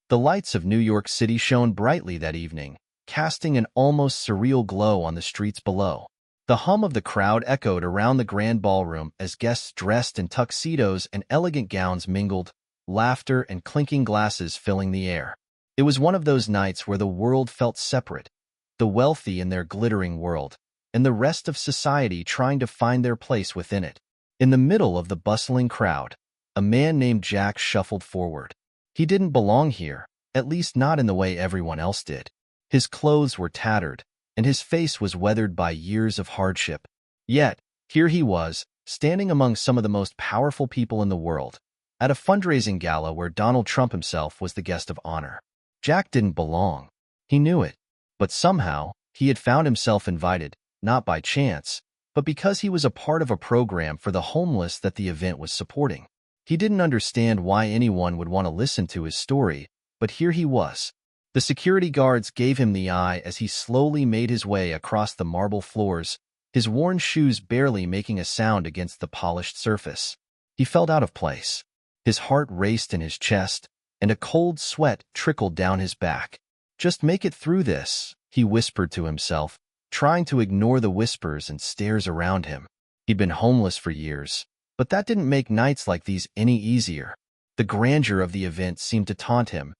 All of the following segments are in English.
The lights of New York City shone brightly that evening, casting an almost surreal glow on the streets below. The hum of the crowd echoed around the grand ballroom as guests dressed in tuxedos and elegant gowns mingled, laughter and clinking glasses filling the air. It was one of those nights where the world felt separate, the wealthy in their glittering world, and the rest of society trying to find their place within it. In the middle of the bustling crowd, a man named Jack shuffled forward. He didn't belong here, at least not in the way everyone else did. His clothes were tattered, and his face was weathered by years of hardship. Yet, here he was, standing among some of the most powerful people in the world, at a fundraising gala where Donald Trump himself was the guest of honor. Jack didn't belong. He knew it. But somehow, he had found himself invited, not by chance, but because he was a part of a program for the homeless that the event was supporting. He didn't understand why anyone would want to listen to his story, but here he was. The security guards gave him the eye as he slowly made his way across the marble floors, his worn shoes barely making a sound against the polished surface. He felt out of place. His heart raced in his chest, and a cold sweat trickled down his back. "Just make it through this," he whispered to himself, trying to ignore the whispers and stares around him. He'd been homeless for years, but that didn't make nights like these any easier. The grandeur of the event seemed to taunt him.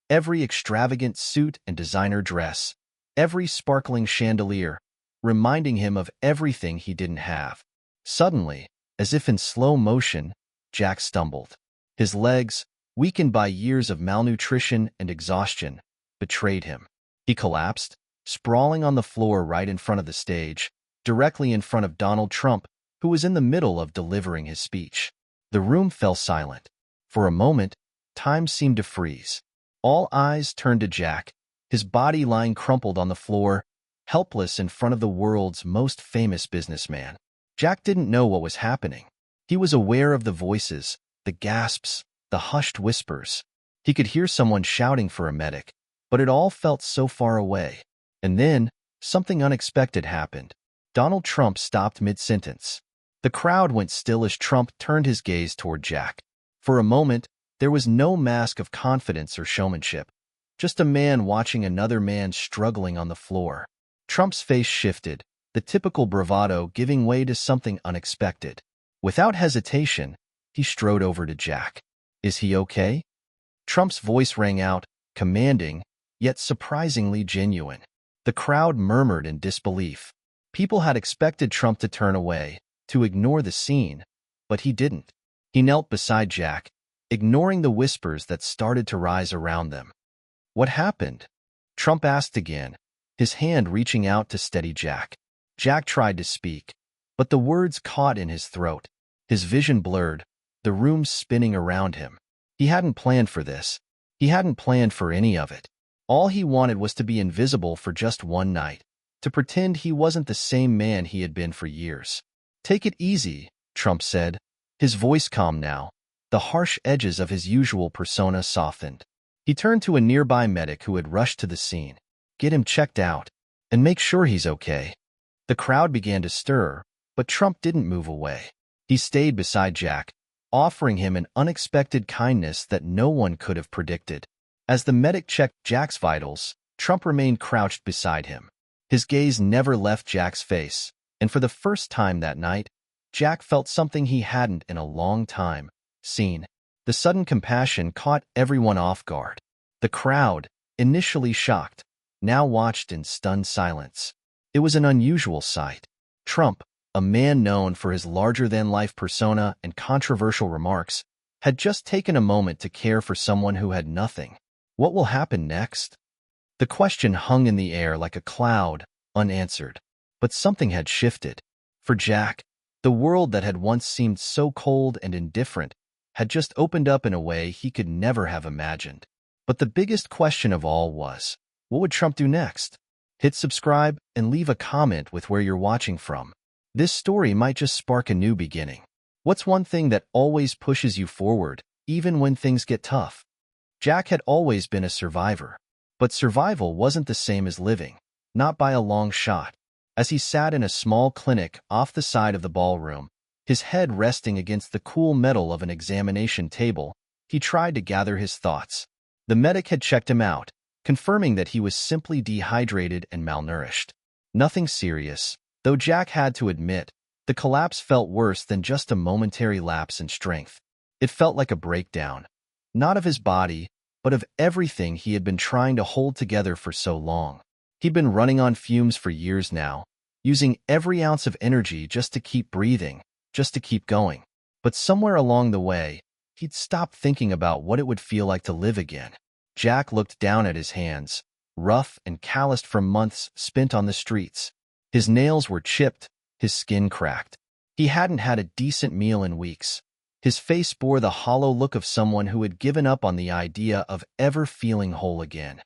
Every extravagant suit and designer dress, every sparkling chandelier, reminding him of everything he didn't have. Suddenly, as if in slow motion, Jack stumbled. His legs, weakened by years of malnutrition and exhaustion, betrayed him. He collapsed, sprawling on the floor right in front of the stage, directly in front of Donald Trump, who was in the middle of delivering his speech. The room fell silent. For a moment, time seemed to freeze. All eyes turned to Jack, his body lying crumpled on the floor, helpless in front of the world's most famous businessman. Jack didn't know what was happening. He was aware of the voices, the gasps, the hushed whispers. He could hear someone shouting for a medic, but it all felt so far away. And then, something unexpected happened. Donald Trump stopped mid-sentence. The crowd went still as Trump turned his gaze toward Jack. For a moment, there was no mask of confidence or showmanship, just a man watching another man struggling on the floor. Trump's face shifted, the typical bravado giving way to something unexpected. Without hesitation, he strode over to Jack. "Is he okay?" Trump's voice rang out, commanding, yet surprisingly genuine. The crowd murmured in disbelief. People had expected Trump to turn away, to ignore the scene, but he didn't. He knelt beside Jack, ignoring the whispers that started to rise around them. "What happened?" Trump asked again, his hand reaching out to steady Jack. Jack tried to speak, but the words caught in his throat. His vision blurred, the room spinning around him. He hadn't planned for this. He hadn't planned for any of it. All he wanted was to be invisible for just one night, to pretend he wasn't the same man he had been for years. "Take it easy," Trump said, his voice calm now. The harsh edges of his usual persona softened. He turned to a nearby medic who had rushed to the scene. "Get him checked out, and make sure he's okay." The crowd began to stir, but Trump didn't move away. He stayed beside Jack, offering him an unexpected kindness that no one could have predicted. As the medic checked Jack's vitals, Trump remained crouched beside him. His gaze never left Jack's face, and for the first time that night, Jack felt something he hadn't in a long time seen. The sudden compassion caught everyone off guard. The crowd, initially shocked, now watched in stunned silence. It was an unusual sight. Trump, a man known for his larger-than-life persona and controversial remarks, had just taken a moment to care for someone who had nothing. What will happen next? The question hung in the air like a cloud, unanswered. But something had shifted. For Jack, the world that had once seemed so cold and indifferent had just opened up in a way he could never have imagined. But the biggest question of all was, what would Trump do next? Hit subscribe and leave a comment with where you're watching from. This story might just spark a new beginning. What's one thing that always pushes you forward, even when things get tough? Jack had always been a survivor, but survival wasn't the same as living, not by a long shot. As he sat in a small clinic off the side of the ballroom, his head resting against the cool metal of an examination table, he tried to gather his thoughts. The medic had checked him out, confirming that he was simply dehydrated and malnourished. Nothing serious, though Jack had to admit, the collapse felt worse than just a momentary lapse in strength. It felt like a breakdown, not of his body, but of everything he had been trying to hold together for so long. He'd been running on fumes for years now, using every ounce of energy just to keep breathing, just to keep going. But somewhere along the way, he'd stopped thinking about what it would feel like to live again. Jack looked down at his hands, rough and calloused from months spent on the streets. His nails were chipped, his skin cracked. He hadn't had a decent meal in weeks. His face bore the hollow look of someone who had given up on the idea of ever feeling whole again.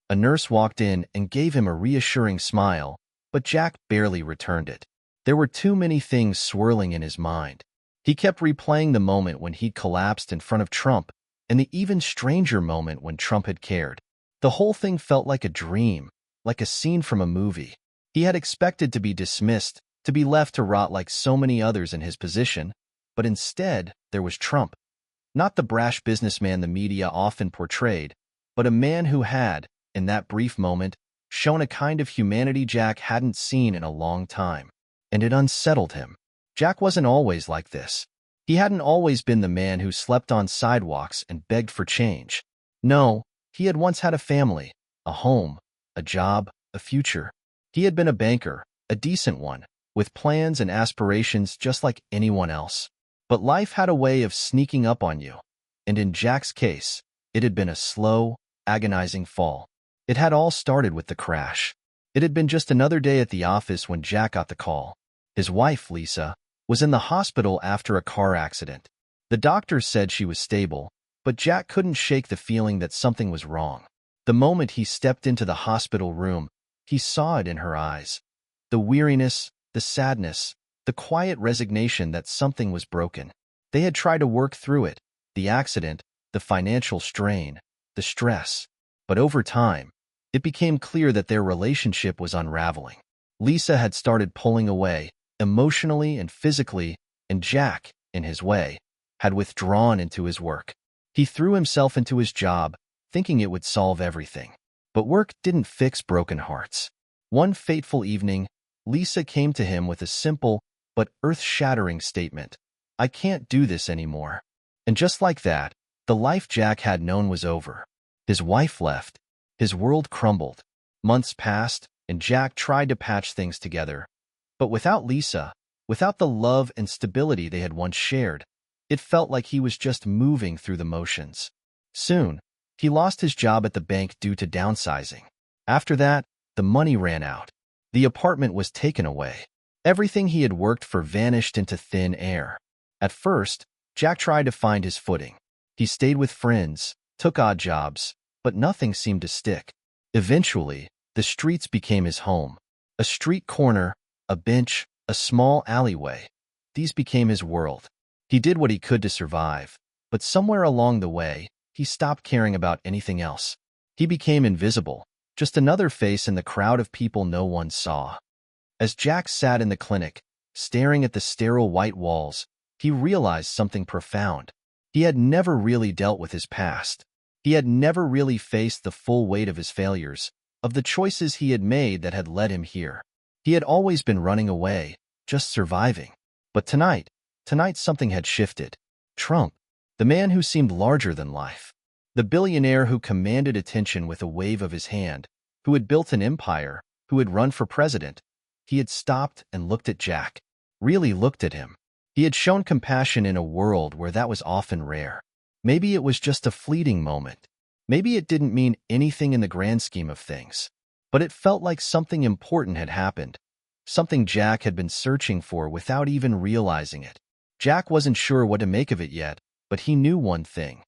A nurse walked in and gave him a reassuring smile, but Jack barely returned it. There were too many things swirling in his mind. He kept replaying the moment when he'd collapsed in front of Trump, and the even stranger moment when Trump had cared. The whole thing felt like a dream, like a scene from a movie. He had expected to be dismissed, to be left to rot like so many others in his position, but instead there was Trump. Not the brash businessman the media often portrayed, but a man who had, in that brief moment, shown a kind of humanity Jack hadn't seen in a long time. And it unsettled him. Jack wasn't always like this. He hadn't always been the man who slept on sidewalks and begged for change. No, he had once had a family, a home, a job, a future. He had been a banker, a decent one, with plans and aspirations just like anyone else. But life had a way of sneaking up on you, and in Jack's case, it had been a slow, agonizing fall. It had all started with the crash. It had been just another day at the office when Jack got the call. His wife, Lisa, was in the hospital after a car accident. The doctors said she was stable, but Jack couldn't shake the feeling that something was wrong. The moment he stepped into the hospital room, he saw it in her eyes. The weariness, the sadness, the quiet resignation that something was broken. They had tried to work through it, the accident, the financial strain, the stress. But over time, it became clear that their relationship was unraveling. Lisa had started pulling away, emotionally and physically, and Jack, in his way, had withdrawn into his work. He threw himself into his job, thinking it would solve everything. But work didn't fix broken hearts. One fateful evening, Lisa came to him with a simple but earth-shattering statement. "I can't do this anymore." And just like that, the life Jack had known was over. His wife left. His world crumbled. Months passed, and Jack tried to patch things together. But without Lisa, without the love and stability they had once shared, it felt like he was just moving through the motions. Soon, he lost his job at the bank due to downsizing. After that, the money ran out. The apartment was taken away. Everything he had worked for vanished into thin air. At first, Jack tried to find his footing. He stayed with friends, took odd jobs, but nothing seemed to stick. Eventually, the streets became his home. A street corner, a bench, a small alleyway. These became his world. He did what he could to survive, but somewhere along the way, he stopped caring about anything else. He became invisible, just another face in the crowd of people no one saw. As Jack sat in the clinic, staring at the sterile white walls, he realized something profound. He had never really dealt with his past. He had never really faced the full weight of his failures, of the choices he had made that had led him here. He had always been running away, just surviving. But tonight something had shifted. Trump, the man who seemed larger than life, the billionaire who commanded attention with a wave of his hand, who had built an empire, who had run for president. He had stopped and looked at Jack, really looked at him. He had shown compassion in a world where that was often rare. Maybe it was just a fleeting moment. Maybe it didn't mean anything in the grand scheme of things. But it felt like something important had happened, something Jack had been searching for without even realizing it. Jack wasn't sure what to make of it yet, but he knew one thing.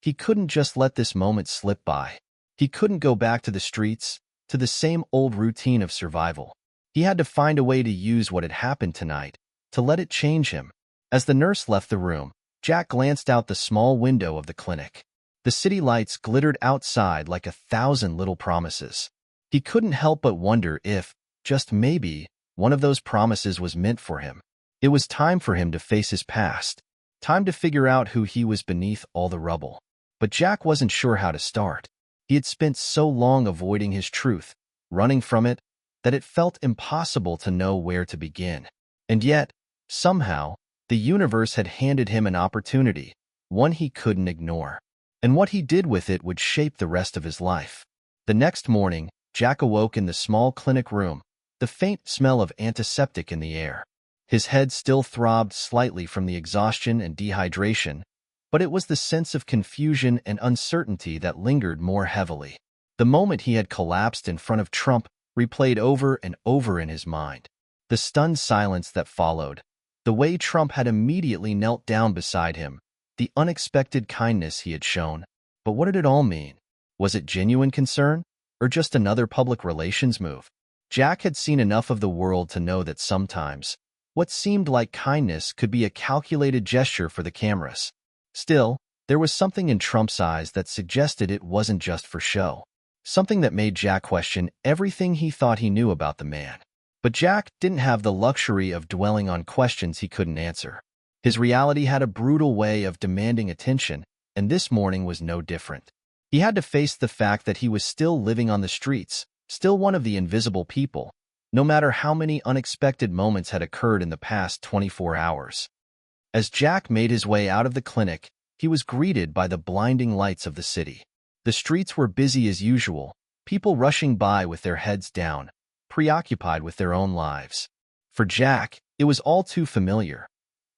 He couldn't just let this moment slip by. He couldn't go back to the streets, to the same old routine of survival. He had to find a way to use what had happened tonight, to let it change him. As the nurse left the room, Jack glanced out the small window of the clinic. The city lights glittered outside like 1,000 little promises. He couldn't help but wonder if, just maybe, one of those promises was meant for him. It was time for him to face his past, time to figure out who he was beneath all the rubble. But Jack wasn't sure how to start. He had spent so long avoiding his truth, running from it, that it felt impossible to know where to begin. And yet, somehow, the universe had handed him an opportunity, one he couldn't ignore. And what he did with it would shape the rest of his life. The next morning, Jack awoke in the small clinic room, the faint smell of antiseptic in the air. His head still throbbed slightly from the exhaustion and dehydration, but it was the sense of confusion and uncertainty that lingered more heavily. The moment he had collapsed in front of Trump replayed over and over in his mind. The stunned silence that followed, the way Trump had immediately knelt down beside him, the unexpected kindness he had shown. But what did it all mean? Was it genuine concern, or just another public relations move? Jack had seen enough of the world to know that sometimes, what seemed like kindness could be a calculated gesture for the cameras. Still, there was something in Trump's eyes that suggested it wasn't just for show. Something that made Jack question everything he thought he knew about the man. But Jack didn't have the luxury of dwelling on questions he couldn't answer. His reality had a brutal way of demanding attention, and this morning was no different. He had to face the fact that he was still living on the streets, still one of the invisible people, no matter how many unexpected moments had occurred in the past 24 hours. As Jack made his way out of the clinic, he was greeted by the blinding lights of the city. The streets were busy as usual, people rushing by with their heads down, preoccupied with their own lives. For Jack, it was all too familiar.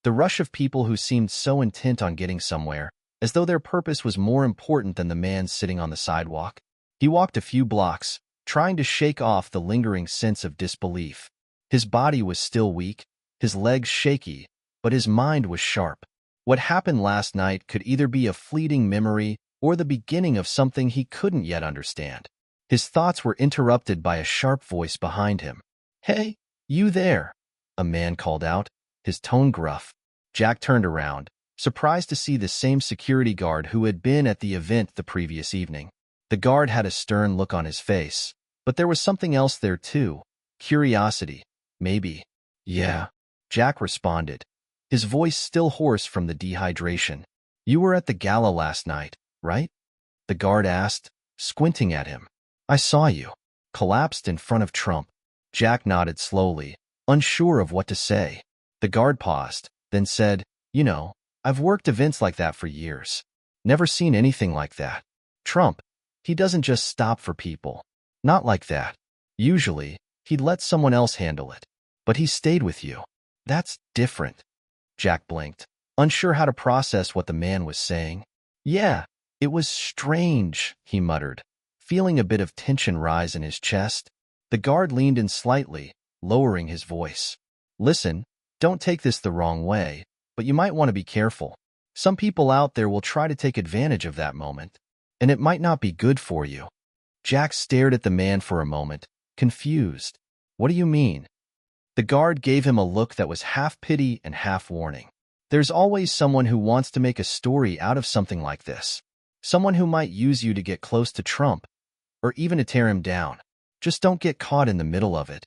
The rush of people who seemed so intent on getting somewhere, as though their purpose was more important than the man sitting on the sidewalk. He walked a few blocks, trying to shake off the lingering sense of disbelief. His body was still weak, his legs shaky, but his mind was sharp. What happened last night could either be a fleeting memory or the beginning of something he couldn't yet understand. His thoughts were interrupted by a sharp voice behind him. "Hey, you there," a man called out, his tone gruff. Jack turned around, surprised to see the same security guard who had been at the event the previous evening. The guard had a stern look on his face, but there was something else there too. Curiosity, maybe. "Yeah," Jack responded, his voice still hoarse from the dehydration. "You were at the gala last night, right?" the guard asked, squinting at him. "I saw you." Collapsed in front of Trump. Jack nodded slowly, unsure of what to say. The guard paused, then said, "You know, I've worked events like that for years. Never seen anything like that. Trump, he doesn't just stop for people. Not like that. Usually, he'd let someone else handle it. But he stayed with you. That's different." Jack blinked, unsure how to process what the man was saying. "Yeah, it was strange," he muttered, feeling a bit of tension rise in his chest. The guard leaned in slightly, lowering his voice. "Listen, don't take this the wrong way, but you might want to be careful. Some people out there will try to take advantage of that moment, and it might not be good for you." Jack stared at the man for a moment, confused. "What do you mean?" The guard gave him a look that was half pity and half warning. "There's always someone who wants to make a story out of something like this. Someone who might use you to get close to Trump, or even to tear him down. Just don't get caught in the middle of it."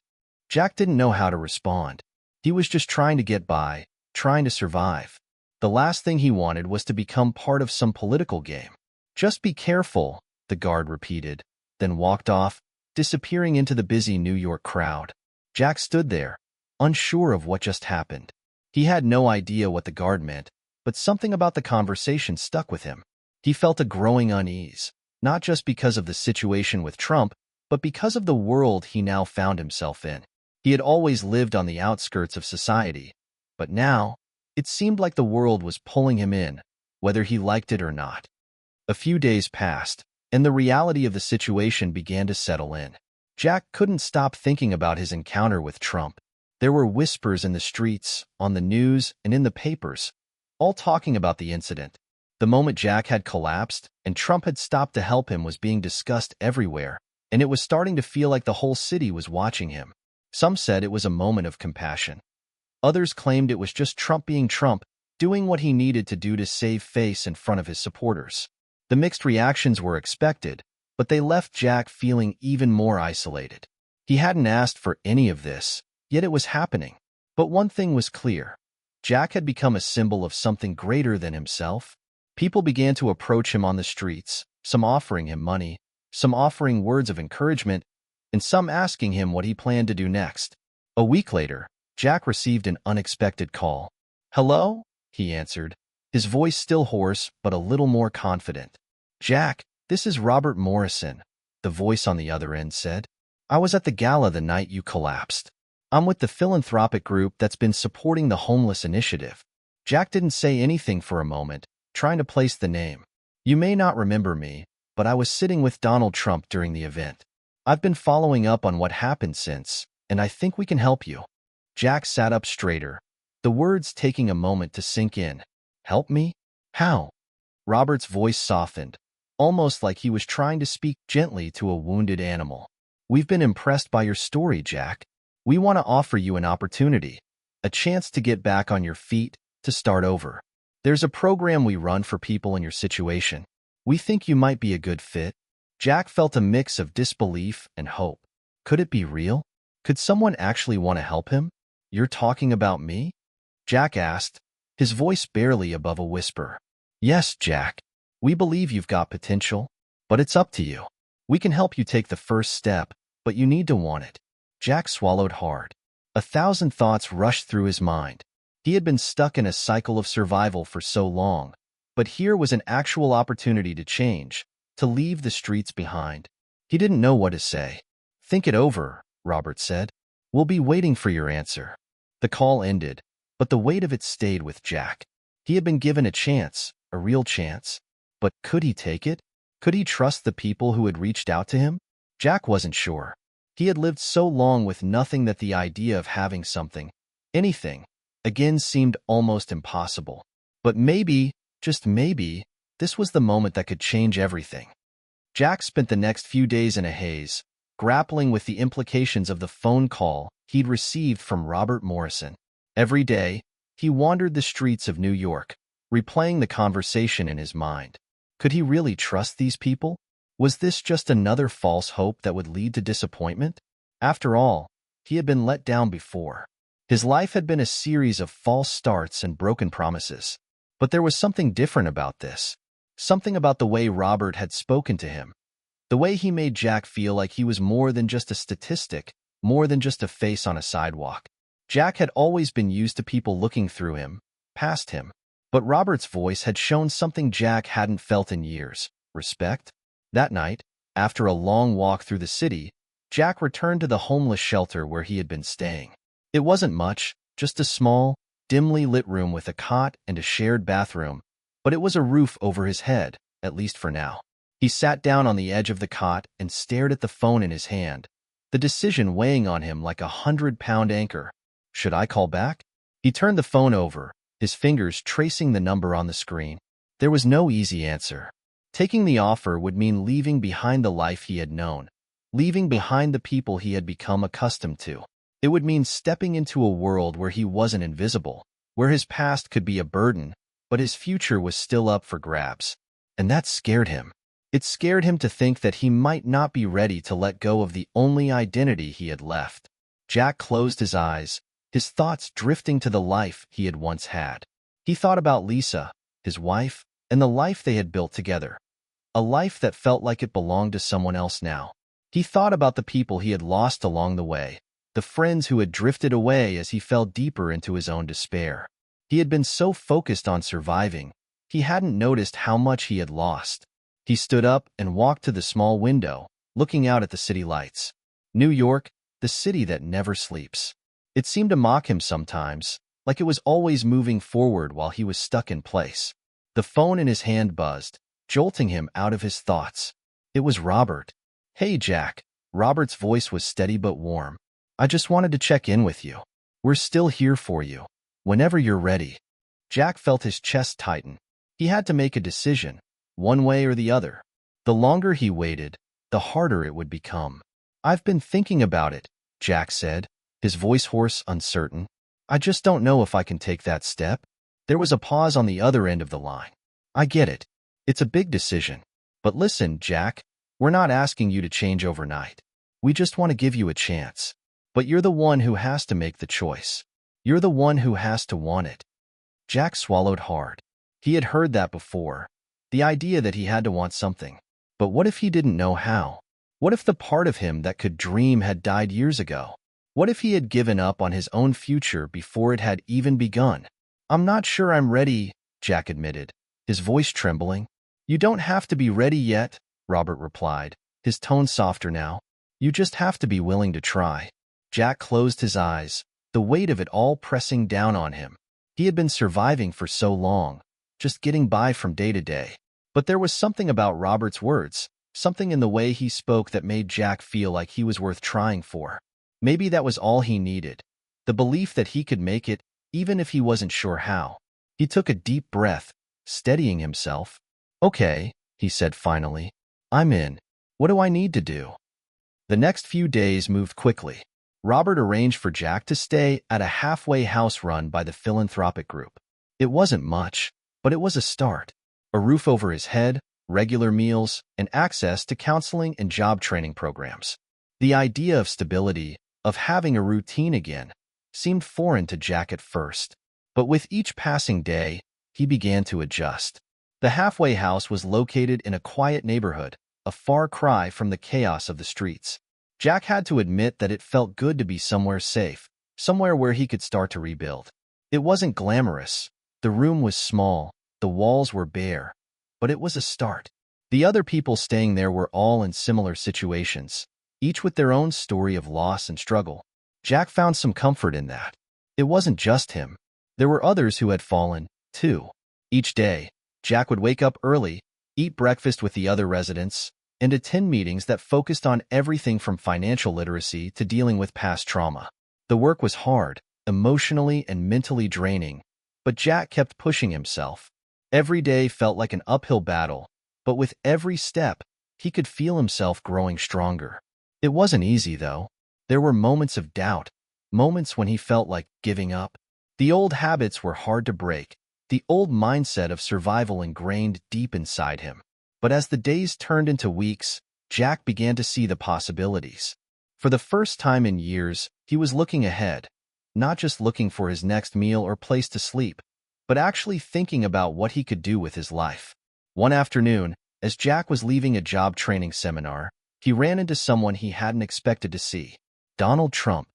Jack didn't know how to respond. He was just trying to get by, trying to survive. The last thing he wanted was to become part of some political game. "Just be careful," the guard repeated, then walked off, disappearing into the busy New York crowd. Jack stood there, unsure of what just happened. He had no idea what the guard meant, but something about the conversation stuck with him. He felt a growing unease, not just because of the situation with Trump, but because of the world he now found himself in. He had always lived on the outskirts of society, but now, it seemed like the world was pulling him in, whether he liked it or not. A few days passed, and the reality of the situation began to settle in. Jack couldn't stop thinking about his encounter with Trump. There were whispers in the streets, on the news, and in the papers, all talking about the incident. The moment Jack had collapsed and Trump had stopped to help him was being discussed everywhere, and it was starting to feel like the whole city was watching him. Some said it was a moment of compassion. Others claimed it was just Trump being Trump, doing what he needed to do to save face in front of his supporters. The mixed reactions were expected, but they left Jack feeling even more isolated. He hadn't asked for any of this, yet it was happening. But one thing was clear. Jack had become a symbol of something greater than himself. People began to approach him on the streets, some offering him money, some offering words of encouragement, and some asking him what he planned to do next. A week later, Jack received an unexpected call. "Hello?" he answered, his voice still hoarse but a little more confident. "Jack, this is Robert Morrison," the voice on the other end said. "I was at the gala the night you collapsed. I'm with the philanthropic group that's been supporting the homeless initiative." Jack didn't say anything for a moment, trying to place the name. "You may not remember me, but I was sitting with Donald Trump during the event. I've been following up on what happened since, and I think we can help you." Jack sat up straighter, the words taking a moment to sink in. "Help me? How?" Robert's voice softened, almost like he was trying to speak gently to a wounded animal. "We've been impressed by your story, Jack. We want to offer you an opportunity, a chance to get back on your feet, to start over. There's a program we run for people in your situation. We think you might be a good fit." Jack felt a mix of disbelief and hope. Could it be real? Could someone actually want to help him? "You're talking about me?" Jack asked, his voice barely above a whisper. "Yes, Jack. We believe you've got potential, but it's up to you. We can help you take the first step, but you need to want it." Jack swallowed hard. 1,000 thoughts rushed through his mind. He had been stuck in a cycle of survival for so long, but here was an actual opportunity to change, to leave the streets behind. He didn't know what to say. "Think it over," Robert said. "We'll be waiting for your answer." The call ended, but the weight of it stayed with Jack. He had been given a chance, a real chance. But could he take it? Could he trust the people who had reached out to him? Jack wasn't sure. He had lived so long with nothing that the idea of having something, anything, again seemed almost impossible. But maybe, just maybe, this was the moment that could change everything. Jack spent the next few days in a haze, grappling with the implications of the phone call he'd received from Robert Morrison. Every day, he wandered the streets of New York, replaying the conversation in his mind. Could he really trust these people? Was this just another false hope that would lead to disappointment? After all, he had been let down before. His life had been a series of false starts and broken promises. But there was something different about this. Something about the way Robert had spoken to him. The way he made Jack feel like he was more than just a statistic, more than just a face on a sidewalk. Jack had always been used to people looking through him, past him. But Robert's voice had shown something Jack hadn't felt in years: respect. That night, after a long walk through the city, Jack returned to the homeless shelter where he had been staying. It wasn't much, just a small, dimly lit room with a cot and a shared bathroom, but it was a roof over his head, at least for now. He sat down on the edge of the cot and stared at the phone in his hand, the decision weighing on him like a 100-pound anchor. Should I call back? He turned the phone over, his fingers tracing the number on the screen. There was no easy answer. Taking the offer would mean leaving behind the life he had known, leaving behind the people he had become accustomed to. It would mean stepping into a world where he wasn't invisible, where his past could be a burden, but his future was still up for grabs. And that scared him. It scared him to think that he might not be ready to let go of the only identity he had left. Jack closed his eyes, his thoughts drifting to the life he had once had. He thought about Lisa, his wife, and the life they had built together. A life that felt like it belonged to someone else now. He thought about the people he had lost along the way, the friends who had drifted away as he fell deeper into his own despair. He had been so focused on surviving, he hadn't noticed how much he had lost. He stood up and walked to the small window, looking out at the city lights. New York, the city that never sleeps. It seemed to mock him sometimes, like it was always moving forward while he was stuck in place. The phone in his hand buzzed, jolting him out of his thoughts. It was Robert. "Hey, Jack." Robert's voice was steady but warm. "I just wanted to check in with you. We're still here for you, whenever you're ready." Jack felt his chest tighten. He had to make a decision, one way or the other. The longer he waited, the harder it would become. "I've been thinking about it," Jack said, his voice hoarse, uncertain. "I just don't know if I can take that step." There was a pause on the other end of the line. "I get it. It's a big decision. But listen, Jack, we're not asking you to change overnight. We just want to give you a chance. But you're the one who has to make the choice. You're the one who has to want it." Jack swallowed hard. He had heard that before, the idea that he had to want something. But what if he didn't know how? What if the part of him that could dream had died years ago? What if he had given up on his own future before it had even begun? "I'm not sure I'm ready," Jack admitted, his voice trembling. "You don't have to be ready yet," Robert replied, his tone softer now. "You just have to be willing to try." Jack closed his eyes, the weight of it all pressing down on him. He had been surviving for so long, just getting by from day to day. But there was something about Robert's words, something in the way he spoke that made Jack feel like he was worth trying for. Maybe that was all he needed, the belief that he could make it, even if he wasn't sure how. He took a deep breath, steadying himself. "Okay," he said finally. "I'm in. What do I need to do?" The next few days moved quickly. Robert arranged for Jack to stay at a halfway house run by the philanthropic group. It wasn't much, but it was a start. A roof over his head, regular meals, and access to counseling and job training programs. The idea of stability, of having a routine again, seemed foreign to Jack at first. But with each passing day, he began to adjust. The halfway house was located in a quiet neighborhood, a far cry from the chaos of the streets. Jack had to admit that it felt good to be somewhere safe, somewhere where he could start to rebuild. It wasn't glamorous. The room was small, the walls were bare, but it was a start. The other people staying there were all in similar situations, each with their own story of loss and struggle. Jack found some comfort in that. It wasn't just him. There were others who had fallen, too. Each day, Jack would wake up early, eat breakfast with the other residents, and attend meetings that focused on everything from financial literacy to dealing with past trauma. The work was hard, emotionally and mentally draining, but Jack kept pushing himself. Every day felt like an uphill battle, but with every step, he could feel himself growing stronger. It wasn't easy, though. There were moments of doubt, moments when he felt like giving up. The old habits were hard to break, the old mindset of survival ingrained deep inside him. But as the days turned into weeks, Jack began to see the possibilities. For the first time in years, he was looking ahead, not just looking for his next meal or place to sleep, but actually thinking about what he could do with his life. One afternoon, as Jack was leaving a job training seminar, he ran into someone he hadn't expected to see: Donald Trump.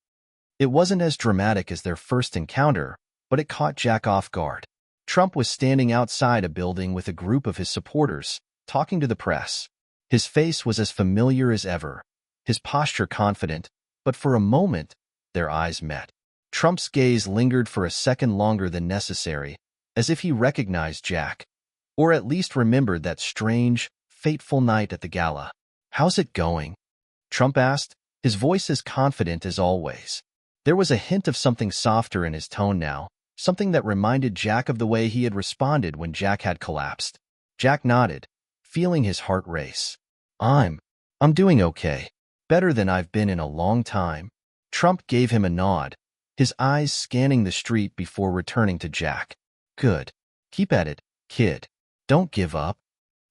It wasn't as dramatic as their first encounter, but it caught Jack off guard. Trump was standing outside a building with a group of his supporters, talking to the press. His face was as familiar as ever, his posture confident, but for a moment, their eyes met. Trump's gaze lingered for a second longer than necessary, as if he recognized Jack, or at least remembered that strange, fateful night at the gala. "How's it going?" Trump asked, his voice as confident as always. There was a hint of something softer in his tone now, something that reminded Jack of the way he had responded when Jack had collapsed. Jack nodded, feeling his heart race. I'm doing okay. Better than I've been in a long time." Trump gave him a nod, his eyes scanning the street before returning to Jack. "Good. Keep at it, kid. Don't give up."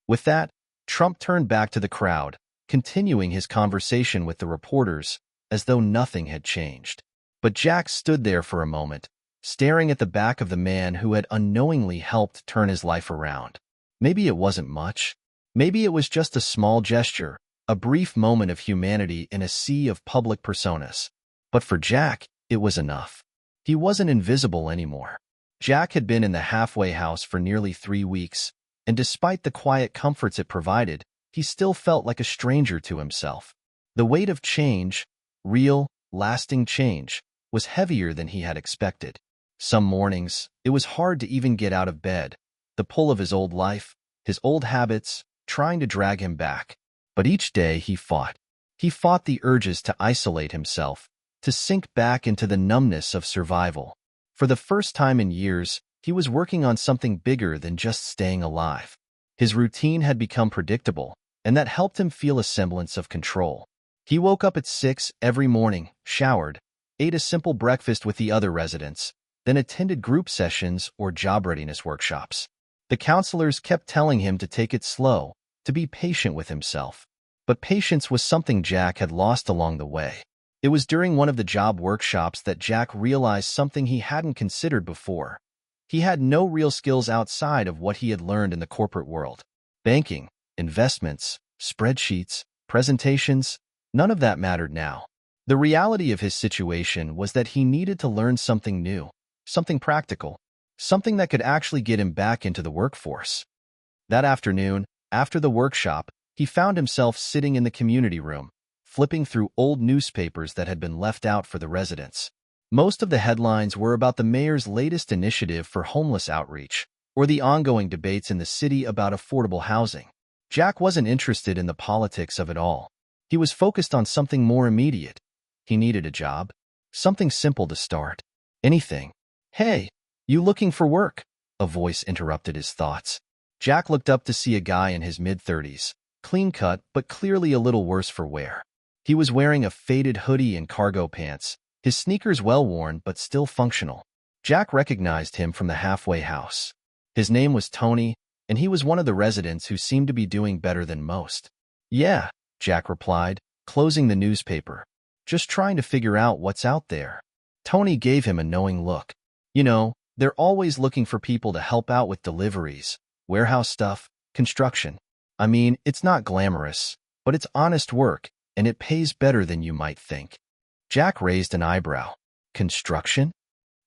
With that, Trump turned back to the crowd, continuing his conversation with the reporters, as though nothing had changed. But Jack stood there for a moment, staring at the back of the man who had unknowingly helped turn his life around. Maybe it wasn't much. Maybe it was just a small gesture, a brief moment of humanity in a sea of public personas. But for Jack, it was enough. He wasn't invisible anymore. Jack had been in the halfway house for nearly 3 weeks, and despite the quiet comforts it provided, he still felt like a stranger to himself. The weight of change, real, lasting change, was heavier than he had expected. Some mornings, it was hard to even get out of bed, the pull of his old life, his old habits, trying to drag him back. But each day he fought. He fought the urges to isolate himself, to sink back into the numbness of survival. For the first time in years, he was working on something bigger than just staying alive. His routine had become predictable, and that helped him feel a semblance of control. He woke up at 6 every morning, showered, ate a simple breakfast with the other residents, then attended group sessions or job readiness workshops. The counselors kept telling him to take it slow, to be patient with himself. But patience was something Jack had lost along the way. It was during one of the job workshops that Jack realized something he hadn't considered before. He had no real skills outside of what he had learned in the corporate world. Banking, investments, spreadsheets, presentations, none of that mattered now. The reality of his situation was that he needed to learn something new, something practical, something that could actually get him back into the workforce. That afternoon, after the workshop, he found himself sitting in the community room, flipping through old newspapers that had been left out for the residents. Most of the headlines were about the mayor's latest initiative for homeless outreach, or the ongoing debates in the city about affordable housing. Jack wasn't interested in the politics of it all. He was focused on something more immediate. He needed a job, something simple to start. Anything. "Hey, you looking for work?" a voice interrupted his thoughts. Jack looked up to see a guy in his mid-30s, clean-cut but clearly a little worse for wear. He was wearing a faded hoodie and cargo pants, his sneakers well-worn but still functional. Jack recognized him from the halfway house. His name was Tony, and he was one of the residents who seemed to be doing better than most. "Yeah," Jack replied, closing the newspaper. "Just trying to figure out what's out there." Tony gave him a knowing look. "You know, they're always looking for people to help out with deliveries, warehouse stuff, construction. I mean, it's not glamorous, but it's honest work, and it pays better than you might think." Jack raised an eyebrow. "Construction?"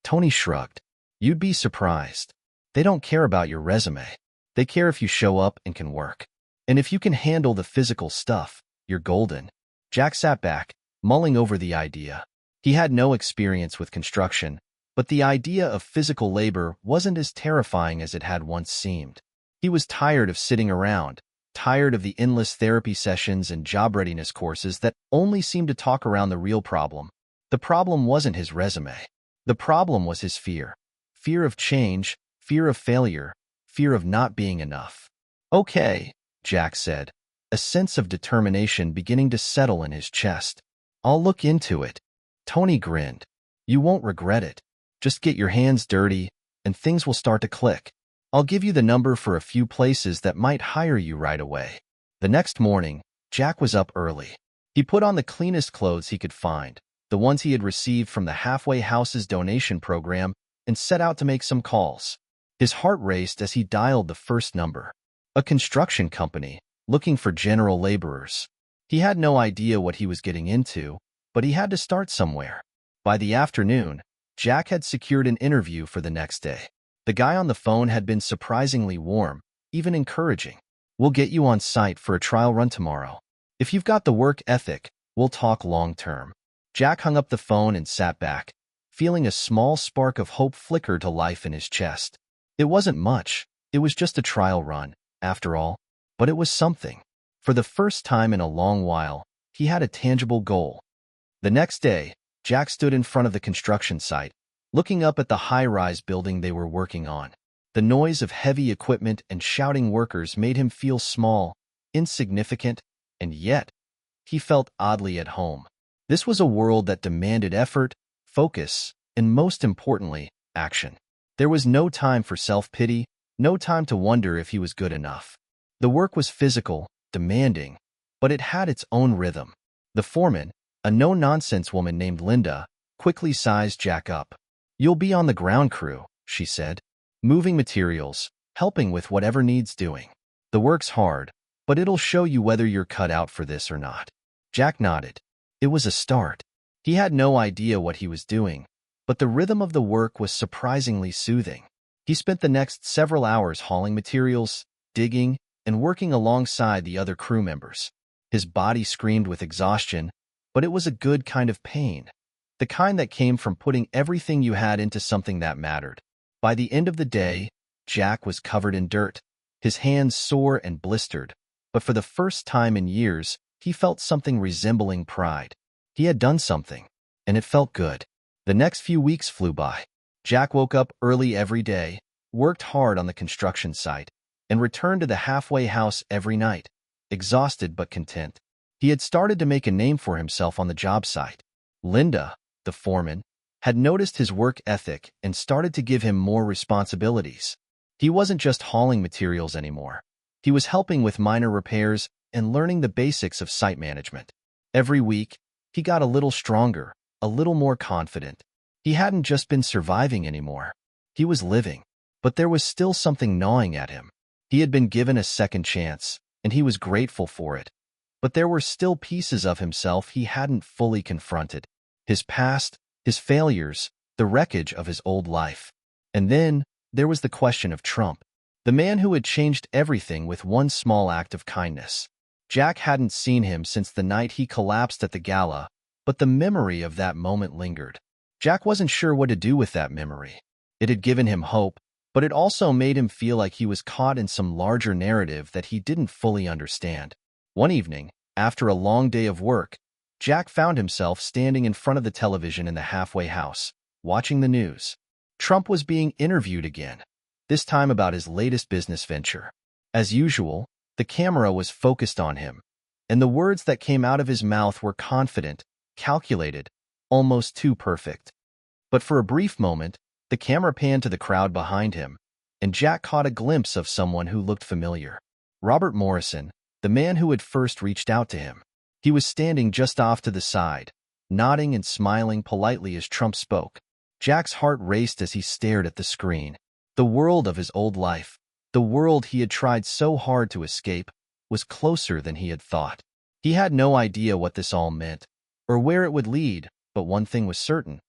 Tony shrugged. "You'd be surprised. They don't care about your resume. They care if you show up and can work. And if you can handle the physical stuff, you're golden." Jack sat back, mulling over the idea. He had no experience with construction, but the idea of physical labor wasn't as terrifying as it had once seemed. He was tired of sitting around, tired of the endless therapy sessions and job readiness courses that only seemed to talk around the real problem. The problem wasn't his resume. The problem was his fear. Fear of change, fear of failure, fear of not being enough. "Okay," Jack said, a sense of determination beginning to settle in his chest. "I'll look into it." Tony grinned. "You won't regret it. Just get your hands dirty, and things will start to click. I'll give you the number for a few places that might hire you right away." The next morning, Jack was up early. He put on the cleanest clothes he could find, the ones he had received from the Halfway House's donation program, and set out to make some calls. His heart raced as he dialed the first number. A construction company, looking for general laborers. He had no idea what he was getting into, but he had to start somewhere. By the afternoon, Jack had secured an interview for the next day. The guy on the phone had been surprisingly warm, even encouraging. "We'll get you on site for a trial run tomorrow. If you've got the work ethic, we'll talk long-term." Jack hung up the phone and sat back, feeling a small spark of hope flicker to life in his chest. It wasn't much. It was just a trial run, after all. But it was something. For the first time in a long while, he had a tangible goal. The next day, Jack stood in front of the construction site, looking up at the high-rise building they were working on. The noise of heavy equipment and shouting workers made him feel small, insignificant, and yet, he felt oddly at home. This was a world that demanded effort, focus, and most importantly, action. There was no time for self-pity, no time to wonder if he was good enough. The work was physical, demanding, but it had its own rhythm. The foreman, a no-nonsense woman named Linda, quickly sized Jack up. "You'll be on the ground crew," she said. "Moving materials, helping with whatever needs doing. The work's hard, but it'll show you whether you're cut out for this or not." Jack nodded. It was a start. He had no idea what he was doing, but the rhythm of the work was surprisingly soothing. He spent the next several hours hauling materials, digging, and working alongside the other crew members. His body screamed with exhaustion, but it was a good kind of pain, the kind that came from putting everything you had into something that mattered. By the end of the day, Jack was covered in dirt, his hands sore and blistered, but for the first time in years, he felt something resembling pride. He had done something, and it felt good. The next few weeks flew by. Jack woke up early every day, worked hard on the construction site, and returned to the halfway house every night, exhausted but content. He had started to make a name for himself on the job site. Linda, the foreman, had noticed his work ethic and started to give him more responsibilities. He wasn't just hauling materials anymore. He was helping with minor repairs and learning the basics of site management. Every week, he got a little stronger, a little more confident. He hadn't just been surviving anymore. He was living. But there was still something gnawing at him. He had been given a second chance, and he was grateful for it. But there were still pieces of himself he hadn't fully confronted. His past, his failures, the wreckage of his old life. And then, there was the question of Trump, the man who had changed everything with one small act of kindness. Jack hadn't seen him since the night he collapsed at the gala, but the memory of that moment lingered. Jack wasn't sure what to do with that memory. It had given him hope, but it also made him feel like he was caught in some larger narrative that he didn't fully understand. One evening, after a long day of work, Jack found himself standing in front of the television in the halfway house, watching the news. Trump was being interviewed again, this time about his latest business venture. As usual, the camera was focused on him, and the words that came out of his mouth were confident, calculated, almost too perfect. But for a brief moment, the camera panned to the crowd behind him, and Jack caught a glimpse of someone who looked familiar. Robert Morrison, the man who had first reached out to him. He was standing just off to the side, nodding and smiling politely as Trump spoke. Jack's heart raced as he stared at the screen. The world of his old life, the world he had tried so hard to escape, was closer than he had thought. He had no idea what this all meant, or where it would lead, but one thing was certain.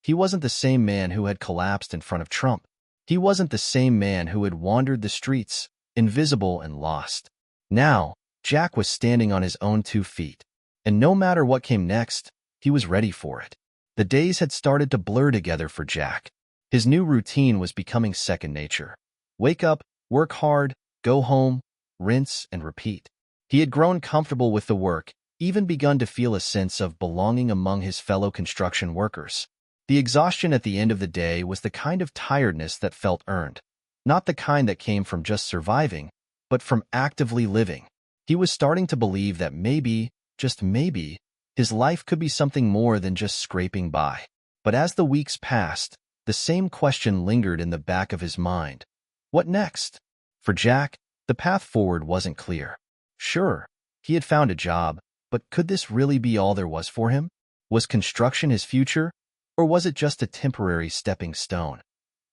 He wasn't the same man who had collapsed in front of Trump. He wasn't the same man who had wandered the streets, invisible and lost. Now, Jack was standing on his own 2 feet, and no matter what came next, he was ready for it. The days had started to blur together for Jack. His new routine was becoming second nature. Wake up, work hard, go home, rinse and repeat. He had grown comfortable with the work, even begun to feel a sense of belonging among his fellow construction workers. The exhaustion at the end of the day was the kind of tiredness that felt earned, not the kind that came from just surviving, but from actively living. He was starting to believe that maybe, just maybe, his life could be something more than just scraping by. But as the weeks passed, the same question lingered in the back of his mind. What next? For Jack, the path forward wasn't clear. Sure, he had found a job, but could this really be all there was for him? Was construction his future, or was it just a temporary stepping stone?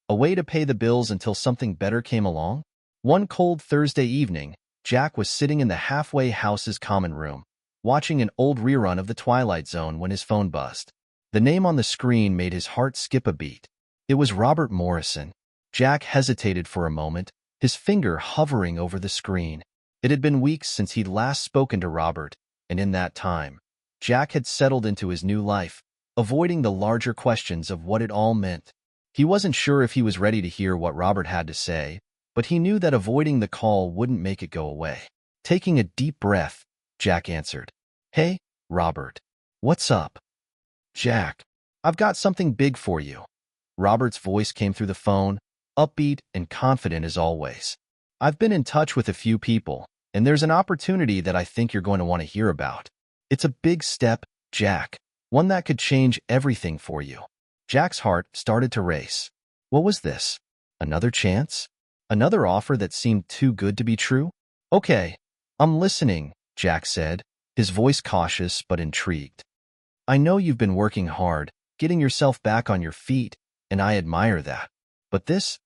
A way to pay the bills until something better came along? One cold Thursday evening, Jack was sitting in the halfway house's common room, watching an old rerun of The Twilight Zone when his phone buzzed. The name on the screen made his heart skip a beat. It was Robert Morrison. Jack hesitated for a moment, his finger hovering over the screen. It had been weeks since he'd last spoken to Robert, and in that time, Jack had settled into his new life, avoiding the larger questions of what it all meant. He wasn't sure if he was ready to hear what Robert had to say, but he knew that avoiding the call wouldn't make it go away. Taking a deep breath, Jack answered, "Hey, Robert. What's up?" "Jack, I've got something big for you." Robert's voice came through the phone, upbeat and confident as always. "I've been in touch with a few people, and there's an opportunity that I think you're going to want to hear about. It's a big step, Jack, one that could change everything for you." Jack's heart started to race. What was this? Another chance? Another offer that seemed too good to be true? "Okay, I'm listening," Jack said, his voice cautious but intrigued. "I know you've been working hard, getting yourself back on your feet, and I admire that. But this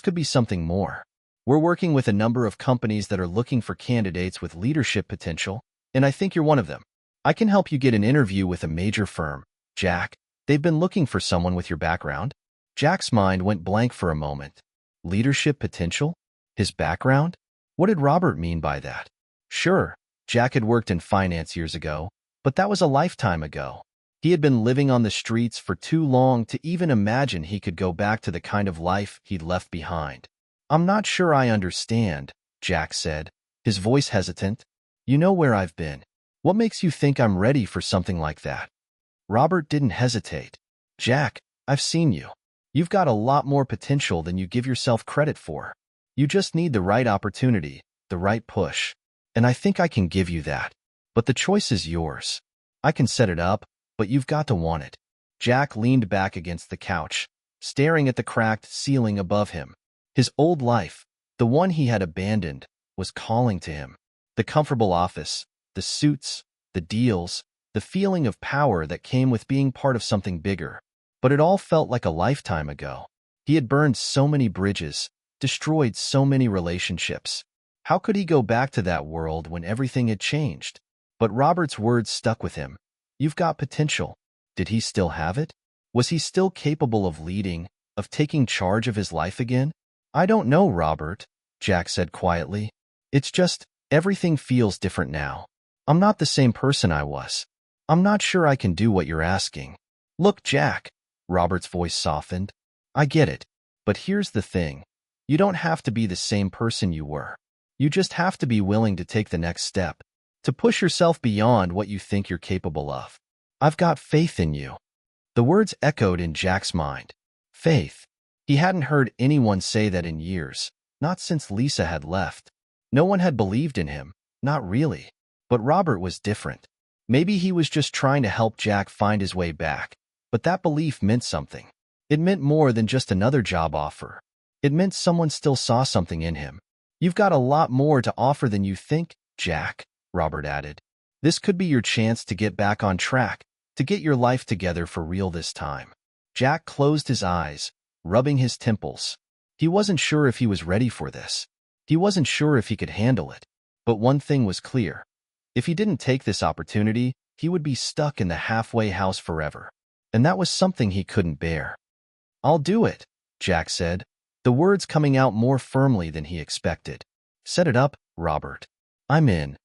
could be something more. We're working with a number of companies that are looking for candidates with leadership potential, and I think you're one of them. I can help you get an interview with a major firm, Jack. They've been looking for someone with your background." Jack's mind went blank for a moment. Leadership potential? His background? What did Robert mean by that? Sure, Jack had worked in finance years ago, but that was a lifetime ago. He had been living on the streets for too long to even imagine he could go back to the kind of life he'd left behind. "I'm not sure I understand," Jack said, his voice hesitant. "You know where I've been. What makes you think I'm ready for something like that?" Robert didn't hesitate. "Jack, I've seen you. You've got a lot more potential than you give yourself credit for. You just need the right opportunity, the right push. And I think I can give you that. But the choice is yours. I can set it up, but you've got to want it." Jack leaned back against the couch, staring at the cracked ceiling above him. His old life, the one he had abandoned, was calling to him. The comfortable office, the suits, the deals, the feeling of power that came with being part of something bigger. But it all felt like a lifetime ago. He had burned so many bridges, destroyed so many relationships. How could he go back to that world when everything had changed? But Robert's words stuck with him. You've got potential. Did he still have it? Was he still capable of leading, of taking charge of his life again? I don't know, Robert, Jack said quietly. It's just, everything feels different now. I'm not the same person I was. I'm not sure I can do what you're asking. Look, Jack, Robert's voice softened. I get it. But here's the thing. You don't have to be the same person you were. You just have to be willing to take the next step, to push yourself beyond what you think you're capable of. I've got faith in you. The words echoed in Jack's mind. Faith. He hadn't heard anyone say that in years, not since Lisa had left. No one had believed in him, not really. But Robert was different. Maybe he was just trying to help Jack find his way back, but that belief meant something. It meant more than just another job offer. It meant someone still saw something in him. You've got a lot more to offer than you think, Jack, Robert added. This could be your chance to get back on track, to get your life together for real this time. Jack closed his eyes, rubbing his temples. He wasn't sure if he was ready for this. He wasn't sure if he could handle it. But one thing was clear. If he didn't take this opportunity, he would be stuck in the halfway house forever. And that was something he couldn't bear. I'll do it, Jack said, the words coming out more firmly than he expected. Set it up, Robert. I'm in.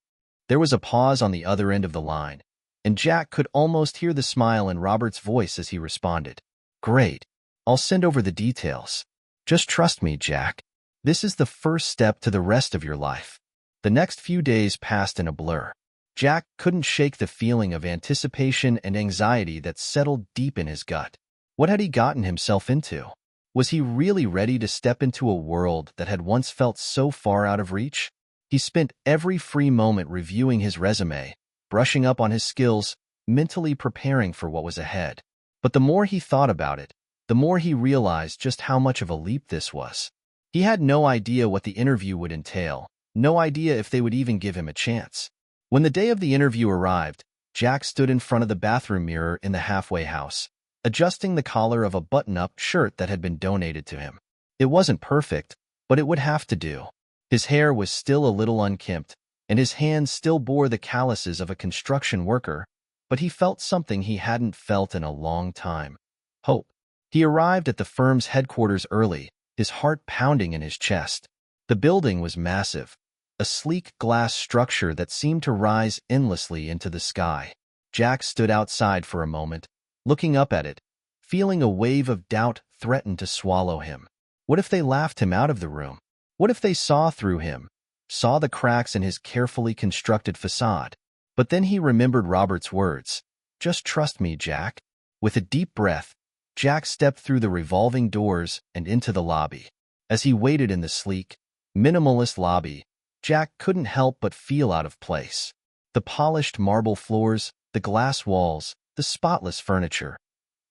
There was a pause on the other end of the line, and Jack could almost hear the smile in Robert's voice as he responded. Great. I'll send over the details. Just trust me, Jack. This is the first step to the rest of your life. The next few days passed in a blur. Jack couldn't shake the feeling of anticipation and anxiety that settled deep in his gut. What had he gotten himself into? Was he really ready to step into a world that had once felt so far out of reach? He spent every free moment reviewing his resume, brushing up on his skills, mentally preparing for what was ahead. But the more he thought about it, the more he realized just how much of a leap this was. He had no idea what the interview would entail, no idea if they would even give him a chance. When the day of the interview arrived, Jack stood in front of the bathroom mirror in the halfway house, adjusting the collar of a button-up shirt that had been donated to him. It wasn't perfect, but it would have to do. His hair was still a little unkempt, and his hands still bore the calluses of a construction worker, but he felt something he hadn't felt in a long time. Hope. He arrived at the firm's headquarters early, his heart pounding in his chest. The building was massive, a sleek glass structure that seemed to rise endlessly into the sky. Jack stood outside for a moment, looking up at it, feeling a wave of doubt threaten to swallow him. What if they laughed him out of the room? What if they saw through him, saw the cracks in his carefully constructed facade? But then he remembered Robert's words. Just trust me, Jack. With a deep breath, Jack stepped through the revolving doors and into the lobby. As he waited in the sleek, minimalist lobby, Jack couldn't help but feel out of place. The polished marble floors, the glass walls, the spotless furniture.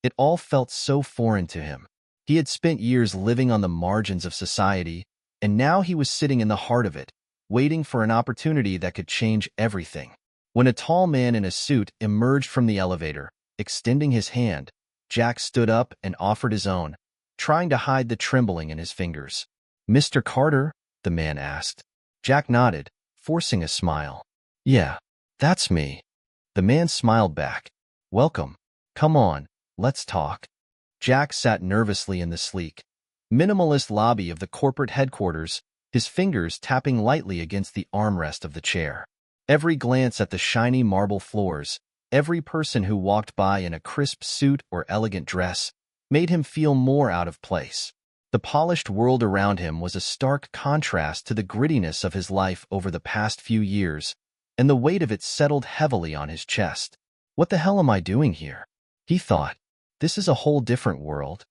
It all felt so foreign to him. He had spent years living on the margins of society, and now he was sitting in the heart of it, waiting for an opportunity that could change everything. When a tall man in a suit emerged from the elevator, extending his hand, Jack stood up and offered his own, trying to hide the trembling in his fingers. Mr. Carter? The man asked. Jack nodded, forcing a smile. Yeah, that's me. The man smiled back. Welcome. Come on, let's talk. Jack sat nervously in the sleek, minimalist lobby of the corporate headquarters, his fingers tapping lightly against the armrest of the chair. Every glance at the shiny marble floors, every person who walked by in a crisp suit or elegant dress, made him feel more out of place. The polished world around him was a stark contrast to the grittiness of his life over the past few years, and the weight of it settled heavily on his chest. What the hell am I doing here? He thought. This is a whole different world.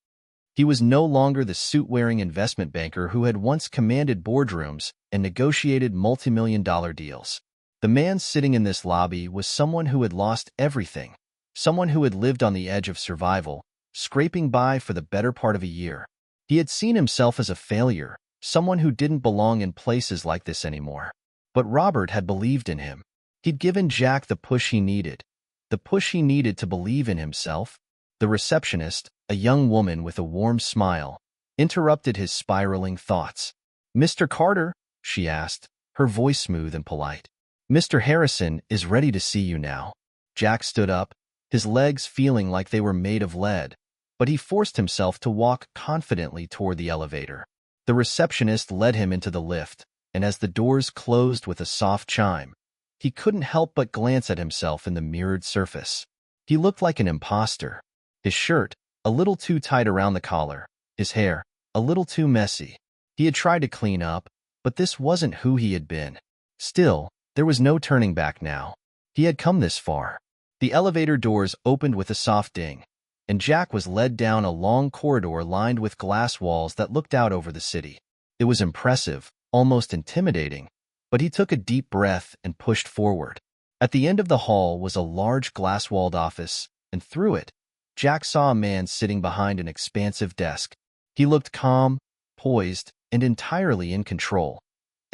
He was no longer the suit-wearing investment banker who had once commanded boardrooms and negotiated multi-million-dollar deals. The man sitting in this lobby was someone who had lost everything, someone who had lived on the edge of survival, scraping by for the better part of a year. He had seen himself as a failure, someone who didn't belong in places like this anymore. But Robert had believed in him. He'd given Jack the push he needed to believe in himself. The receptionist, a young woman with a warm smile, interrupted his spiraling thoughts. "Mr. Carter?" she asked, her voice smooth and polite. "Mr. Harrison is ready to see you now." Jack stood up, his legs feeling like they were made of lead, but he forced himself to walk confidently toward the elevator. The receptionist led him into the lift, and as the doors closed with a soft chime, he couldn't help but glance at himself in the mirrored surface. He looked like an imposter. His shirt, a little too tight around the collar, his hair, a little too messy. He had tried to clean up, but this wasn't who he had been. Still, there was no turning back now. He had come this far. The elevator doors opened with a soft ding, and Jack was led down a long corridor lined with glass walls that looked out over the city. It was impressive, almost intimidating, but he took a deep breath and pushed forward. At the end of the hall was a large glass-walled office, and through it, Jack saw a man sitting behind an expansive desk. He looked calm, poised, and entirely in control.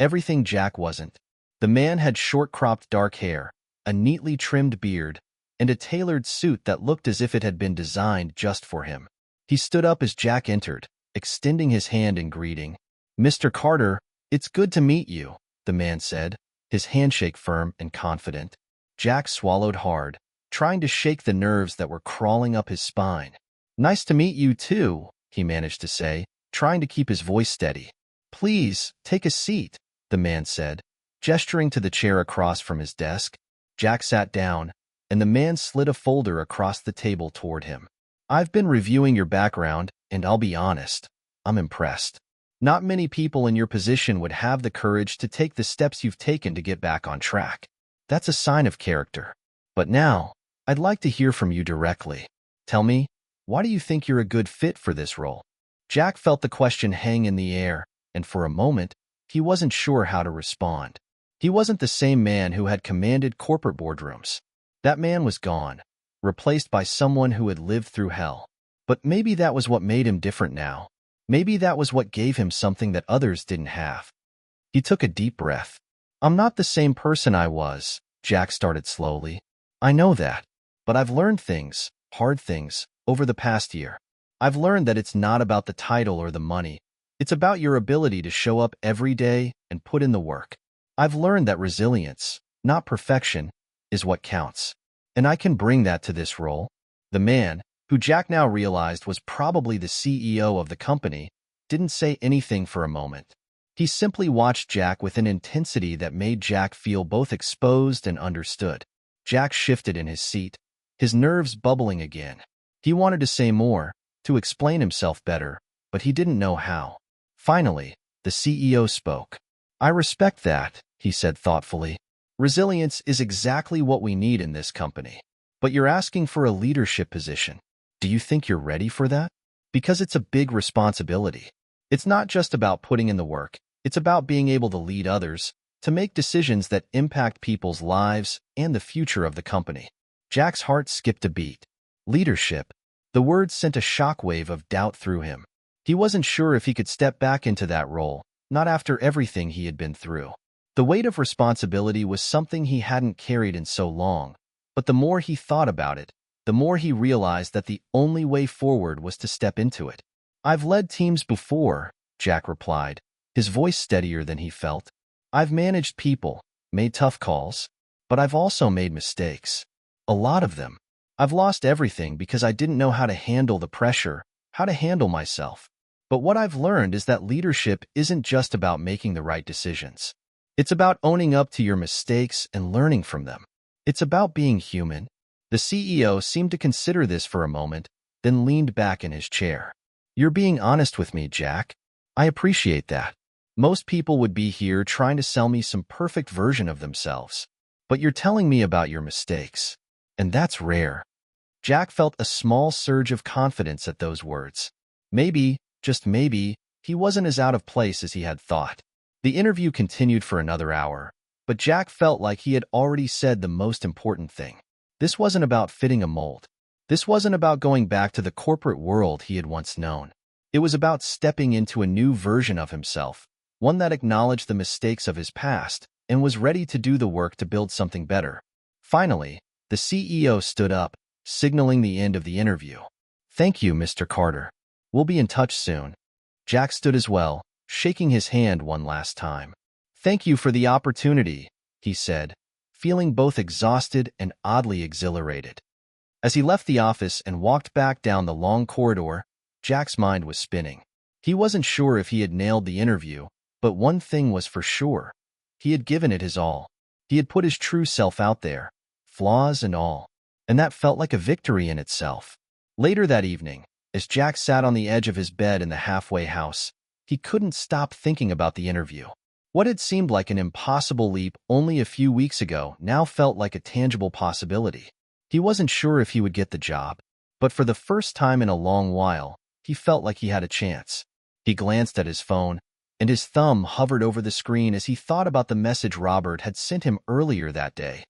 Everything Jack wasn't. The man had short-cropped dark hair, a neatly trimmed beard, and a tailored suit that looked as if it had been designed just for him. He stood up as Jack entered, extending his hand in greeting. "Mr. Carter, it's good to meet you," the man said, his handshake firm and confident. Jack swallowed hard, trying to shake the nerves that were crawling up his spine. "Nice to meet you, too," he managed to say, trying to keep his voice steady. "Please, take a seat," the man said, gesturing to the chair across from his desk. Jack sat down, and the man slid a folder across the table toward him. "I've been reviewing your background, and I'll be honest, I'm impressed. Not many people in your position would have the courage to take the steps you've taken to get back on track. That's a sign of character. But now, I'd like to hear from you directly. Tell me, why do you think you're a good fit for this role?" Jack felt the question hang in the air, and for a moment, he wasn't sure how to respond. He wasn't the same man who had commanded corporate boardrooms. That man was gone, replaced by someone who had lived through hell. But maybe that was what made him different now. Maybe that was what gave him something that others didn't have. He took a deep breath. "I'm not the same person I was," Jack started slowly. "I know that. But I've learned things, hard things, over the past year. I've learned that it's not about the title or the money. It's about your ability to show up every day and put in the work. I've learned that resilience, not perfection, is what counts. And I can bring that to this role." The man, who Jack now realized was probably the CEO of the company, didn't say anything for a moment. He simply watched Jack with an intensity that made Jack feel both exposed and understood. Jack shifted in his seat, his nerves bubbling again. He wanted to say more, to explain himself better, but he didn't know how. Finally, the CEO spoke. "I respect that," he said thoughtfully. "Resilience is exactly what we need in this company. But you're asking for a leadership position. Do you think you're ready for that? Because it's a big responsibility. It's not just about putting in the work. It's about being able to lead others, to make decisions that impact people's lives and the future of the company." Jack's heart skipped a beat. Leadership. The word sent a shockwave of doubt through him. He wasn't sure if he could step back into that role, not after everything he had been through. The weight of responsibility was something he hadn't carried in so long, but the more he thought about it, the more he realized that the only way forward was to step into it. "I've led teams before," Jack replied, his voice steadier than he felt. "I've managed people, made tough calls, but I've also made mistakes. A lot of them. I've lost everything because I didn't know how to handle the pressure, how to handle myself. But what I've learned is that leadership isn't just about making the right decisions. It's about owning up to your mistakes and learning from them. It's about being human." The CEO seemed to consider this for a moment, then leaned back in his chair. "You're being honest with me, Jack. I appreciate that. Most people would be here trying to sell me some perfect version of themselves. But you're telling me about your mistakes. And that's rare." Jack felt a small surge of confidence at those words. Maybe, just maybe, he wasn't as out of place as he had thought. The interview continued for another hour, but Jack felt like he had already said the most important thing. This wasn't about fitting a mold. This wasn't about going back to the corporate world he had once known. It was about stepping into a new version of himself, one that acknowledged the mistakes of his past and was ready to do the work to build something better. Finally, the CEO stood up, signaling the end of the interview. "Thank you, Mr. Carter. We'll be in touch soon." Jack stood as well, shaking his hand one last time. "Thank you for the opportunity," he said, feeling both exhausted and oddly exhilarated. As he left the office and walked back down the long corridor, Jack's mind was spinning. He wasn't sure if he had nailed the interview, but one thing was for sure. He had given it his all. He had put his true self out there, flaws and all, and that felt like a victory in itself. Later that evening, as Jack sat on the edge of his bed in the halfway house, he couldn't stop thinking about the interview. What had seemed like an impossible leap only a few weeks ago now felt like a tangible possibility. He wasn't sure if he would get the job, but for the first time in a long while, he felt like he had a chance. He glanced at his phone, and his thumb hovered over the screen as he thought about the message Robert had sent him earlier that day.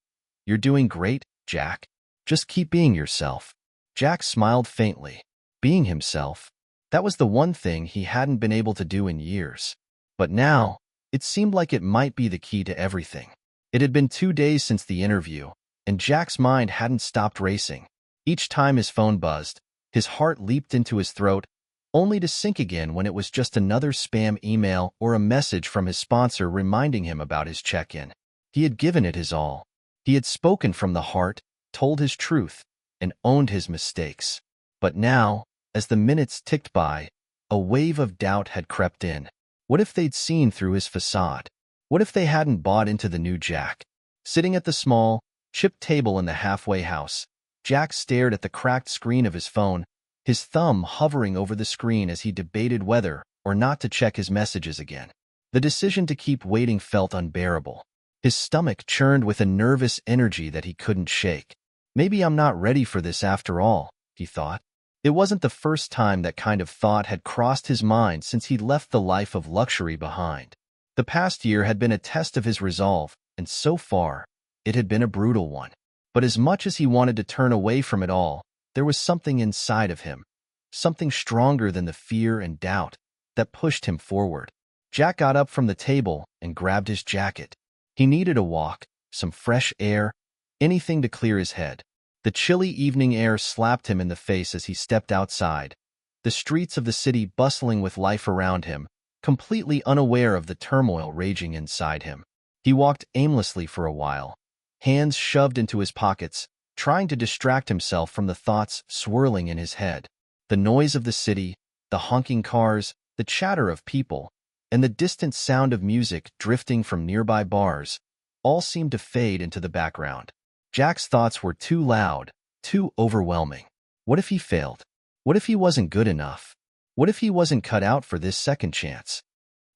"You're doing great, Jack. Just keep being yourself." Jack smiled faintly. Being himself, that was the one thing he hadn't been able to do in years. But now, it seemed like it might be the key to everything. It had been 2 days since the interview, and Jack's mind hadn't stopped racing. Each time his phone buzzed, his heart leaped into his throat, only to sink again when it was just another spam email or a message from his sponsor reminding him about his check-in. He had given it his all. He had spoken from the heart, told his truth, and owned his mistakes. But now, as the minutes ticked by, a wave of doubt had crept in. What if they'd seen through his facade? What if they hadn't bought into the new Jack? Sitting at the small, chipped table in the halfway house, Jack stared at the cracked screen of his phone, his thumb hovering over the screen as he debated whether or not to check his messages again. The decision to keep waiting felt unbearable. His stomach churned with a nervous energy that he couldn't shake. "Maybe I'm not ready for this after all," he thought. It wasn't the first time that kind of thought had crossed his mind since he left the life of luxury behind. The past year had been a test of his resolve, and so far, it had been a brutal one. But as much as he wanted to turn away from it all, there was something inside of him, something stronger than the fear and doubt, that pushed him forward. Jack got up from the table and grabbed his jacket. He needed a walk, some fresh air, anything to clear his head. The chilly evening air slapped him in the face as he stepped outside, the streets of the city bustling with life around him, completely unaware of the turmoil raging inside him. He walked aimlessly for a while, hands shoved into his pockets, trying to distract himself from the thoughts swirling in his head. The noise of the city, the honking cars, the chatter of people, and the distant sound of music drifting from nearby bars all seemed to fade into the background. Jack's thoughts were too loud, too overwhelming. What if he failed? What if he wasn't good enough? What if he wasn't cut out for this second chance?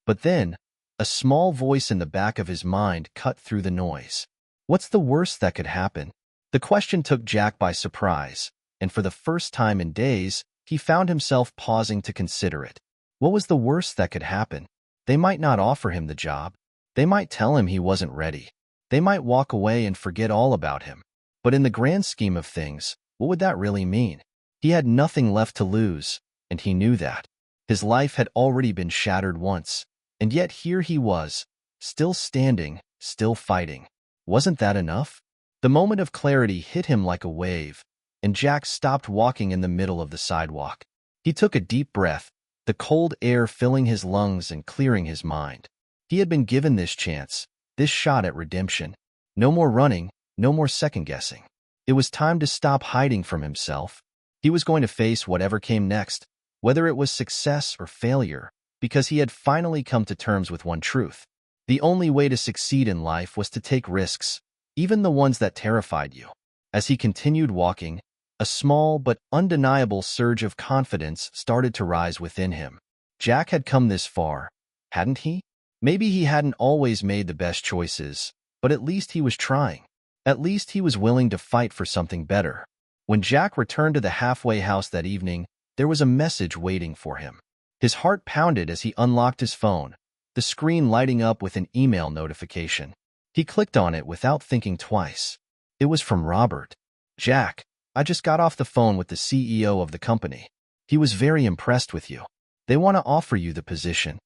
But then, a small voice in the back of his mind cut through the noise. What's the worst that could happen? The question took Jack by surprise, and for the first time in days, he found himself pausing to consider it. What was the worst that could happen? They might not offer him the job. They might tell him he wasn't ready. They might walk away and forget all about him. But in the grand scheme of things, what would that really mean? He had nothing left to lose, and he knew that. His life had already been shattered once, and yet here he was, still standing, still fighting. Wasn't that enough? The moment of clarity hit him like a wave, and Jack stopped walking in the middle of the sidewalk. He took a deep breath, the cold air filling his lungs and clearing his mind. He had been given this chance, this shot at redemption. No more running, no more second-guessing. It was time to stop hiding from himself. He was going to face whatever came next, whether it was success or failure, because he had finally come to terms with one truth. The only way to succeed in life was to take risks, even the ones that terrified you. As he continued walking, a small but undeniable surge of confidence started to rise within him. Jack had come this far, hadn't he? Maybe he hadn't always made the best choices, but at least he was trying. At least he was willing to fight for something better. When Jack returned to the halfway house that evening, there was a message waiting for him. His heart pounded as he unlocked his phone, the screen lighting up with an email notification. He clicked on it without thinking twice. It was from Robert. "Jack, I just got off the phone with the CEO of the company. He was very impressed with you. They want to offer you the position."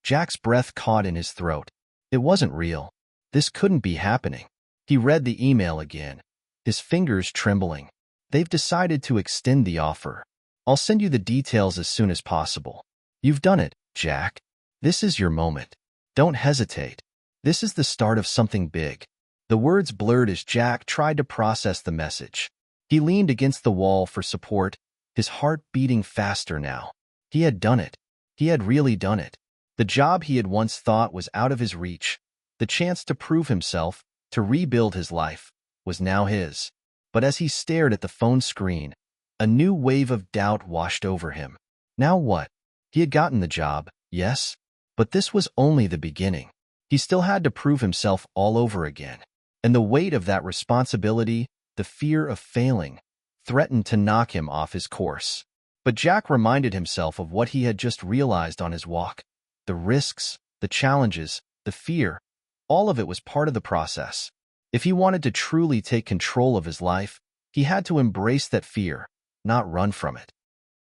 Jack's breath caught in his throat. It wasn't real. This couldn't be happening. He read the email again, his fingers trembling. "They've decided to extend the offer. I'll send you the details as soon as possible. You've done it, Jack. This is your moment. Don't hesitate. This is the start of something big. The words blurred as Jack tried to process the message. He leaned against the wall for support, his heart beating faster now. He had done it. He had really done it. The job he had once thought was out of his reach, the chance to prove himself, to rebuild his life, was now his. But as he stared at the phone screen, a new wave of doubt washed over him. Now what? He had gotten the job, yes, but this was only the beginning. He still had to prove himself all over again. And the weight of that responsibility, the fear of failing, threatened to knock him off his course. But Jack reminded himself of what he had just realized on his walk. The risks, the challenges, the fear, all of it was part of the process. If he wanted to truly take control of his life, he had to embrace that fear, not run from it.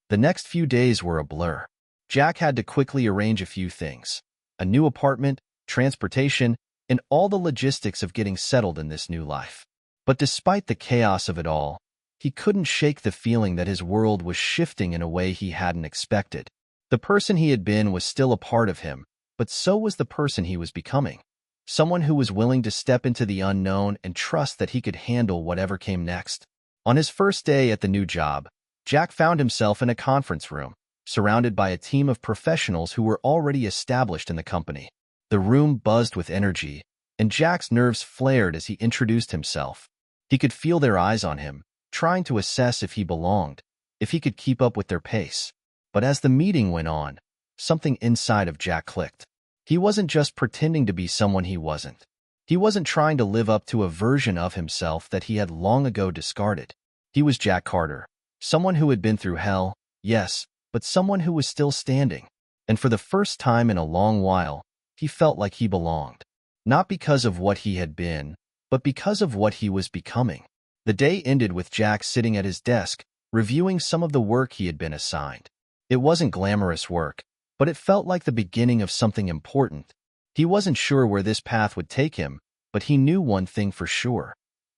The next few days were a blur. Jack had to quickly arrange a few things: a new apartment, transportation, and all the logistics of getting settled in this new life. But despite the chaos of it all, he couldn't shake the feeling that his world was shifting in a way he hadn't expected. The person he had been was still a part of him, but so was the person he was becoming. Someone who was willing to step into the unknown and trust that he could handle whatever came next. On his first day at the new job, Jack found himself in a conference room, surrounded by a team of professionals who were already established in the company. The room buzzed with energy, and Jack's nerves flared as he introduced himself. He could feel their eyes on him, trying to assess if he belonged, if he could keep up with their pace. But as the meeting went on, something inside of Jack clicked. He wasn't just pretending to be someone he wasn't. He wasn't trying to live up to a version of himself that he had long ago discarded. He was Jack Carter, someone who had been through hell, yes, but someone who was still standing. And for the first time in a long while, he felt like he belonged. Not because of what he had been, but because of what he was becoming. The day ended with Jack sitting at his desk, reviewing some of the work he had been assigned. It wasn't glamorous work, but it felt like the beginning of something important. He wasn't sure where this path would take him, but he knew one thing for sure.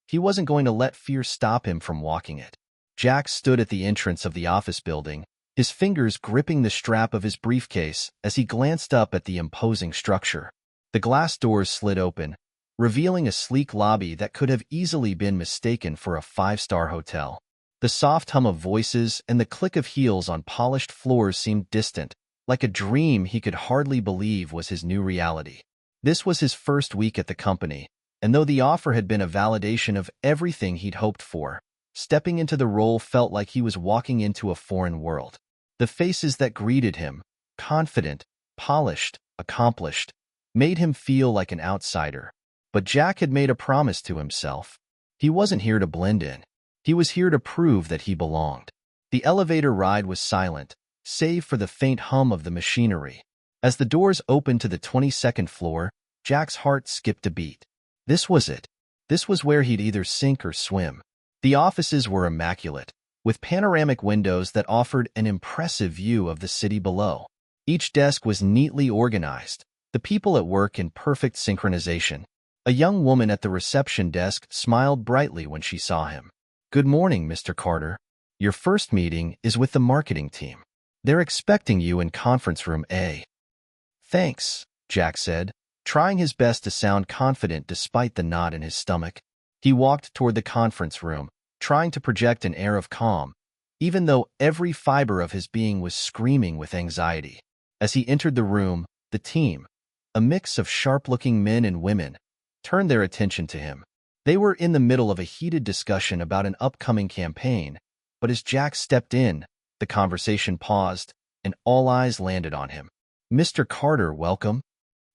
He wasn't going to let fear stop him from walking it. Jack stood at the entrance of the office building, his fingers gripping the strap of his briefcase as he glanced up at the imposing structure. The glass doors slid open, revealing a sleek lobby that could have easily been mistaken for a five-star hotel. The soft hum of voices and the click of heels on polished floors seemed distant, like a dream he could hardly believe was his new reality. This was his first week at the company, and though the offer had been a validation of everything he'd hoped for, stepping into the role felt like he was walking into a foreign world. The faces that greeted him, confident, polished, accomplished, made him feel like an outsider. But Jack had made a promise to himself. He wasn't here to blend in. He was here to prove that he belonged. The elevator ride was silent, save for the faint hum of the machinery. As the doors opened to the 22nd floor, Jack's heart skipped a beat. This was it. This was where he'd either sink or swim. The offices were immaculate, with panoramic windows that offered an impressive view of the city below. Each desk was neatly organized, the people at work in perfect synchronization. A young woman at the reception desk smiled brightly when she saw him. "Good morning, Mr. Carter. Your first meeting is with the marketing team. They're expecting you in conference room A." "Thanks," Jack said, trying his best to sound confident despite the knot in his stomach. He walked toward the conference room, trying to project an air of calm, even though every fiber of his being was screaming with anxiety. As he entered the room, the team, a mix of sharp-looking men and women, turned their attention to him. They were in the middle of a heated discussion about an upcoming campaign, but as Jack stepped in, the conversation paused, and all eyes landed on him. "Mr. Carter, welcome."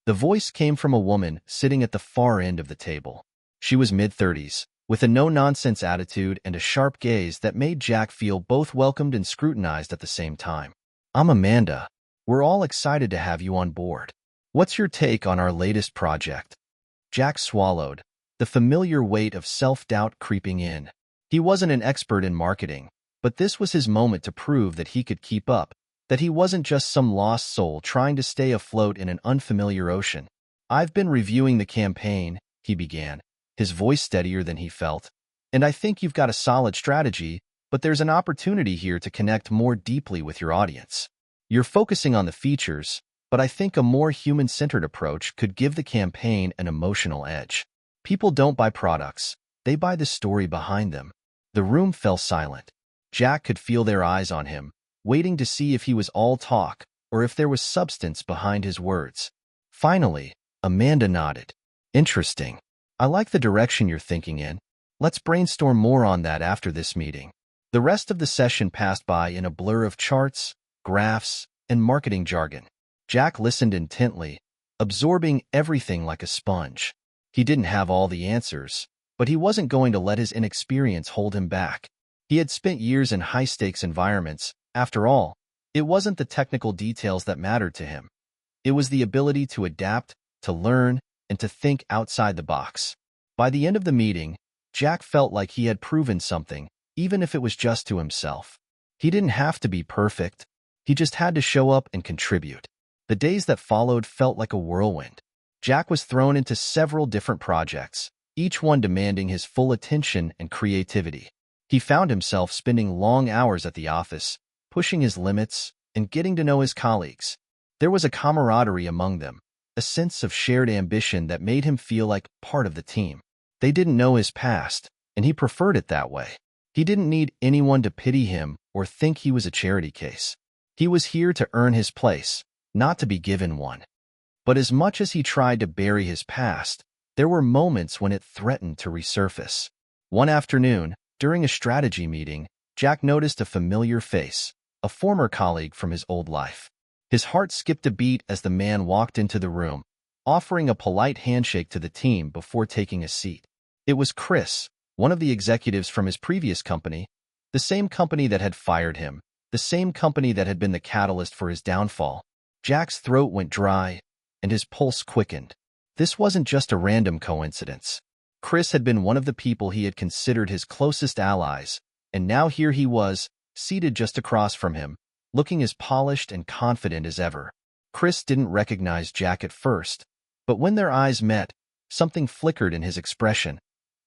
The voice came from a woman sitting at the far end of the table. She was mid-30s, with a no-nonsense attitude and a sharp gaze that made Jack feel both welcomed and scrutinized at the same time. "I'm Amanda. We're all excited to have you on board. What's your take on our latest project?" Jack swallowed, the familiar weight of self-doubt creeping in. He wasn't an expert in marketing, but this was his moment to prove that he could keep up, that he wasn't just some lost soul trying to stay afloat in an unfamiliar ocean. "I've been reviewing the campaign," he began, his voice steadier than he felt, "and I think you've got a solid strategy, but there's an opportunity here to connect more deeply with your audience." You're focusing on the features, but I think a more human-centered approach could give the campaign an emotional edge. People don't buy products, they buy the story behind them. The room fell silent. Jack could feel their eyes on him, waiting to see if he was all talk or if there was substance behind his words. Finally, Amanda nodded. Interesting. I like the direction you're thinking in. Let's brainstorm more on that after this meeting. The rest of the session passed by in a blur of charts, graphs, and marketing jargon. Jack listened intently, absorbing everything like a sponge. He didn't have all the answers, but he wasn't going to let his inexperience hold him back. He had spent years in high-stakes environments. After all, it wasn't the technical details that mattered to him. It was the ability to adapt, to learn, and to think outside the box. By the end of the meeting, Jack felt like he had proven something, even if it was just to himself. He didn't have to be perfect. He just had to show up and contribute. The days that followed felt like a whirlwind. Jack was thrown into several different projects, each one demanding his full attention and creativity. He found himself spending long hours at the office, pushing his limits and getting to know his colleagues. There was a camaraderie among them, a sense of shared ambition that made him feel like part of the team. They didn't know his past, and he preferred it that way. He didn't need anyone to pity him or think he was a charity case. He was here to earn his place, not to be given one. But as much as he tried to bury his past, there were moments when it threatened to resurface. One afternoon, during a strategy meeting, Jack noticed a familiar face, a former colleague from his old life. His heart skipped a beat as the man walked into the room, offering a polite handshake to the team before taking a seat. It was Chris, one of the executives from his previous company, the same company that had fired him, the same company that had been the catalyst for his downfall. Jack's throat went dry, and his pulse quickened. This wasn't just a random coincidence. Chris had been one of the people he had considered his closest allies, and now here he was, seated just across from him, looking as polished and confident as ever. Chris didn't recognize Jack at first, but when their eyes met, something flickered in his expression,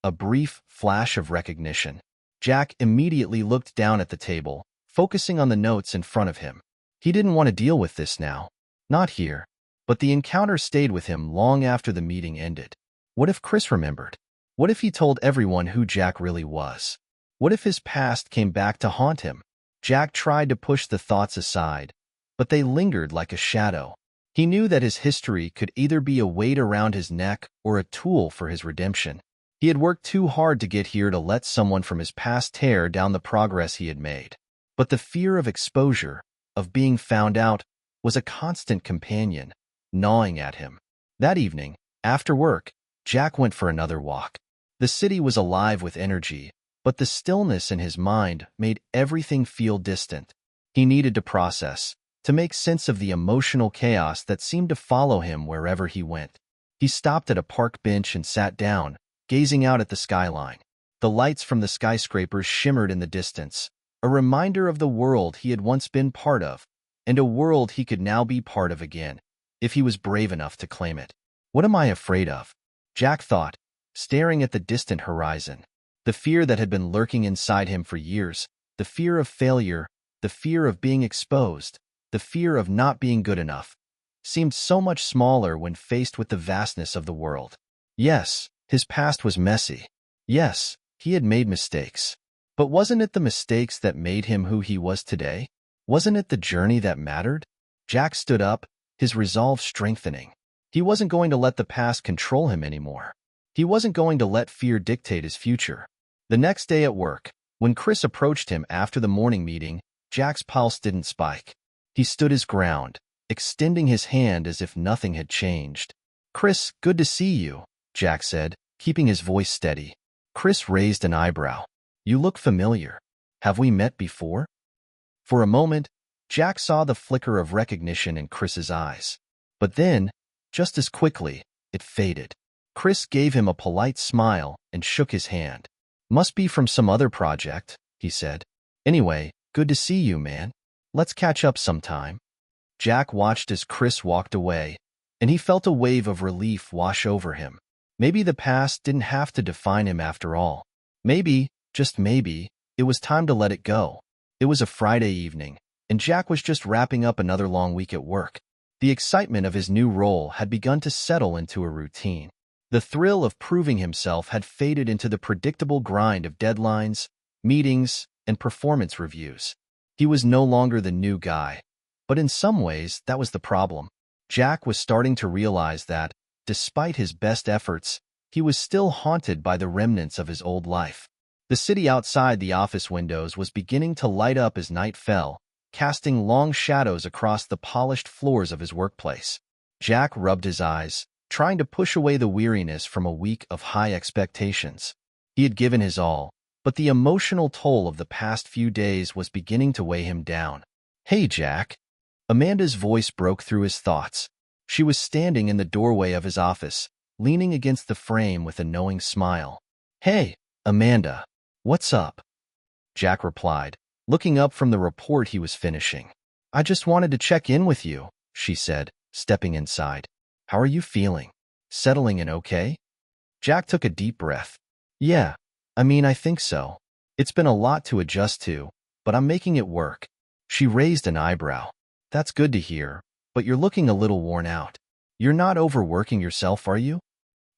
a brief flash of recognition. Jack immediately looked down at the table, focusing on the notes in front of him. He didn't want to deal with this now. Not here. But the encounter stayed with him long after the meeting ended. What if Chris remembered? What if he told everyone who Jack really was? What if his past came back to haunt him? Jack tried to push the thoughts aside, but they lingered like a shadow. He knew that his history could either be a weight around his neck or a tool for his redemption. He had worked too hard to get here to let someone from his past tear down the progress he had made. But the fear of exposure, of being found out, was a constant companion, gnawing at him. That evening, after work, Jack went for another walk. The city was alive with energy, but the stillness in his mind made everything feel distant. He needed to process, to make sense of the emotional chaos that seemed to follow him wherever he went. He stopped at a park bench and sat down, gazing out at the skyline. The lights from the skyscrapers shimmered in the distance, a reminder of the world he had once been part of, and a world he could now be part of again, if he was brave enough to claim it. What am I afraid of? Jack thought, staring at the distant horizon. The fear that had been lurking inside him for years, the fear of failure, the fear of being exposed, the fear of not being good enough, seemed so much smaller when faced with the vastness of the world. Yes, his past was messy. Yes, he had made mistakes. But wasn't it the mistakes that made him who he was today? Wasn't it the journey that mattered? Jack stood up, his resolve strengthening. He wasn't going to let the past control him anymore. He wasn't going to let fear dictate his future. The next day at work, when Chris approached him after the morning meeting, Jack's pulse didn't spike. He stood his ground, extending his hand as if nothing had changed. "Chris, good to see you," Jack said, keeping his voice steady. Chris raised an eyebrow. "You look familiar. Have we met before?" For a moment, Jack saw the flicker of recognition in Chris's eyes. But then, just as quickly, it faded. Chris gave him a polite smile and shook his hand. "Must be from some other project," he said. "Anyway, good to see you, man. Let's catch up sometime." Jack watched as Chris walked away, and he felt a wave of relief wash over him. Maybe the past didn't have to define him after all. Maybe, just maybe, it was time to let it go. It was a Friday evening, and Jack was just wrapping up another long week at work. The excitement of his new role had begun to settle into a routine. The thrill of proving himself had faded into the predictable grind of deadlines, meetings, and performance reviews. He was no longer the new guy, but in some ways that was the problem. Jack was starting to realize that, despite his best efforts, he was still haunted by the remnants of his old life. The city outside the office windows was beginning to light up as night fell, casting long shadows across the polished floors of his workplace. Jack rubbed his eyes, trying to push away the weariness from a week of high expectations. He had given his all, but the emotional toll of the past few days was beginning to weigh him down. "Hey, Jack." Amanda's voice broke through his thoughts. She was standing in the doorway of his office, leaning against the frame with a knowing smile. "Hey, Amanda. What's up?" Jack replied, looking up from the report he was finishing. "I just wanted to check in with you," she said, stepping inside. "How are you feeling? Settling in okay?" Jack took a deep breath. "Yeah, I think so. It's been a lot to adjust to, but I'm making it work." She raised an eyebrow. "That's good to hear, but you're looking a little worn out. You're not overworking yourself, are you?"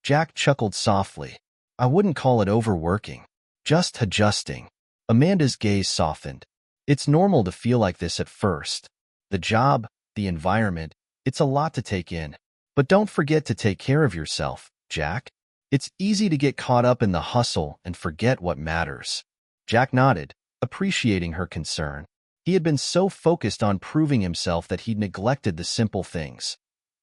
Jack chuckled softly. "I wouldn't call it overworking. Just adjusting." Amanda's gaze softened. "It's normal to feel like this at first. The job, the environment, it's a lot to take in. But don't forget to take care of yourself, Jack. It's easy to get caught up in the hustle and forget what matters." Jack nodded, appreciating her concern. He had been so focused on proving himself that he'd neglected the simple things: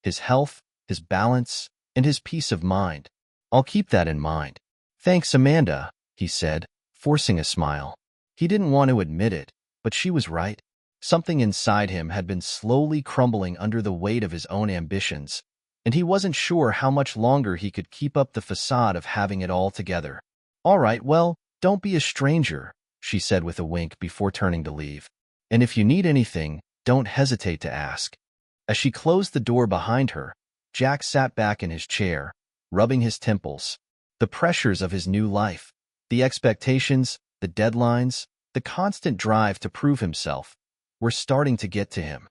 his health, his balance, and his peace of mind. "I'll keep that in mind." "Thanks, Amanda," he said, forcing a smile. He didn't want to admit it, but she was right. Something inside him had been slowly crumbling under the weight of his own ambitions, and he wasn't sure how much longer he could keep up the facade of having it all together. "All right, well, don't be a stranger," she said with a wink before turning to leave. "And if you need anything, don't hesitate to ask." As she closed the door behind her, Jack sat back in his chair, rubbing his temples. The pressures of his new life, the expectations, the deadlines, the constant drive to prove himself, were starting to get to him.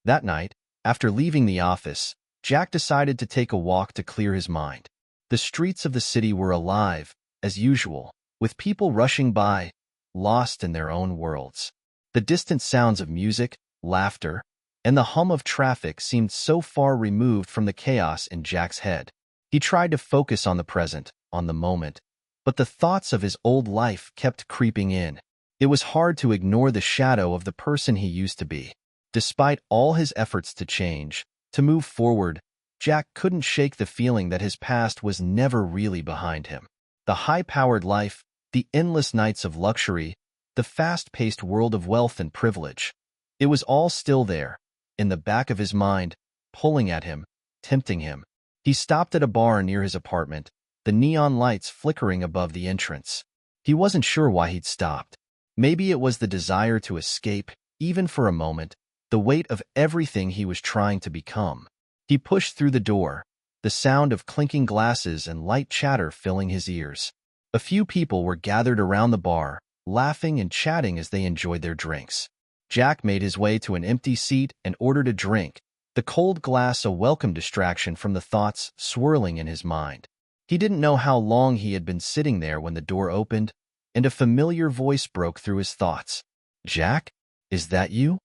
That night, after leaving the office, Jack decided to take a walk to clear his mind. The streets of the city were alive, as usual, with people rushing by, lost in their own worlds. The distant sounds of music, laughter, and the hum of traffic seemed so far removed from the chaos in Jack's head. He tried to focus on the present, on the moment, but the thoughts of his old life kept creeping in. It was hard to ignore the shadow of the person he used to be. Despite all his efforts to change, to move forward, Jack couldn't shake the feeling that his past was never really behind him. The high-powered life, the endless nights of luxury, the fast-paced world of wealth and privilege. It was all still there, in the back of his mind, pulling at him, tempting him. He stopped at a bar near his apartment, the neon lights flickering above the entrance. He wasn't sure why he'd stopped. Maybe it was the desire to escape, even for a moment, the weight of everything he was trying to become. He pushed through the door, the sound of clinking glasses and light chatter filling his ears. A few people were gathered around the bar, laughing and chatting as they enjoyed their drinks. Jack made his way to an empty seat and ordered a drink, the cold glass a welcome distraction from the thoughts swirling in his mind. He didn't know how long he had been sitting there when the door opened, and a familiar voice broke through his thoughts. "Jack? Is that you?"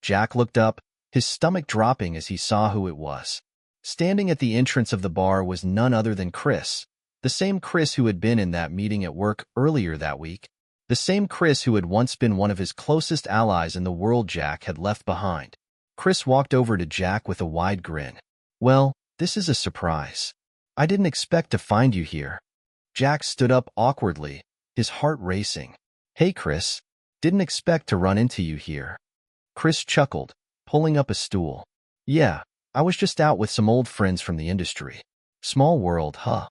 Jack looked up, his stomach dropping as he saw who it was. Standing at the entrance of the bar was none other than Chris, the same Chris who had been in that meeting at work earlier that week, the same Chris who had once been one of his closest allies in the world Jack had left behind. Chris walked over to Jack with a wide grin. "Well, this is a surprise. I didn't expect to find you here." Jack stood up awkwardly, his heart racing. "Hey, Chris. Didn't expect to run into you here." Chris chuckled, pulling up a stool. "Yeah, I was just out with some old friends from the industry. Small world, huh?"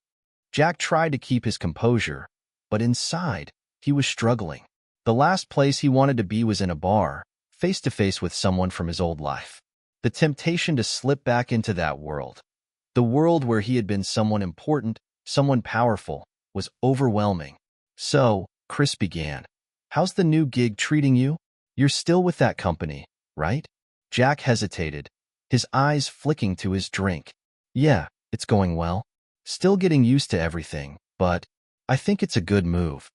Jack tried to keep his composure, but inside, he was struggling. The last place he wanted to be was in a bar, face-to-face with someone from his old life. The temptation to slip back into that world, the world where he had been someone important, someone powerful, was overwhelming. "So," Chris began, "how's the new gig treating you?" You're still with that company, right? Jack hesitated, his eyes flicking to his drink. Yeah, it's going well. Still getting used to everything, but I think it's a good move.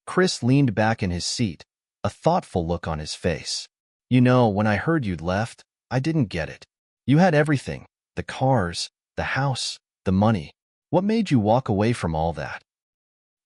Chris leaned back in his seat, a thoughtful look on his face. You know, when I heard you'd left, I didn't get it. You had everything, the cars, the house, the money. What made you walk away from all that?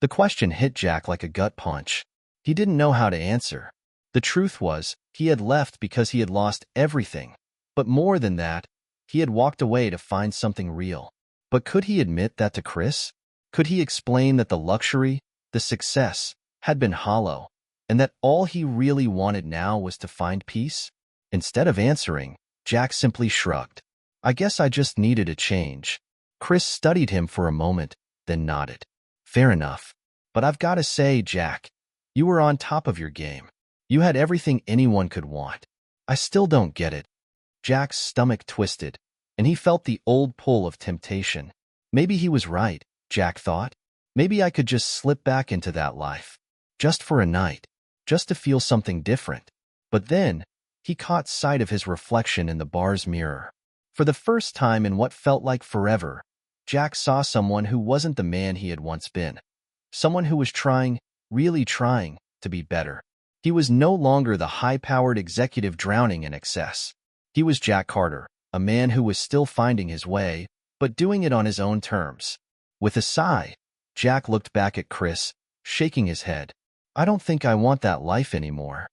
The question hit Jack like a gut punch. He didn't know how to answer. The truth was, he had left because he had lost everything. But more than that, he had walked away to find something real. But could he admit that to Chris? Could he explain that the luxury, the success, had been hollow, and that all he really wanted now was to find peace? Instead of answering, Jack simply shrugged. I guess I just needed a change. Chris studied him for a moment, then nodded. Fair enough. But I've got to say, Jack, you were on top of your game. You had everything anyone could want. I still don't get it. Jack's stomach twisted, and he felt the old pull of temptation. Maybe he was right, Jack thought. Maybe I could just slip back into that life. Just for a night. Just to feel something different. But then, he caught sight of his reflection in the bar's mirror. For the first time in what felt like forever, Jack saw someone who wasn't the man he had once been. Someone who was trying, really trying, to be better. He was no longer the high-powered executive drowning in excess. He was Jack Carter, a man who was still finding his way, but doing it on his own terms. With a sigh, Jack looked back at Chris, shaking his head. I don't think I want that life anymore.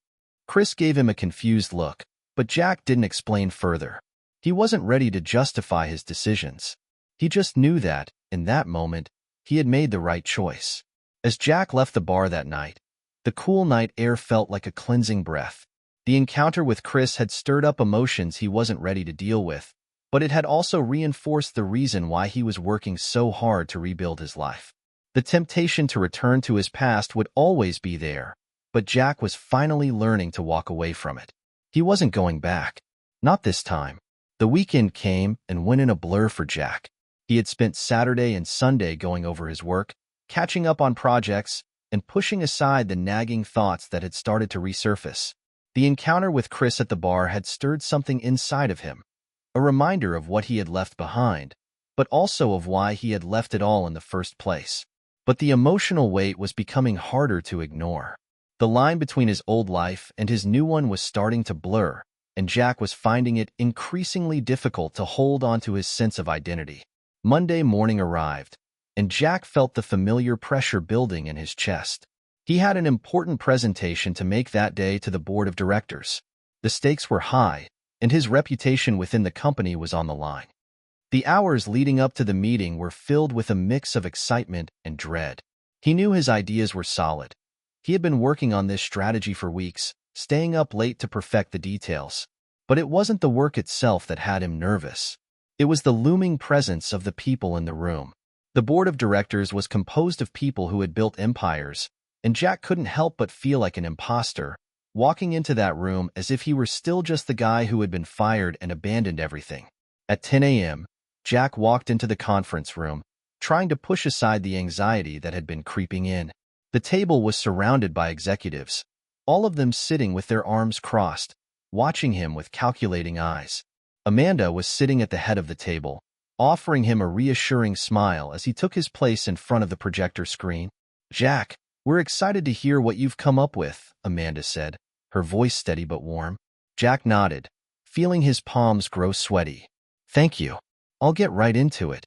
Chris gave him a confused look, but Jack didn't explain further. He wasn't ready to justify his decisions. He just knew that, in that moment, he had made the right choice. As Jack left the bar that night, the cool night air felt like a cleansing breath. The encounter with Chris had stirred up emotions he wasn't ready to deal with, but it had also reinforced the reason why he was working so hard to rebuild his life. The temptation to return to his past would always be there, but Jack was finally learning to walk away from it. He wasn't going back. Not this time. The weekend came and went in a blur for Jack. He had spent Saturday and Sunday going over his work, catching up on projects, and pushing aside the nagging thoughts that had started to resurface. The encounter with Chris at the bar had stirred something inside of him, a reminder of what he had left behind, but also of why he had left it all in the first place. But the emotional weight was becoming harder to ignore. The line between his old life and his new one was starting to blur, and Jack was finding it increasingly difficult to hold on to his sense of identity. Monday morning arrived, and Jack felt the familiar pressure building in his chest. He had an important presentation to make that day to the board of directors. The stakes were high, and his reputation within the company was on the line. The hours leading up to the meeting were filled with a mix of excitement and dread. He knew his ideas were solid. He had been working on this strategy for weeks, staying up late to perfect the details. But it wasn't the work itself that had him nervous. It was the looming presence of the people in the room. The board of directors was composed of people who had built empires, and Jack couldn't help but feel like an imposter, walking into that room as if he were still just the guy who had been fired and abandoned everything. At 10 a.m., Jack walked into the conference room, trying to push aside the anxiety that had been creeping in. The table was surrounded by executives, all of them sitting with their arms crossed, watching him with calculating eyes. Amanda was sitting at the head of the table, offering him a reassuring smile as he took his place in front of the projector screen. Jack, we're excited to hear what you've come up with, Amanda said, her voice steady but warm. Jack nodded, feeling his palms grow sweaty. Thank you. I'll get right into it.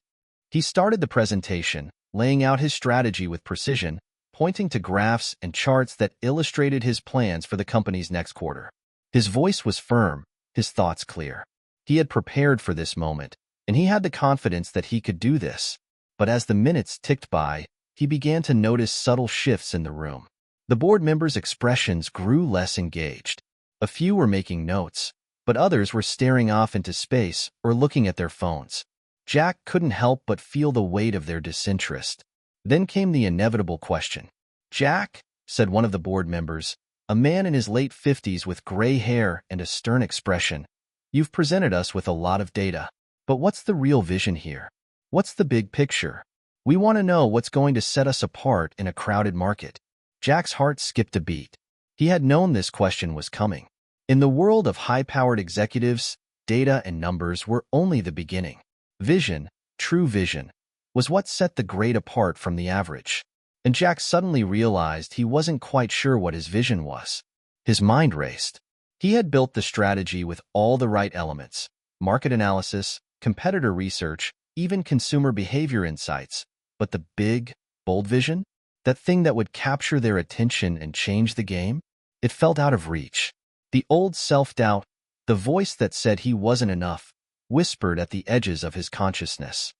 He started the presentation, laying out his strategy with precision, pointing to graphs and charts that illustrated his plans for the company's next quarter. His voice was firm, his thoughts clear. He had prepared for this moment, and he had the confidence that he could do this. But as the minutes ticked by, he began to notice subtle shifts in the room. The board members' expressions grew less engaged. A few were making notes, but others were staring off into space or looking at their phones. Jack couldn't help but feel the weight of their disinterest. Then came the inevitable question. Jack, said one of the board members, a man in his late 50s with gray hair and a stern expression, you've presented us with a lot of data. But what's the real vision here? What's the big picture? We want to know what's going to set us apart in a crowded market. Jack's heart skipped a beat. He had known this question was coming. In the world of high-powered executives, data and numbers were only the beginning. Vision, true vision, was what set the great apart from the average. And Jack suddenly realized he wasn't quite sure what his vision was. His mind raced. He had built the strategy with all the right elements: market analysis, competitor research, even consumer behavior insights. But the big, bold vision? That thing that would capture their attention and change the game? It felt out of reach. The old self-doubt, the voice that said he wasn't enough, whispered at the edges of his consciousness.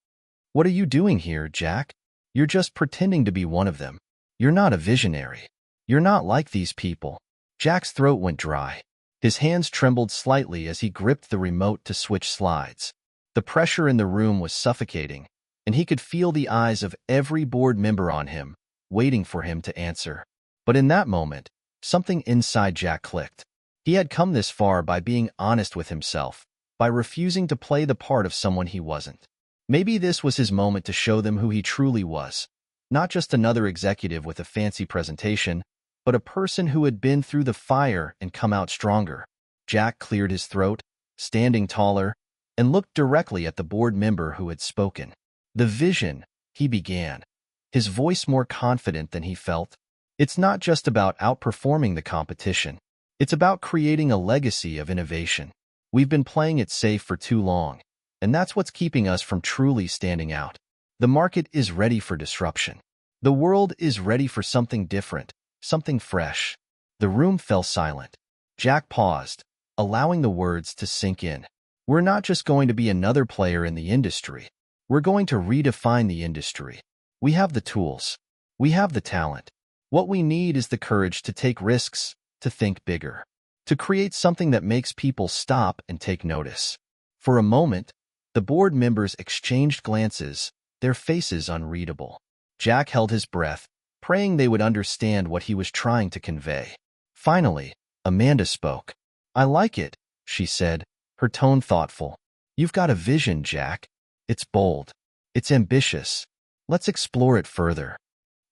"What are you doing here, Jack? You're just pretending to be one of them. You're not a visionary. You're not like these people." Jack's throat went dry. His hands trembled slightly as he gripped the remote to switch slides. The pressure in the room was suffocating, and he could feel the eyes of every board member on him, waiting for him to answer. But in that moment, something inside Jack clicked. He had come this far by being honest with himself, by refusing to play the part of someone he wasn't. Maybe this was his moment to show them who he truly was. Not just another executive with a fancy presentation, but a person who had been through the fire and come out stronger. Jack cleared his throat, standing taller, and looked directly at the board member who had spoken. "The vision," he began, his voice more confident than he felt. "It's not just about outperforming the competition. It's about creating a legacy of innovation. We've been playing it safe for too long, and that's what's keeping us from truly standing out. The market is ready for disruption. The world is ready for something different, something fresh." The room fell silent. Jack paused, allowing the words to sink in. "We're not just going to be another player in the industry. We're going to redefine the industry. We have the tools. We have the talent. What we need is the courage to take risks, to think bigger, to create something that makes people stop and take notice." For a moment, the board members exchanged glances, their faces unreadable. Jack held his breath, praying they would understand what he was trying to convey. Finally, Amanda spoke. "I like it," she said, her tone thoughtful. "You've got a vision, Jack. It's bold. It's ambitious. Let's explore it further."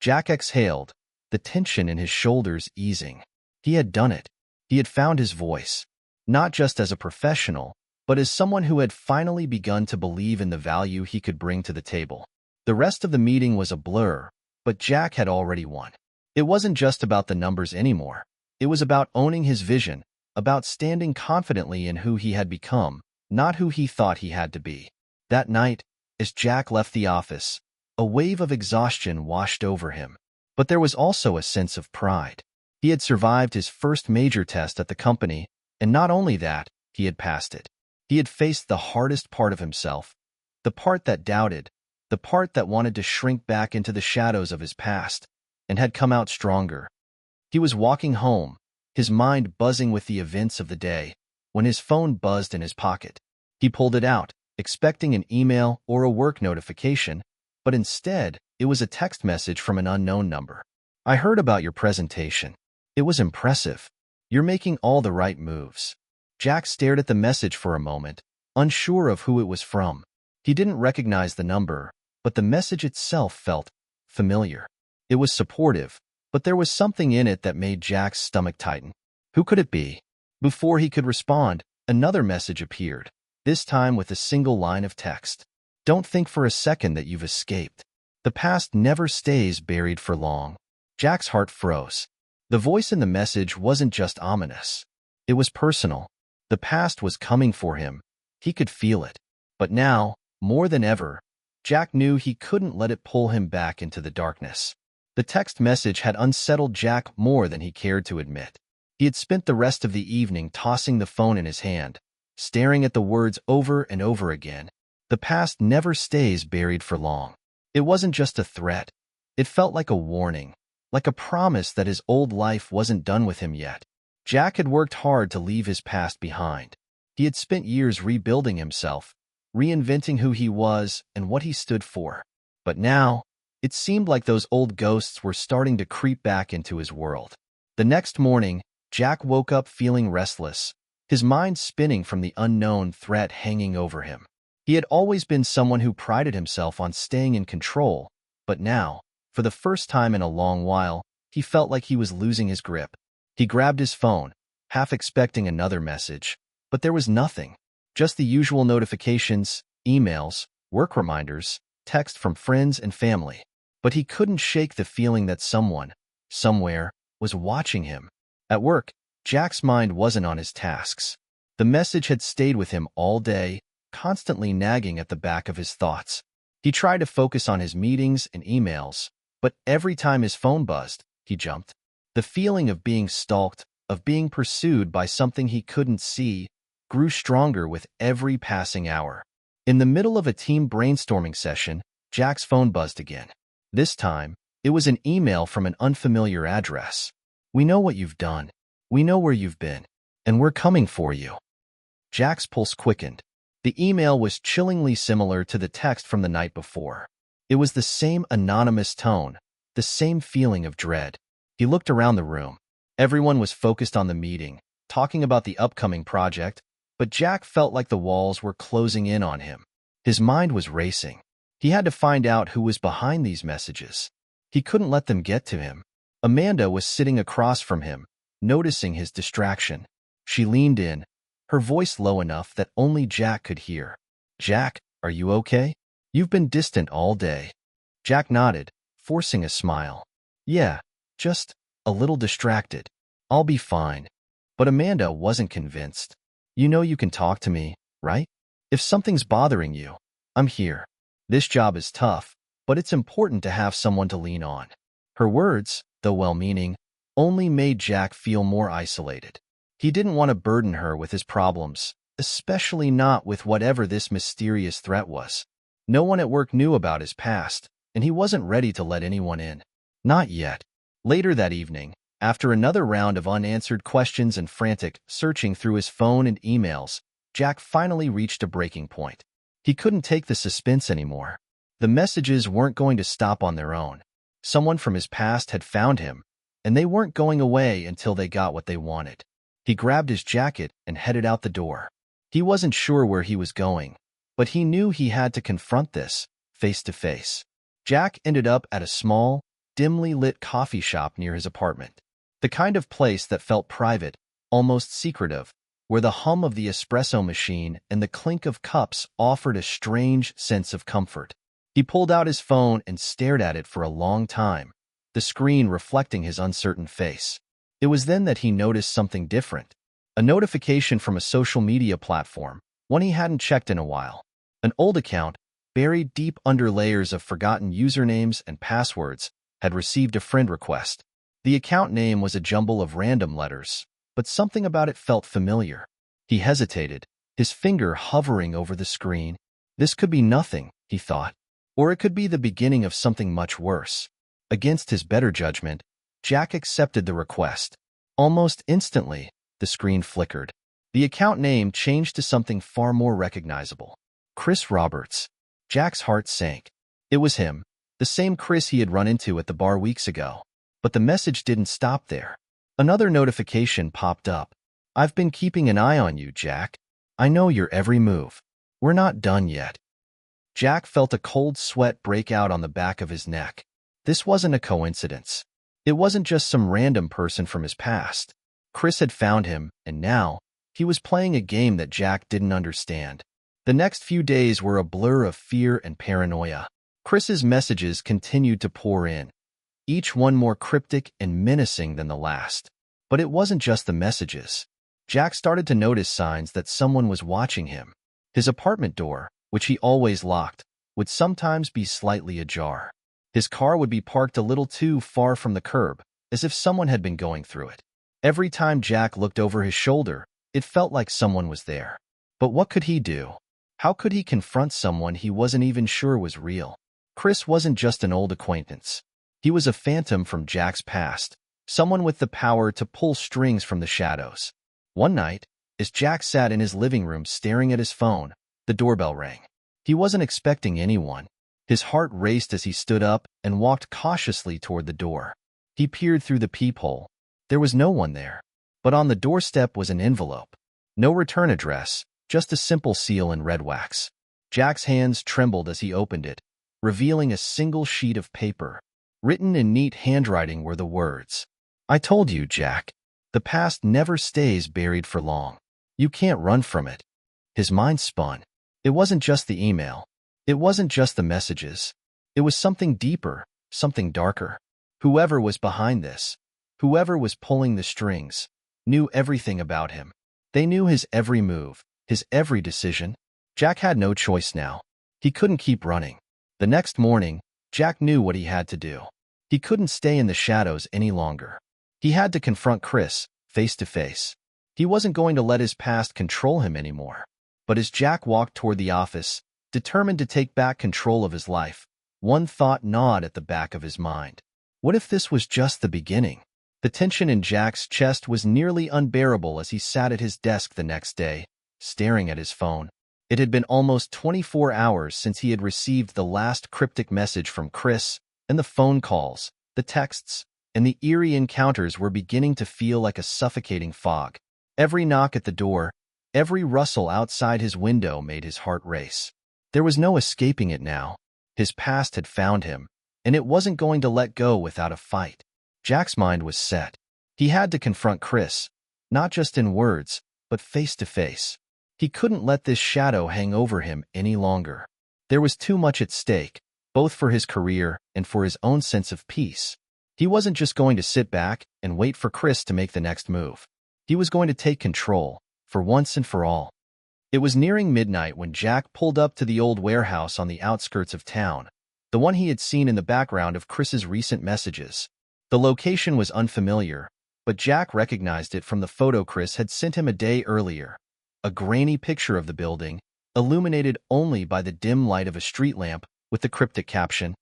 Jack exhaled, the tension in his shoulders easing. He had done it. He had found his voice, not just as a professional, but as someone who had finally begun to believe in the value he could bring to the table. The rest of the meeting was a blur, but Jack had already won. It wasn't just about the numbers anymore. It was about owning his vision, about standing confidently in who he had become, not who he thought he had to be. That night, as Jack left the office, a wave of exhaustion washed over him. But there was also a sense of pride. He had survived his first major test at the company, and not only that, he had passed it. He had faced the hardest part of himself, the part that doubted, the part that wanted to shrink back into the shadows of his past, and had come out stronger. He was walking home, his mind buzzing with the events of the day, when his phone buzzed in his pocket. He pulled it out, expecting an email or a work notification, but instead, it was a text message from an unknown number. "I heard about your presentation. It was impressive. You're making all the right moves." Jack stared at the message for a moment, unsure of who it was from. He didn't recognize the number, but the message itself felt familiar. It was supportive, but there was something in it that made Jack's stomach tighten. Who could it be? Before he could respond, another message appeared, this time with a single line of text. "Don't think for a second that you've escaped. The past never stays buried for long." Jack's heart froze. The voice in the message wasn't just ominous. It was personal. The past was coming for him. He could feel it. But now, more than ever, Jack knew he couldn't let it pull him back into the darkness. The text message had unsettled Jack more than he cared to admit. He had spent the rest of the evening tossing the phone in his hand, staring at the words over and over again. The past never stays buried for long. It wasn't just a threat. It felt like a warning, like a promise that his old life wasn't done with him yet. Jack had worked hard to leave his past behind. He had spent years rebuilding himself, reinventing who he was and what he stood for. But now, it seemed like those old ghosts were starting to creep back into his world. The next morning, Jack woke up feeling restless, his mind spinning from the unknown threat hanging over him. He had always been someone who prided himself on staying in control, but now, for the first time in a long while, he felt like he was losing his grip. He grabbed his phone, half expecting another message, but there was nothing. Just the usual notifications, emails, work reminders, text from friends and family. But he couldn't shake the feeling that someone, somewhere, was watching him. At work, Jack's mind wasn't on his tasks. The message had stayed with him all day, constantly nagging at the back of his thoughts. He tried to focus on his meetings and emails, but every time his phone buzzed, he jumped. The feeling of being stalked, of being pursued by something he couldn't see, grew stronger with every passing hour. In the middle of a team brainstorming session, Jack's phone buzzed again. This time, it was an email from an unfamiliar address. "We know what you've done. We know where you've been. And we're coming for you." Jack's pulse quickened. The email was chillingly similar to the text from the night before. It was the same anonymous tone, the same feeling of dread. He looked around the room. Everyone was focused on the meeting, talking about the upcoming project, but Jack felt like the walls were closing in on him. His mind was racing. He had to find out who was behind these messages. He couldn't let them get to him. Amanda was sitting across from him, noticing his distraction. She leaned in, her voice low enough that only Jack could hear. "Jack, are you okay? You've been distant all day." Jack nodded, forcing a smile. "Yeah, just a little distracted. I'll be fine." But Amanda wasn't convinced. "You know you can talk to me, right? If something's bothering you, I'm here. This job is tough, but it's important to have someone to lean on." Her words, though well-meaning, only made Jack feel more isolated. He didn't want to burden her with his problems, especially not with whatever this mysterious threat was. No one at work knew about his past, and he wasn't ready to let anyone in. Not yet. Later that evening, after another round of unanswered questions and frantic searching through his phone and emails, Jack finally reached a breaking point. He couldn't take the suspense anymore. The messages weren't going to stop on their own. Someone from his past had found him, and they weren't going away until they got what they wanted. He grabbed his jacket and headed out the door. He wasn't sure where he was going, but he knew he had to confront this, face to face. Jack ended up at a small, dimly lit coffee shop near his apartment. The kind of place that felt private, almost secretive, where the hum of the espresso machine and the clink of cups offered a strange sense of comfort. He pulled out his phone and stared at it for a long time, the screen reflecting his uncertain face. It was then that he noticed something different. A notification from a social media platform, one he hadn't checked in a while. An old account, buried deep under layers of forgotten usernames and passwords, had received a friend request. The account name was a jumble of random letters, but something about it felt familiar. He hesitated, his finger hovering over the screen. This could be nothing, he thought. Or it could be the beginning of something much worse. Against his better judgment, Jack accepted the request. Almost instantly, the screen flickered. The account name changed to something far more recognizable. Chris Roberts. Jack's heart sank. It was him, the same Chris he had run into at the bar weeks ago. But the message didn't stop there. Another notification popped up. "I've been keeping an eye on you, Jack. I know your every move. We're not done yet." Jack felt a cold sweat break out on the back of his neck. This wasn't a coincidence. It wasn't just some random person from his past. Chris had found him, and now, he was playing a game that Jack didn't understand. The next few days were a blur of fear and paranoia. Chris's messages continued to pour in, each one more cryptic and menacing than the last. But it wasn't just the messages. Jack started to notice signs that someone was watching him. His apartment door, which he always locked, would sometimes be slightly ajar. His car would be parked a little too far from the curb, as if someone had been going through it. Every time Jack looked over his shoulder, it felt like someone was there. But what could he do? How could he confront someone he wasn't even sure was real? Chris wasn't just an old acquaintance. He was a phantom from Jack's past, someone with the power to pull strings from the shadows. One night, as Jack sat in his living room staring at his phone, the doorbell rang. He wasn't expecting anyone. His heart raced as he stood up and walked cautiously toward the door. He peered through the peephole. There was no one there. But on the doorstep was an envelope. No return address, just a simple seal in red wax. Jack's hands trembled as he opened it, revealing a single sheet of paper. Written in neat handwriting were the words, "I told you, Jack. The past never stays buried for long. You can't run from it. His mind spun. It wasn't just the email. It wasn't just the messages. It was something deeper, something darker. Whoever was behind this, whoever was pulling the strings, knew everything about him. They knew his every move, his every decision. Jack had no choice now. He couldn't keep running. The next morning, Jack knew what he had to do. He couldn't stay in the shadows any longer. He had to confront Chris, face to face. He wasn't going to let his past control him anymore. But as Jack walked toward the office, determined to take back control of his life, one thought gnawed at the back of his mind. What if this was just the beginning? The tension in Jack's chest was nearly unbearable as he sat at his desk the next day, staring at his phone. It had been almost 24 hours since he had received the last cryptic message from Chris, and the phone calls, the texts, and the eerie encounters were beginning to feel like a suffocating fog. Every knock at the door, every rustle outside his window made his heart race. There was no escaping it now. His past had found him, and it wasn't going to let go without a fight. Jack's mind was set. He had to confront Chris, not just in words, but face to face. He couldn't let this shadow hang over him any longer. There was too much at stake, both for his career and for his own sense of peace. He wasn't just going to sit back and wait for Chris to make the next move. He was going to take control, for once and for all. It was nearing midnight when Jack pulled up to the old warehouse on the outskirts of town, the one he had seen in the background of Chris's recent messages. The location was unfamiliar, but Jack recognized it from the photo Chris had sent him a day earlier. A grainy picture of the building, illuminated only by the dim light of a street lamp, with the cryptic caption,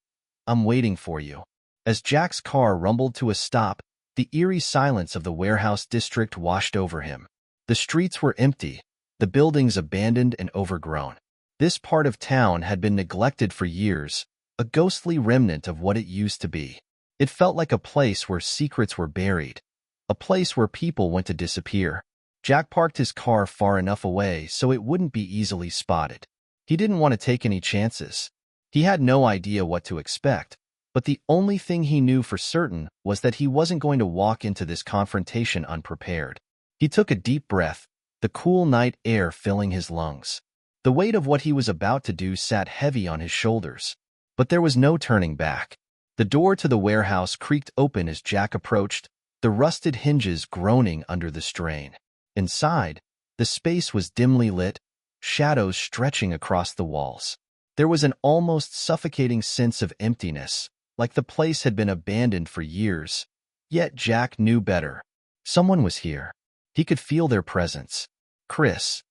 "I'm waiting for you." As Jack's car rumbled to a stop, the eerie silence of the warehouse district washed over him. The streets were empty, the buildings abandoned and overgrown. This part of town had been neglected for years, a ghostly remnant of what it used to be. It felt like a place where secrets were buried, a place where people went to disappear. Jack parked his car far enough away so it wouldn't be easily spotted. He didn't want to take any chances. He had no idea what to expect, but the only thing he knew for certain was that he wasn't going to walk into this confrontation unprepared. He took a deep breath, the cool night air filling his lungs. The weight of what he was about to do sat heavy on his shoulders. But there was no turning back. The door to the warehouse creaked open as Jack approached, the rusted hinges groaning under the strain. Inside, the space was dimly lit, shadows stretching across the walls. There was an almost suffocating sense of emptiness, like the place had been abandoned for years. Yet Jack knew better. Someone was here. He could feel their presence. "Chris."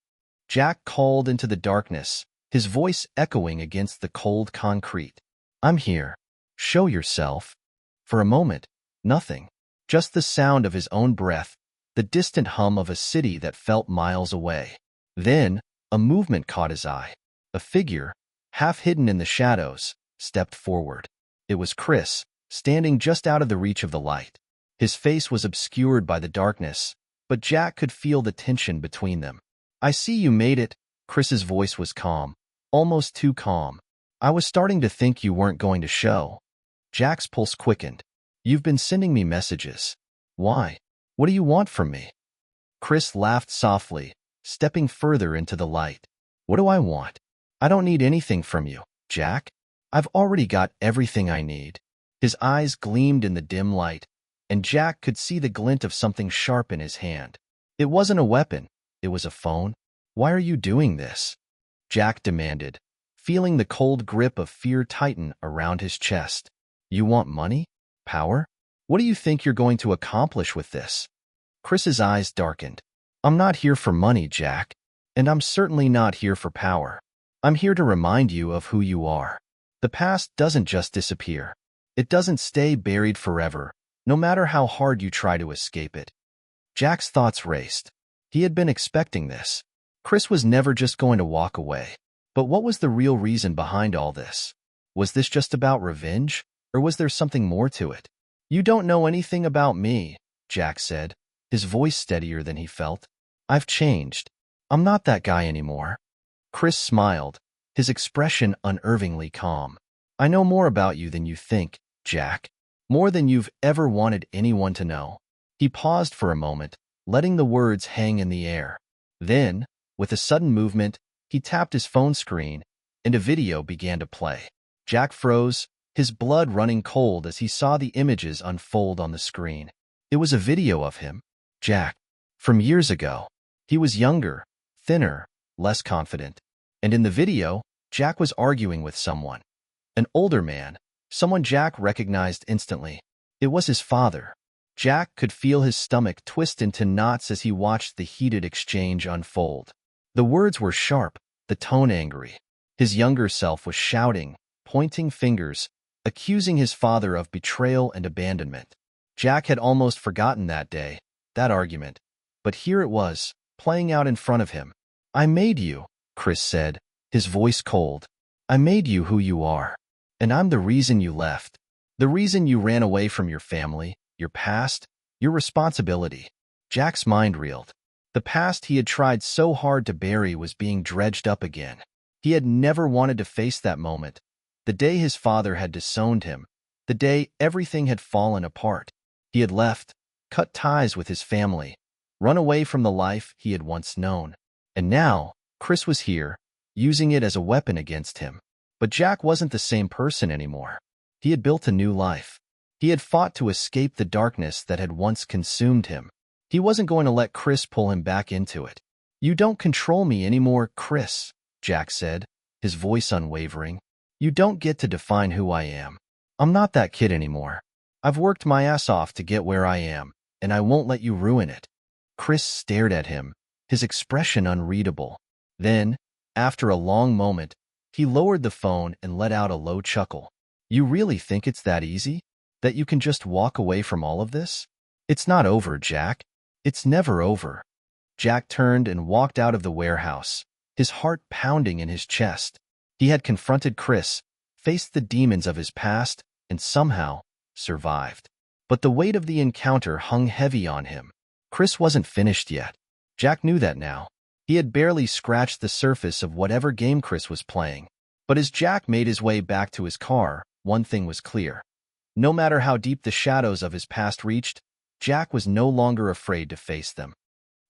Jack called into the darkness, his voice echoing against the cold concrete. "I'm here. Show yourself." For a moment, nothing. Just the sound of his own breath, the distant hum of a city that felt miles away. Then, a movement caught his eye. A figure, half hidden in the shadows, stepped forward. It was Chris, standing just out of the reach of the light. His face was obscured by the darkness, but Jack could feel the tension between them. "I see you made it." Chris's voice was calm, almost too calm. "I was starting to think you weren't going to show." Jack's pulse quickened. "You've been sending me messages. Why? What do you want from me?" Chris laughed softly, stepping further into the light. "What do I want? I don't need anything from you, Jack. I've already got everything I need." His eyes gleamed in the dim light, and Jack could see the glint of something sharp in his hand. It wasn't a weapon, it was a phone. "Why are you doing this?" Jack demanded, feeling the cold grip of fear tighten around his chest. "You want money? Power? What do you think you're going to accomplish with this?" Chris's eyes darkened. "I'm not here for money, Jack, and I'm certainly not here for power. I'm here to remind you of who you are. The past doesn't just disappear. It doesn't stay buried forever, no matter how hard you try to escape it." Jack's thoughts raced. He had been expecting this. Chris was never just going to walk away. But what was the real reason behind all this? Was this just about revenge, or was there something more to it? "You don't know anything about me," Jack said, his voice steadier than he felt. "I've changed. I'm not that guy anymore." Chris smiled, his expression unnervingly calm. "I know more about you than you think, Jack. More than you've ever wanted anyone to know." He paused for a moment, letting the words hang in the air. Then, with a sudden movement, he tapped his phone screen, and a video began to play. Jack froze, his blood running cold as he saw the images unfold on the screen. It was a video of him, Jack, from years ago. He was younger, thinner, less confident. And in the video, Jack was arguing with someone. An older man, someone Jack recognized instantly. It was his father. Jack could feel his stomach twist into knots as he watched the heated exchange unfold. The words were sharp, the tone angry. His younger self was shouting, pointing fingers, accusing his father of betrayal and abandonment. Jack had almost forgotten that day, that argument. But here it was, playing out in front of him. "I made you," Chris said, his voice cold. "I made you who you are. And I'm the reason you left. The reason you ran away from your family, your past, your responsibility." Jack's mind reeled. The past he had tried so hard to bury was being dredged up again. He had never wanted to face that moment. The day his father had disowned him. The day everything had fallen apart. He had left, cut ties with his family, run away from the life he had once known. And now, Chris was here, using it as a weapon against him. But Jack wasn't the same person anymore. He had built a new life. He had fought to escape the darkness that had once consumed him. He wasn't going to let Chris pull him back into it. "You don't control me anymore, Chris," Jack said, his voice unwavering. "You don't get to define who I am. I'm not that kid anymore. I've worked my ass off to get where I am, and I won't let you ruin it." Chris stared at him, his expression unreadable. Then, after a long moment, he lowered the phone and let out a low chuckle. "You really think it's that easy? That you can just walk away from all of this? It's not over, Jack. It's never over." Jack turned and walked out of the warehouse, his heart pounding in his chest. He had confronted Chris, faced the demons of his past, and somehow survived. But the weight of the encounter hung heavy on him. Chris wasn't finished yet. Jack knew that now. He had barely scratched the surface of whatever game Chris was playing. But as Jack made his way back to his car, one thing was clear. No matter how deep the shadows of his past reached, Jack was no longer afraid to face them.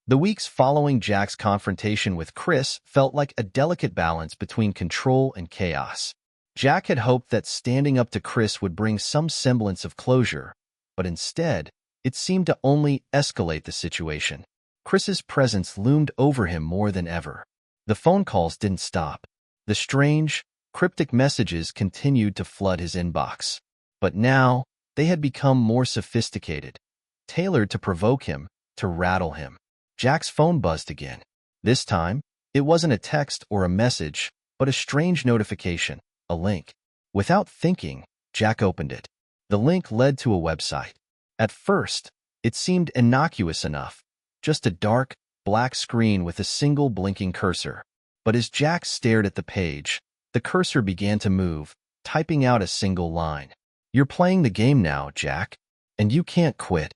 The weeks following Jack's confrontation with Chris felt like a delicate balance between control and chaos. Jack had hoped that standing up to Chris would bring some semblance of closure, but instead, it seemed to only escalate the situation. Chris's presence loomed over him more than ever. The phone calls didn't stop. The strange, cryptic messages continued to flood his inbox. But now, they had become more sophisticated, tailored to provoke him, to rattle him. Jack's phone buzzed again. This time, it wasn't a text or a message, but a strange notification, a link. Without thinking, Jack opened it. The link led to a website. At first, it seemed innocuous enough, just a dark, black screen with a single blinking cursor. But as Jack stared at the page, the cursor began to move, typing out a single line. "You're playing the game now, Jack, and you can't quit."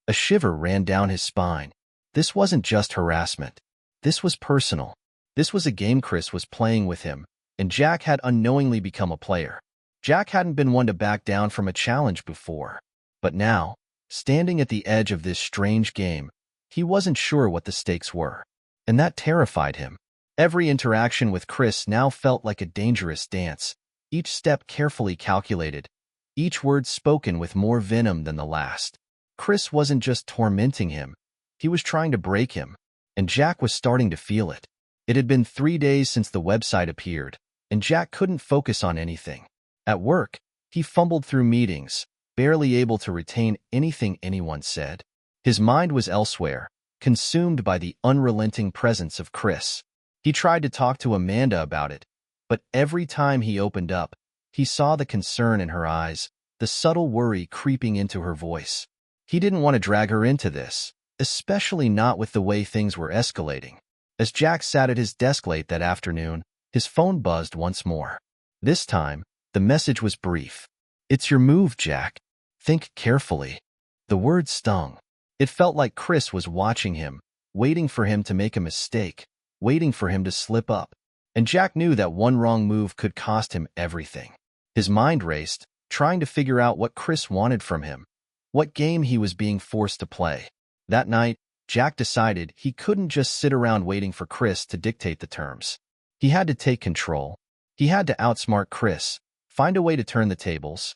A shiver ran down his spine. This wasn't just harassment. This was personal. This was a game Chris was playing with him, and Jack had unknowingly become a player. Jack hadn't been one to back down from a challenge before. But now, standing at the edge of this strange game, he wasn't sure what the stakes were. And that terrified him. Every interaction with Chris now felt like a dangerous dance, each step carefully calculated, each word spoken with more venom than the last. Chris wasn't just tormenting him. He was trying to break him, and Jack was starting to feel it. It had been 3 days since the website appeared, and Jack couldn't focus on anything. At work, he fumbled through meetings, barely able to retain anything anyone said. His mind was elsewhere, consumed by the unrelenting presence of Chris. He tried to talk to Amanda about it, but every time he opened up, he saw the concern in her eyes, the subtle worry creeping into her voice. He didn't want to drag her into this, especially not with the way things were escalating. As Jack sat at his desk late that afternoon, his phone buzzed once more. This time, the message was brief. "It's your move, Jack. Think carefully." The word stung. It felt like Chris was watching him, waiting for him to make a mistake, waiting for him to slip up. And Jack knew that one wrong move could cost him everything. His mind raced, trying to figure out what Chris wanted from him. what game he was being forced to play. That night, Jack decided he couldn't just sit around waiting for Chris to dictate the terms. He had to take control. He had to outsmart Chris, find a way to turn the tables.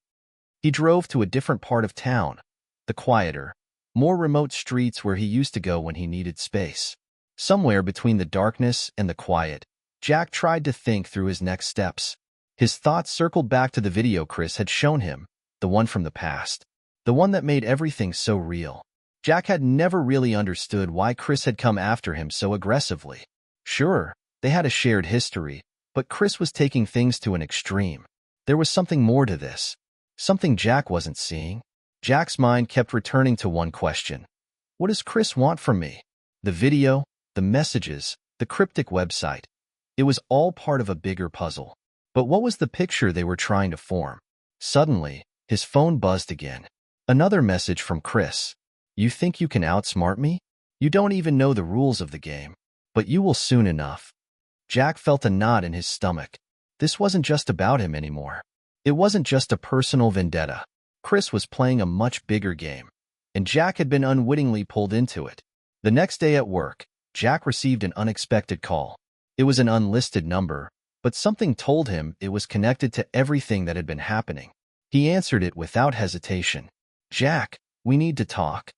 He drove to a different part of town, the quieter, more remote streets where he used to go when he needed space. Somewhere between the darkness and the quiet, Jack tried to think through his next steps. His thoughts circled back to the video Chris had shown him, the one from the past, the one that made everything so real. Jack had never really understood why Chris had come after him so aggressively. Sure, they had a shared history, but Chris was taking things to an extreme. There was something more to this, something Jack wasn't seeing. Jack's mind kept returning to one question. What does Chris want from me? The video, the messages, the cryptic website. It was all part of a bigger puzzle. But what was the picture they were trying to form? Suddenly, his phone buzzed again. Another message from Chris. You think you can outsmart me? You don't even know the rules of the game. But you will soon enough. Jack felt a knot in his stomach. This wasn't just about him anymore. It wasn't just a personal vendetta. Chris was playing a much bigger game, and Jack had been unwittingly pulled into it. The next day at work, Jack received an unexpected call. It was an unlisted number, but something told him it was connected to everything that had been happening. He answered it without hesitation. Jack, we need to talk.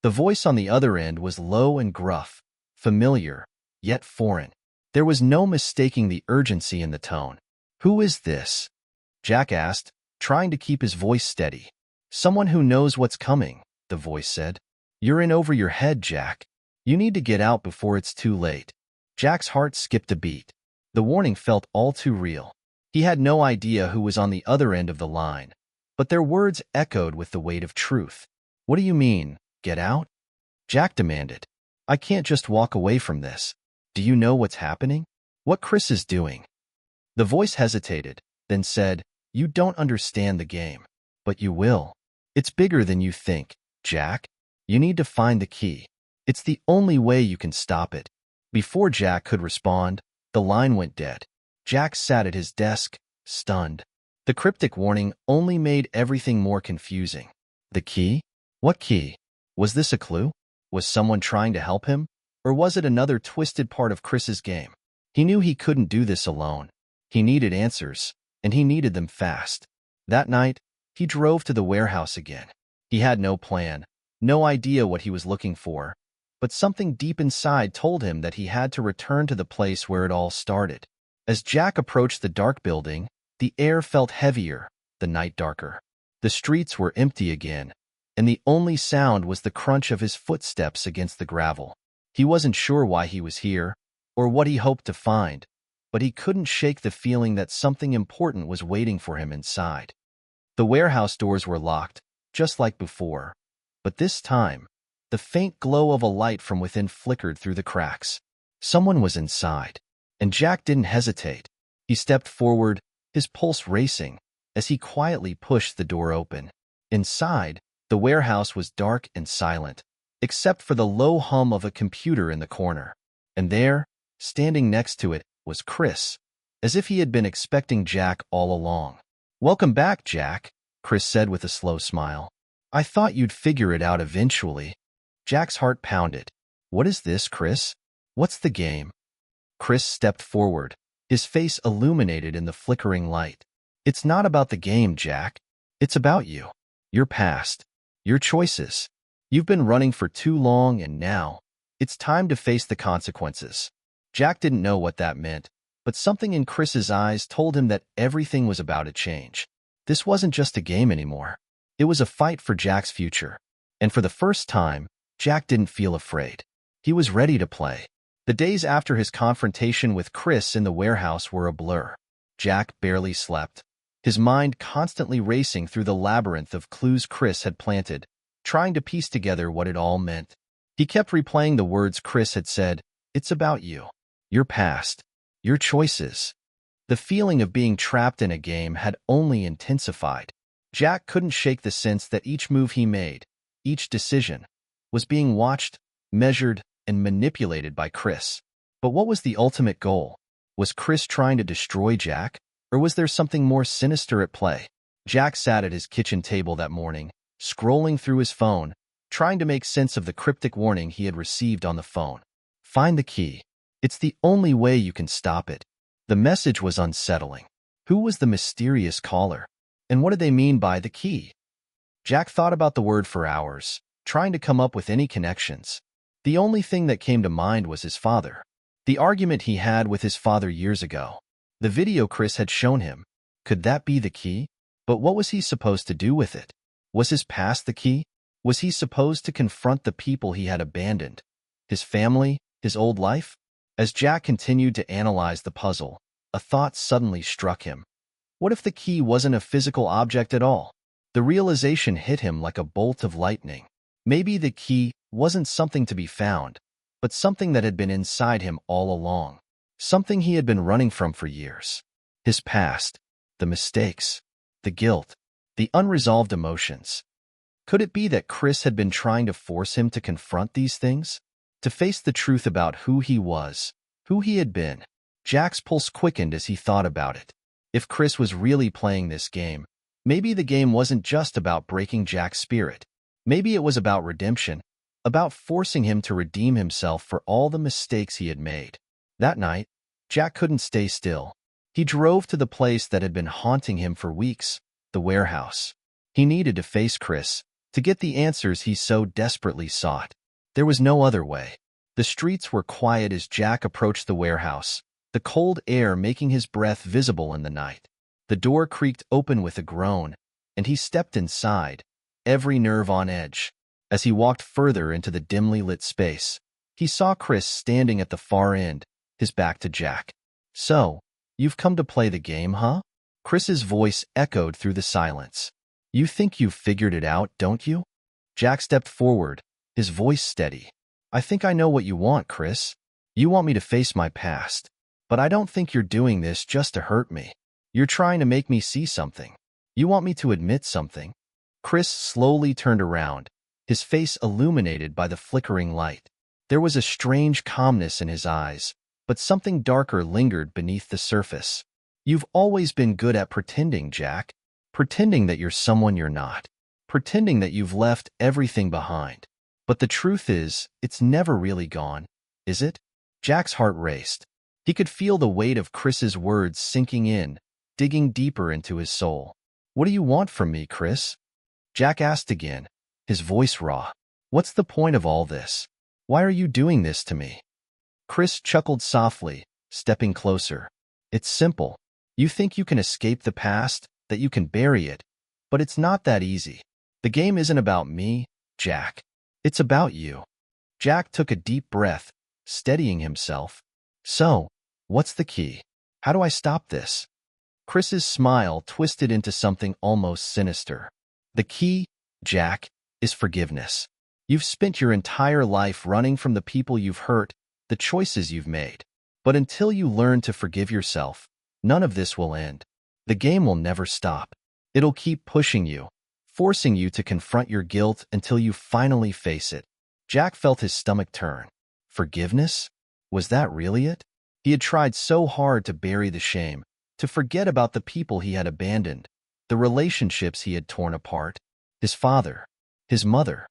The voice on the other end was low and gruff, familiar, yet foreign. There was no mistaking the urgency in the tone. Who is this? Jack asked, trying to keep his voice steady. Someone who knows what's coming, the voice said. You're in over your head, Jack. You need to get out before it's too late. Jack's heart skipped a beat. The warning felt all too real. He had no idea who was on the other end of the line, but their words echoed with the weight of truth. What do you mean, get out? Jack demanded. I can't just walk away from this. Do you know what's happening? What Chris is doing? The voice hesitated, then said, You don't understand the game. But you will. It's bigger than you think, Jack. You need to find the key. It's the only way you can stop it. Before Jack could respond, the line went dead. Jack sat at his desk, stunned. The cryptic warning only made everything more confusing. The key? What key? Was this a clue? Was someone trying to help him? Or was it another twisted part of Chris's game? He knew he couldn't do this alone. He needed answers, and he needed them fast. That night, he drove to the warehouse again. He had no plan, no idea what he was looking for, but something deep inside told him that he had to return to the place where it all started. As Jack approached the dark building, the air felt heavier, the night darker. The streets were empty again, and the only sound was the crunch of his footsteps against the gravel. He wasn't sure why he was here, or what he hoped to find, but he couldn't shake the feeling that something important was waiting for him inside. The warehouse doors were locked, just like before, but this time, the faint glow of a light from within flickered through the cracks. Someone was inside, and Jack didn't hesitate. He stepped forward, his pulse racing, as he quietly pushed the door open. Inside, the warehouse was dark and silent, except for the low hum of a computer in the corner. And there, standing next to it, was Chris, as if he had been expecting Jack all along. Welcome back, Jack, Chris said with a slow smile. I thought you'd figure it out eventually. Jack's heart pounded. What is this, Chris? What's the game? Chris stepped forward, his face illuminated in the flickering light. It's not about the game, Jack. It's about you. Your past. Your choices. You've been running for too long, and now, it's time to face the consequences. Jack didn't know what that meant, but something in Chris's eyes told him that everything was about to change. This wasn't just a game anymore. It was a fight for Jack's future. And for the first time, Jack didn't feel afraid. He was ready to play. The days after his confrontation with Chris in the warehouse were a blur. Jack barely slept, his mind constantly racing through the labyrinth of clues Chris had planted, trying to piece together what it all meant. He kept replaying the words Chris had said, It's about you. Your past. Your choices. The feeling of being trapped in a game had only intensified. Jack couldn't shake the sense that each move he made, each decision, was being watched, measured, and manipulated by Chris. But what was the ultimate goal? Was Chris trying to destroy Jack, or was there something more sinister at play? Jack sat at his kitchen table that morning, scrolling through his phone, trying to make sense of the cryptic warning he had received on the phone. Find the key. It's the only way you can stop it. The message was unsettling. Who was the mysterious caller? And what did they mean by the key? Jack thought about the word for hours, trying to come up with any connections. The only thing that came to mind was his father. The argument he had with his father years ago. The video Chris had shown him. Could that be the key? But what was he supposed to do with it? Was his past the key? Was he supposed to confront the people he had abandoned? His family? His old life? As Jack continued to analyze the puzzle, a thought suddenly struck him. What if the key wasn't a physical object at all? The realization hit him like a bolt of lightning. Maybe the key wasn't something to be found, but something that had been inside him all along. Something he had been running from for years. His past, the mistakes, the guilt, the unresolved emotions. Could it be that Chris had been trying to force him to confront these things? To face the truth about who he was, who he had been? Jack's pulse quickened as he thought about it. If Chris was really playing this game, maybe the game wasn't just about breaking Jack's spirit. Maybe it was about redemption, about forcing him to redeem himself for all the mistakes he had made. That night, Jack couldn't stay still. He drove to the place that had been haunting him for weeks, the warehouse. He needed to face Chris, to get the answers he so desperately sought. There was no other way. The streets were quiet as Jack approached the warehouse, the cold air making his breath visible in the night. The door creaked open with a groan, and he stepped inside, every nerve on edge. As he walked further into the dimly lit space, he saw Chris standing at the far end, his back to Jack. "So, you've come to play the game, huh?" Chris's voice echoed through the silence. "You think you've figured it out, don't you?" Jack stepped forward, his voice steady. "I think I know what you want, Chris. You want me to face my past. But I don't think you're doing this just to hurt me. You're trying to make me see something. You want me to admit something." Chris slowly turned around, his face illuminated by the flickering light. There was a strange calmness in his eyes, but something darker lingered beneath the surface. "You've always been good at pretending, Jack. Pretending that you're someone you're not. Pretending that you've left everything behind. But the truth is, it's never really gone, is it?" Jack's heart raced. He could feel the weight of Chris's words sinking in, digging deeper into his soul. "What do you want from me, Chris?" Jack asked again, his voice raw. "What's the point of all this? Why are you doing this to me?" Chris chuckled softly, stepping closer. "It's simple. You think you can escape the past, that you can bury it, but it's not that easy. The game isn't about me, Jack. It's about you." Jack took a deep breath, steadying himself. "So, what's the key? How do I stop this?" Chris's smile twisted into something almost sinister. "The key, Jack, is forgiveness. You've spent your entire life running from the people you've hurt, the choices you've made. But until you learn to forgive yourself, none of this will end. The game will never stop. It'll keep pushing you, forcing you to confront your guilt until you finally face it." Jack felt his stomach turn. Forgiveness? Was that really it? He had tried so hard to bury the shame, to forget about the people he had abandoned, the relationships he had torn apart, his father, his mother,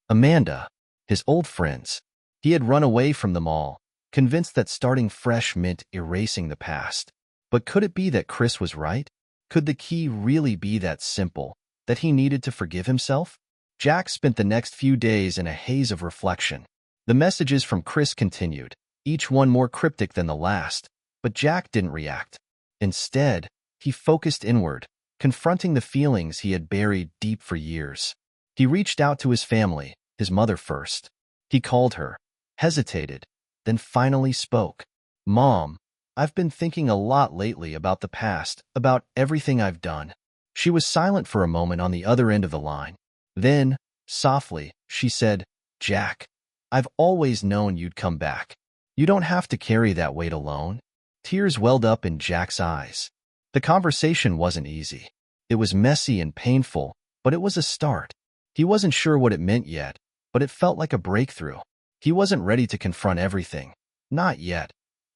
Amanda, his old friends. He had run away from them all, convinced that starting fresh meant erasing the past. But could it be that Chris was right? Could the key really be that simple, that he needed to forgive himself? Jack spent the next few days in a haze of reflection. The messages from Chris continued, each one more cryptic than the last, but Jack didn't react. Instead, he focused inward, confronting the feelings he had buried deep for years. He reached out to his family, his mother first. He called her, hesitated, then finally spoke. "Mom, I've been thinking a lot lately about the past, about everything I've done." She was silent for a moment on the other end of the line. Then, softly, she said, "Jack, I've always known you'd come back. You don't have to carry that weight alone." Tears welled up in Jack's eyes. The conversation wasn't easy. It was messy and painful, but it was a start. He wasn't sure what it meant yet, but it felt like a breakthrough. He wasn't ready to confront everything. Not yet.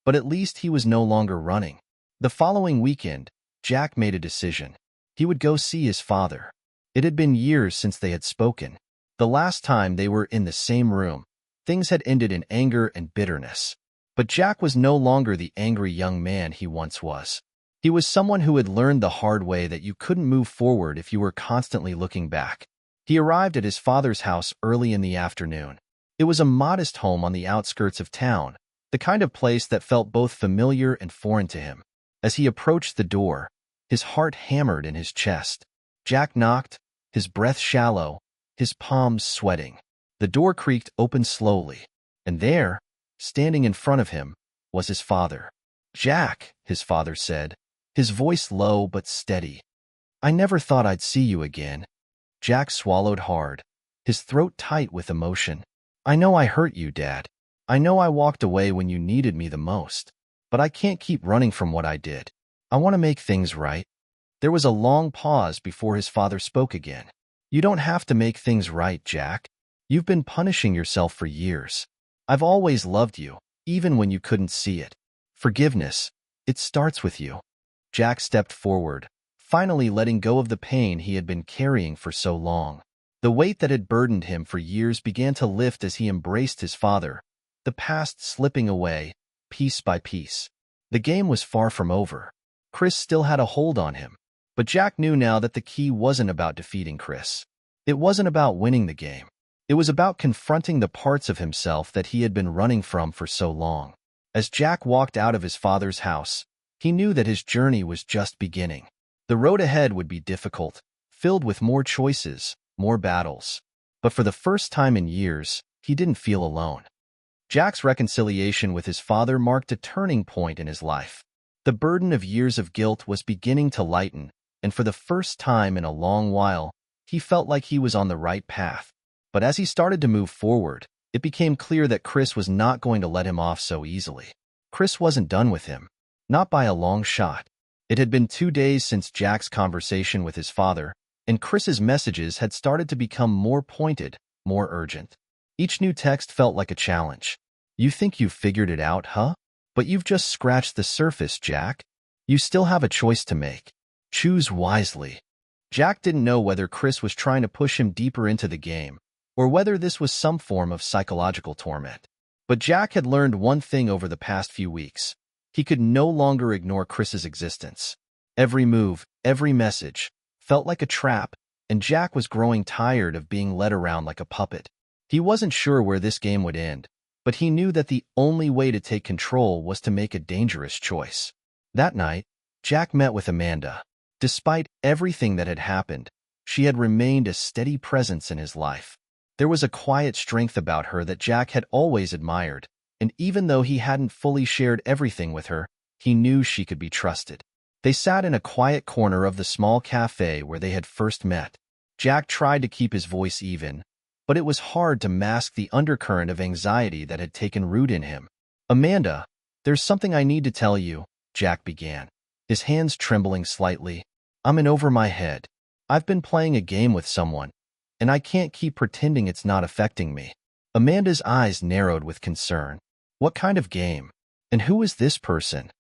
But at least he was no longer running. The following weekend, Jack made a decision. He would go see his father. It had been years since they had spoken. The last time they were in the same room, things had ended in anger and bitterness. But Jack was no longer the angry young man he once was. He was someone who had learned the hard way that you couldn't move forward if you were constantly looking back. He arrived at his father's house early in the afternoon. It was a modest home on the outskirts of town, the kind of place that felt both familiar and foreign to him. As he approached the door, his heart hammered in his chest. Jack knocked, his breath shallow, his palms sweating. The door creaked open slowly, and there, standing in front of him, was his father. "Jack," his father said, his voice low but steady. "I never thought I'd see you again." Jack swallowed hard, his throat tight with emotion. "I know I hurt you, Dad. I know I walked away when you needed me the most. But I can't keep running from what I did. I want to make things right." There was a long pause before his father spoke again. "You don't have to make things right, Jack. You've been punishing yourself for years. I've always loved you, even when you couldn't see it. Forgiveness, it starts with you." Jack stepped forward, finally letting go of the pain he had been carrying for so long. The weight that had burdened him for years began to lift as he embraced his father, the past slipping away, piece by piece. The game was far from over. Chris still had a hold on him, but Jack knew now that the key wasn't about defeating Chris. It wasn't about winning the game. It was about confronting the parts of himself that he had been running from for so long. As Jack walked out of his father's house, he knew that his journey was just beginning. The road ahead would be difficult, filled with more choices, more battles. But for the first time in years, he didn't feel alone. Jack's reconciliation with his father marked a turning point in his life. The burden of years of guilt was beginning to lighten, and for the first time in a long while, he felt like he was on the right path. But as he started to move forward, it became clear that Chris was not going to let him off so easily. Chris wasn't done with him, not by a long shot. It had been 2 days since Jack's conversation with his father, and Chris's messages had started to become more pointed, more urgent. Each new text felt like a challenge. "You think you've figured it out, huh? But you've just scratched the surface, Jack. You still have a choice to make. Choose wisely." Jack didn't know whether Chris was trying to push him deeper into the game, or whether this was some form of psychological torment. But Jack had learned one thing over the past few weeks. He could no longer ignore Chris's existence. Every move, every message, felt like a trap, and Jack was growing tired of being led around like a puppet. He wasn't sure where this game would end, but he knew that the only way to take control was to make a dangerous choice. That night, Jack met with Amanda. Despite everything that had happened, she had remained a steady presence in his life. There was a quiet strength about her that Jack had always admired, and even though he hadn't fully shared everything with her, he knew she could be trusted. They sat in a quiet corner of the small cafe where they had first met. Jack tried to keep his voice even, but it was hard to mask the undercurrent of anxiety that had taken root in him. "Amanda, there's something I need to tell you," Jack began, his hands trembling slightly. "I'm in over my head. I've been playing a game with someone, and I can't keep pretending it's not affecting me." Amanda's eyes narrowed with concern. "What kind of game? And who is this person?"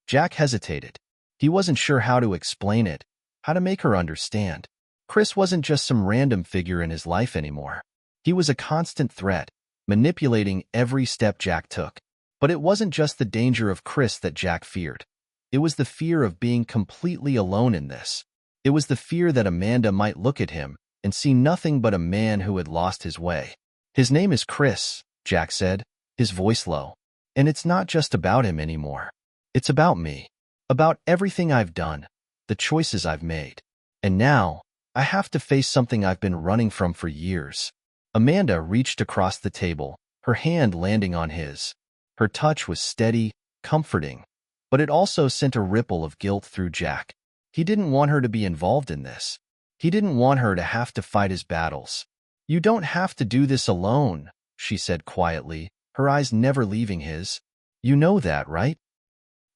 Jack hesitated. He wasn't sure how to explain it, how to make her understand. Chris wasn't just some random figure in his life anymore. He was a constant threat, manipulating every step Jack took. But it wasn't just the danger of Chris that Jack feared. It was the fear of being completely alone in this. It was the fear that Amanda might look at him and see nothing but a man who had lost his way. "His name is Chris," Jack said, his voice low. "And it's not just about him anymore. It's about me, about everything I've done, the choices I've made. And now, I have to face something I've been running from for years." Amanda reached across the table, her hand landing on his. Her touch was steady, comforting, but it also sent a ripple of guilt through Jack. He didn't want her to be involved in this. He didn't want her to have to fight his battles. "You don't have to do this alone," she said quietly, her eyes never leaving his. "You know that, right?"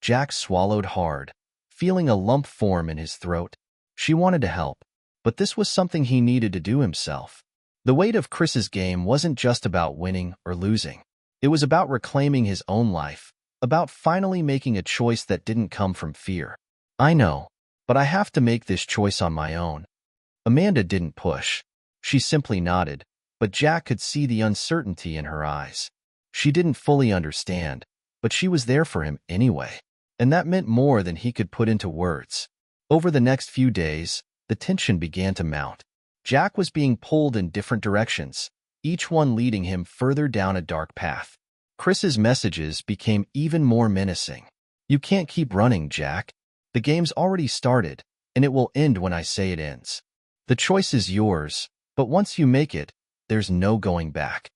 Jack swallowed hard, feeling a lump form in his throat. She wanted to help, but this was something he needed to do himself. The weight of Chris's game wasn't just about winning or losing. It was about reclaiming his own life, about finally making a choice that didn't come from fear. "I know, but I have to make this choice on my own." Amanda didn't push. She simply nodded, but Jack could see the uncertainty in her eyes. She didn't fully understand, but she was there for him anyway, and that meant more than he could put into words. Over the next few days, the tension began to mount. Jack was being pulled in different directions, each one leading him further down a dark path. Chris's messages became even more menacing. "You can't keep running, Jack. The game's already started, and it will end when I say it ends. The choice is yours, but once you make it, there's no going back."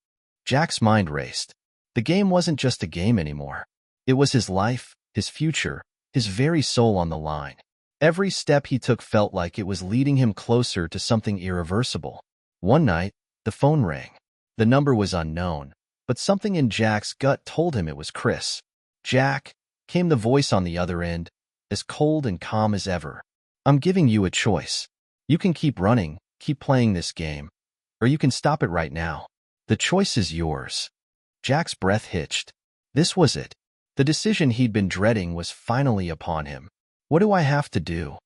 Jack's mind raced. The game wasn't just a game anymore. It was his life, his future, his very soul on the line. Every step he took felt like it was leading him closer to something irreversible. One night, the phone rang. The number was unknown, but something in Jack's gut told him it was Chris. "Jack," came the voice on the other end, as cold and calm as ever. "I'm giving you a choice. You can keep running, keep playing this game, or you can stop it right now. The choice is yours." Jack's breath hitched. This was it. The decision he'd been dreading was finally upon him. "What do I have to do?"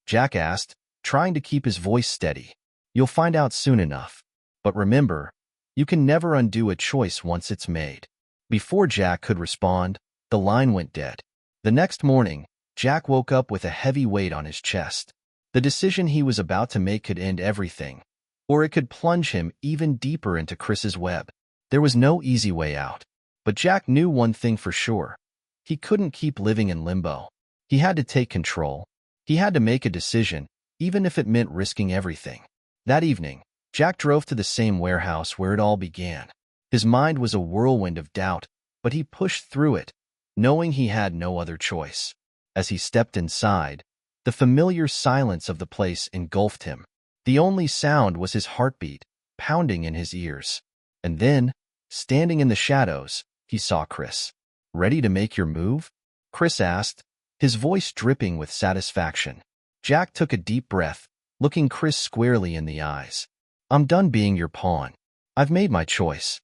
Jack asked, trying to keep his voice steady. "You'll find out soon enough. But remember, you can never undo a choice once it's made." Before Jack could respond, the line went dead. The next morning, Jack woke up with a heavy weight on his chest. The decision he was about to make could end everything, or it could plunge him even deeper into Chris's web. There was no easy way out. But Jack knew one thing for sure. He couldn't keep living in limbo. He had to take control. He had to make a decision, even if it meant risking everything. That evening, Jack drove to the same warehouse where it all began. His mind was a whirlwind of doubt, but he pushed through it, knowing he had no other choice. As he stepped inside, the familiar silence of the place engulfed him. The only sound was his heartbeat, pounding in his ears. And then, standing in the shadows, he saw Chris. "Ready to make your move?" Chris asked, his voice dripping with satisfaction. Jack took a deep breath, looking Chris squarely in the eyes. "I'm done being your pawn. I've made my choice."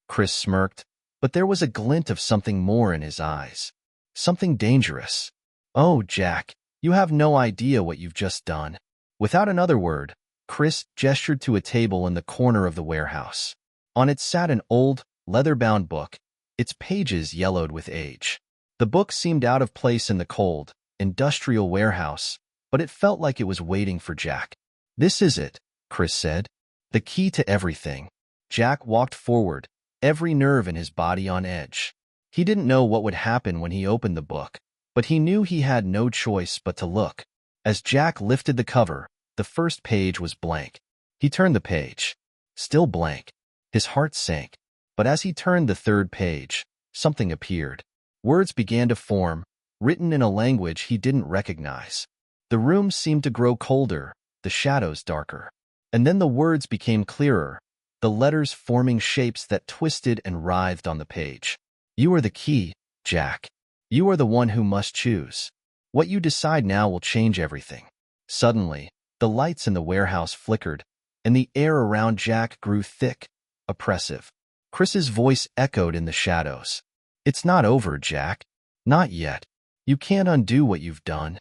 Chris smirked, but there was a glint of something more in his eyes. Something dangerous. "Oh, Jack, you have no idea what you've just done." Without another word, Chris gestured to a table in the corner of the warehouse. On it sat an old, leather-bound book, its pages yellowed with age. The book seemed out of place in the cold, industrial warehouse, but it felt like it was waiting for Jack. "This is it," Chris said. "The key to everything." Jack walked forward, every nerve in his body on edge. He didn't know what would happen when he opened the book, but he knew he had no choice but to look. As Jack lifted the cover, the first page was blank. He turned the page. Still blank. His heart sank. But as he turned the third page, something appeared. Words began to form, written in a language he didn't recognize. The room seemed to grow colder, the shadows darker. And then the words became clearer, the letters forming shapes that twisted and writhed on the page. "You are the key, Jack. You are the one who must choose. What you decide now will change everything." Suddenly, the lights in the warehouse flickered, and the air around Jack grew thick, oppressive. Chris's voice echoed in the shadows. "It's not over, Jack. Not yet. You can't undo what you've done."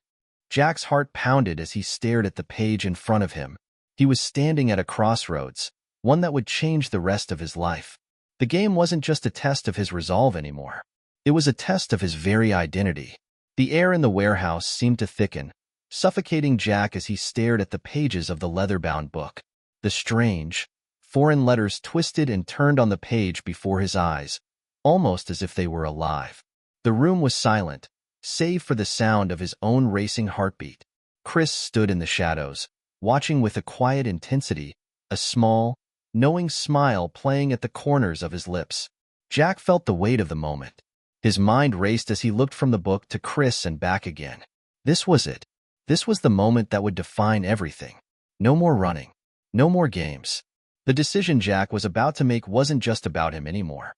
Jack's heart pounded as he stared at the page in front of him. He was standing at a crossroads, one that would change the rest of his life. The game wasn't just a test of his resolve anymore. It was a test of his very identity. The air in the warehouse seemed to thicken, suffocating Jack as he stared at the pages of the leather-bound book. The strange, foreign letters twisted and turned on the page before his eyes, almost as if they were alive. The room was silent, save for the sound of his own racing heartbeat. Chris stood in the shadows, watching with a quiet intensity, a small, knowing smile playing at the corners of his lips. Jack felt the weight of the moment. His mind raced as he looked from the book to Chris and back again. This was it. This was the moment that would define everything. No more running. No more games. The decision Jack was about to make wasn't just about him anymore.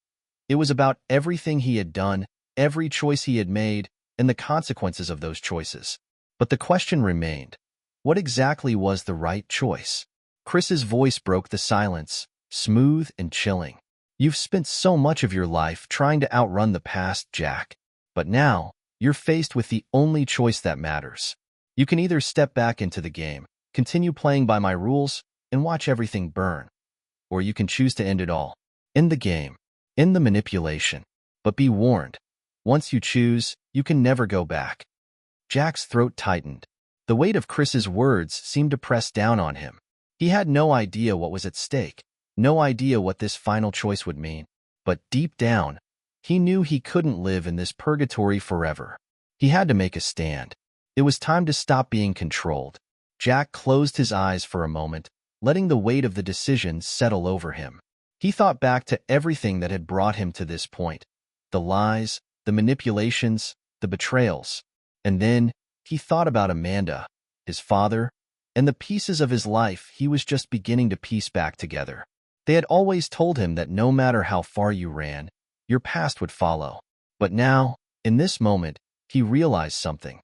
It was about everything he had done, every choice he had made, and the consequences of those choices. But the question remained, what exactly was the right choice? Chris's voice broke the silence, smooth and chilling. "You've spent so much of your life trying to outrun the past, Jack. But now, you're faced with the only choice that matters. You can either step back into the game, continue playing by my rules, and watch everything burn. Or you can choose to end it all. End the game. End the manipulation. But be warned. Once you choose, you can never go back. Jack's throat tightened. The weight of Chris's words seemed to press down on him. He had no idea what was at stake, no idea what this final choice would mean. But deep down, he knew he couldn't live in this purgatory forever. He had to make a stand. It was time to stop being controlled. Jack closed his eyes for a moment, letting the weight of the decision settle over him. He thought back to everything that had brought him to this point. The lies, the manipulations, the betrayals. And then he thought about Amanda, his father, and the pieces of his life he was just beginning to piece back together. They had always told him that no matter how far you ran, your past would follow. But now, in this moment, he realized something.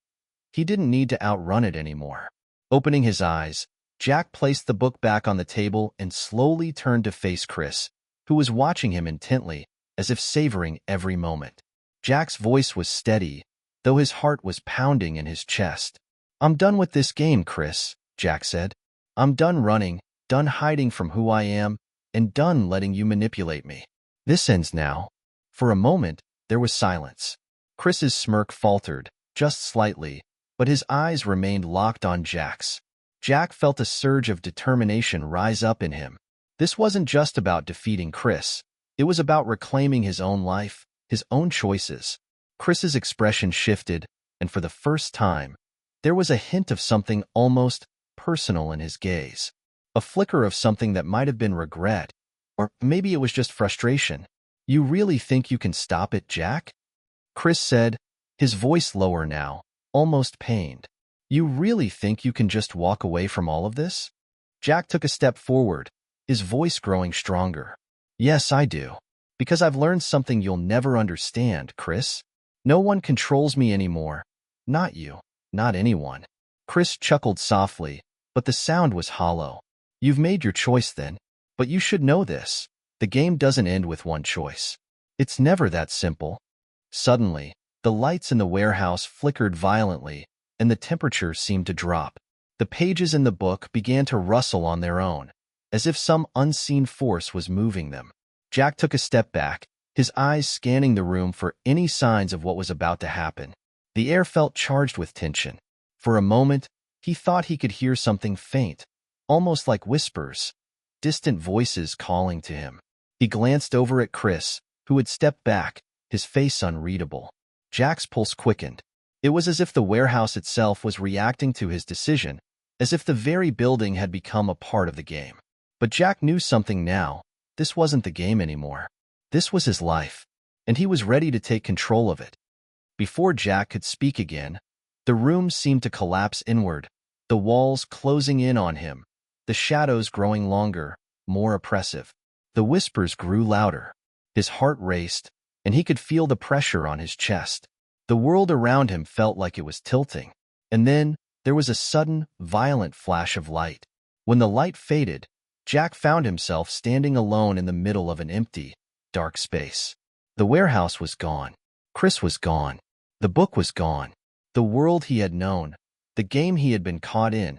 He didn't need to outrun it anymore. Opening his eyes, Jack placed the book back on the table and slowly turned to face Chris, who was watching him intently, as if savoring every moment. Jack's voice was steady, though his heart was pounding in his chest. "I'm done with this game, Chris," Jack said. "I'm done running, done hiding from who I am, and done letting you manipulate me. This ends now." For a moment, there was silence. Chris's smirk faltered, just slightly, but his eyes remained locked on Jack's. Jack felt a surge of determination rise up in him. This wasn't just about defeating Chris. It was about reclaiming his own life, his own choices. Chris's expression shifted, and for the first time, there was a hint of something almost personal in his gaze. A flicker of something that might have been regret, or maybe it was just frustration. "You really think you can stop it, Jack?" Chris said, his voice lower now, almost pained. "You really think you can just walk away from all of this?" Jack took a step forward, his voice growing stronger. "Yes, I do. Because I've learned something you'll never understand, Chris. No one controls me anymore. Not you, not anyone." Chris chuckled softly, but the sound was hollow. "You've made your choice then, but you should know this. The game doesn't end with one choice. It's never that simple." Suddenly, the lights in the warehouse flickered violently, and the temperature seemed to drop. The pages in the book began to rustle on their own, as if some unseen force was moving them. Jack took a step back, his eyes scanning the room for any signs of what was about to happen. The air felt charged with tension. For a moment, he thought he could hear something faint, almost like whispers, distant voices calling to him. He glanced over at Chris, who had stepped back, his face unreadable. Jack's pulse quickened. It was as if the warehouse itself was reacting to his decision, as if the very building had become a part of the game. But Jack knew something now. This wasn't the game anymore. This was his life, and he was ready to take control of it. Before Jack could speak again, the room seemed to collapse inward, the walls closing in on him, the shadows growing longer, more oppressive. The whispers grew louder. His heart raced, and he could feel the pressure on his chest. The world around him felt like it was tilting. And then there was a sudden, violent flash of light. When the light faded, Jack found himself standing alone in the middle of an empty, dark space. The warehouse was gone. Chris was gone. The book was gone. The world he had known, the game he had been caught in,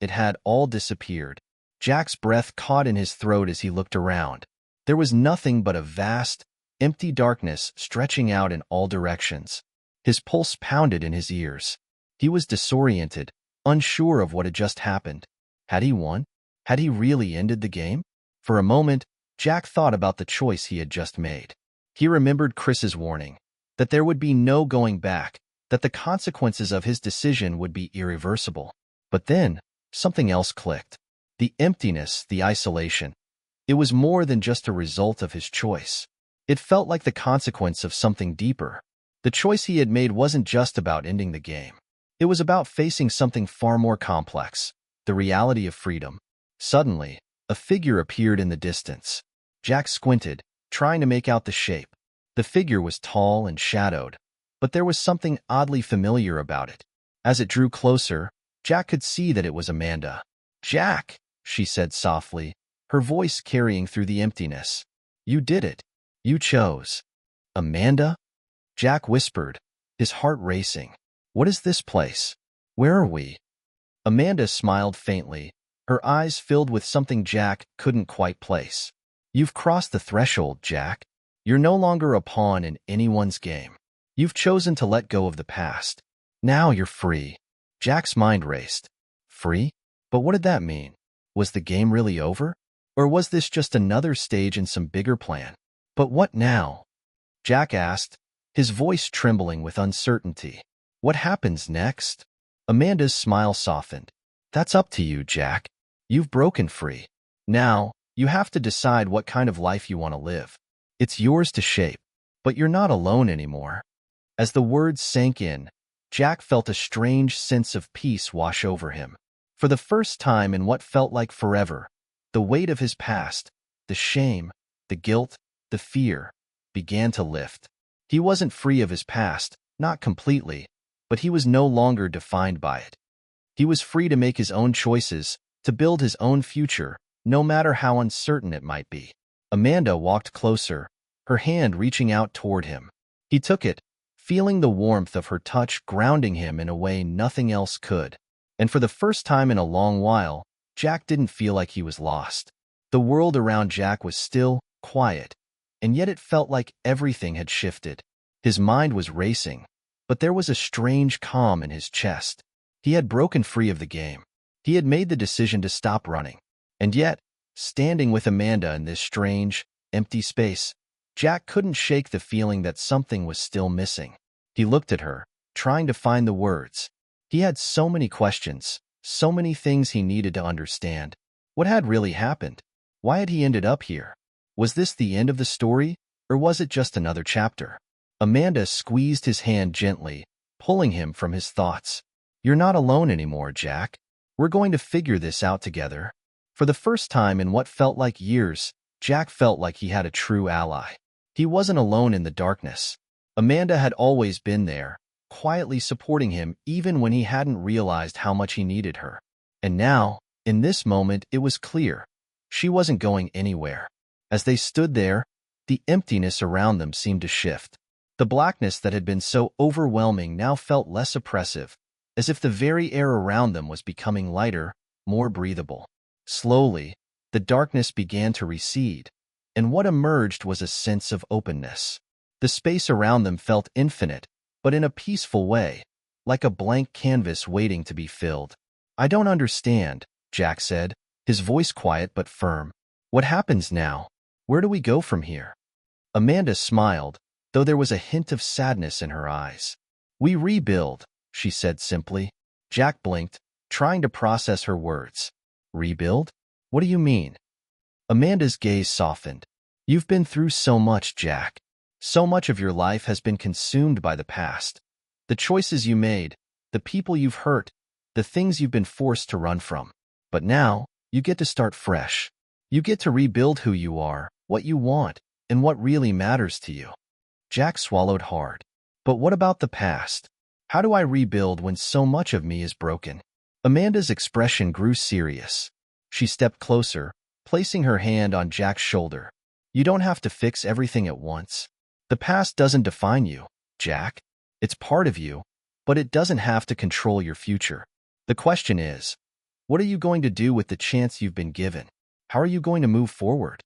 it had all disappeared. Jack's breath caught in his throat as he looked around. There was nothing but a vast, empty darkness stretching out in all directions. His pulse pounded in his ears. He was disoriented, unsure of what had just happened. Had he won? Had he really ended the game? For a moment, Jack thought about the choice he had just made. He remembered Chris's warning, that there would be no going back, that the consequences of his decision would be irreversible. But then, something else clicked. The emptiness, the isolation. It was more than just a result of his choice. It felt like the consequence of something deeper. The choice he had made wasn't just about ending the game. It was about facing something far more complex, the reality of freedom. Suddenly, a figure appeared in the distance. Jack squinted, trying to make out the shape. The figure was tall and shadowed, but there was something oddly familiar about it. As it drew closer, Jack could see that it was Amanda. "Jack," she said softly, her voice carrying through the emptiness. "You did it. You chose." "Amanda?" Jack whispered, his heart racing. "What is this place? Where are we?" Amanda smiled faintly, her eyes filled with something Jack couldn't quite place. You've crossed the threshold, Jack. You're no longer a pawn in anyone's game. You've chosen to let go of the past. Now you're free. Jack's mind raced. Free? But what did that mean? Was the game really over? Or was this just another stage in some bigger plan? But what now? Jack asked, his voice trembling with uncertainty. What happens next? Amanda's smile softened. That's up to you, Jack. You've broken free. Now, you have to decide what kind of life you want to live. It's yours to shape, but you're not alone anymore. As the words sank in, Jack felt a strange sense of peace wash over him. For the first time in what felt like forever, the weight of his past, the shame, the guilt, the fear, began to lift. He wasn't free of his past, not completely, but he was no longer defined by it. He was free to make his own choices, to build his own future, no matter how uncertain it might be. Amanda walked closer, her hand reaching out toward him. He took it, feeling the warmth of her touch grounding him in a way nothing else could. And for the first time in a long while, Jack didn't feel like he was lost. The world around Jack was still, quiet, and yet it felt like everything had shifted. His mind was racing, but there was a strange calm in his chest. He had broken free of the game. He had made the decision to stop running. And yet, standing with Amanda in this strange, empty space, Jack couldn't shake the feeling that something was still missing. He looked at her, trying to find the words. He had so many questions, so many things he needed to understand. What had really happened? Why had he ended up here? Was this the end of the story, or was it just another chapter? Amanda squeezed his hand gently, pulling him from his thoughts. You're not alone anymore, Jack. We're going to figure this out together. For the first time in what felt like years, Jack felt like he had a true ally. He wasn't alone in the darkness. Amanda had always been there, quietly supporting him even when he hadn't realized how much he needed her. And now, in this moment, it was clear. She wasn't going anywhere. As they stood there, the emptiness around them seemed to shift. The blackness that had been so overwhelming now felt less oppressive, as if the very air around them was becoming lighter, more breathable. Slowly, the darkness began to recede, and what emerged was a sense of openness. The space around them felt infinite, but in a peaceful way, like a blank canvas waiting to be filled. I don't understand, Jack said, his voice quiet but firm. What happens now? Where do we go from here? Amanda smiled, though there was a hint of sadness in her eyes. We rebuild, she said simply. Jack blinked, trying to process her words. Rebuild? What do you mean? Amanda's gaze softened. You've been through so much, Jack. So much of your life has been consumed by the past. The choices you made, the people you've hurt, the things you've been forced to run from. But now, you get to start fresh. You get to rebuild who you are, what you want, and what really matters to you. Jack swallowed hard. But what about the past? How do I rebuild when so much of me is broken? Amanda's expression grew serious. She stepped closer, placing her hand on Jack's shoulder. You don't have to fix everything at once. The past doesn't define you, Jack. It's part of you, but it doesn't have to control your future. The question is, what are you going to do with the chance you've been given? How are you going to move forward?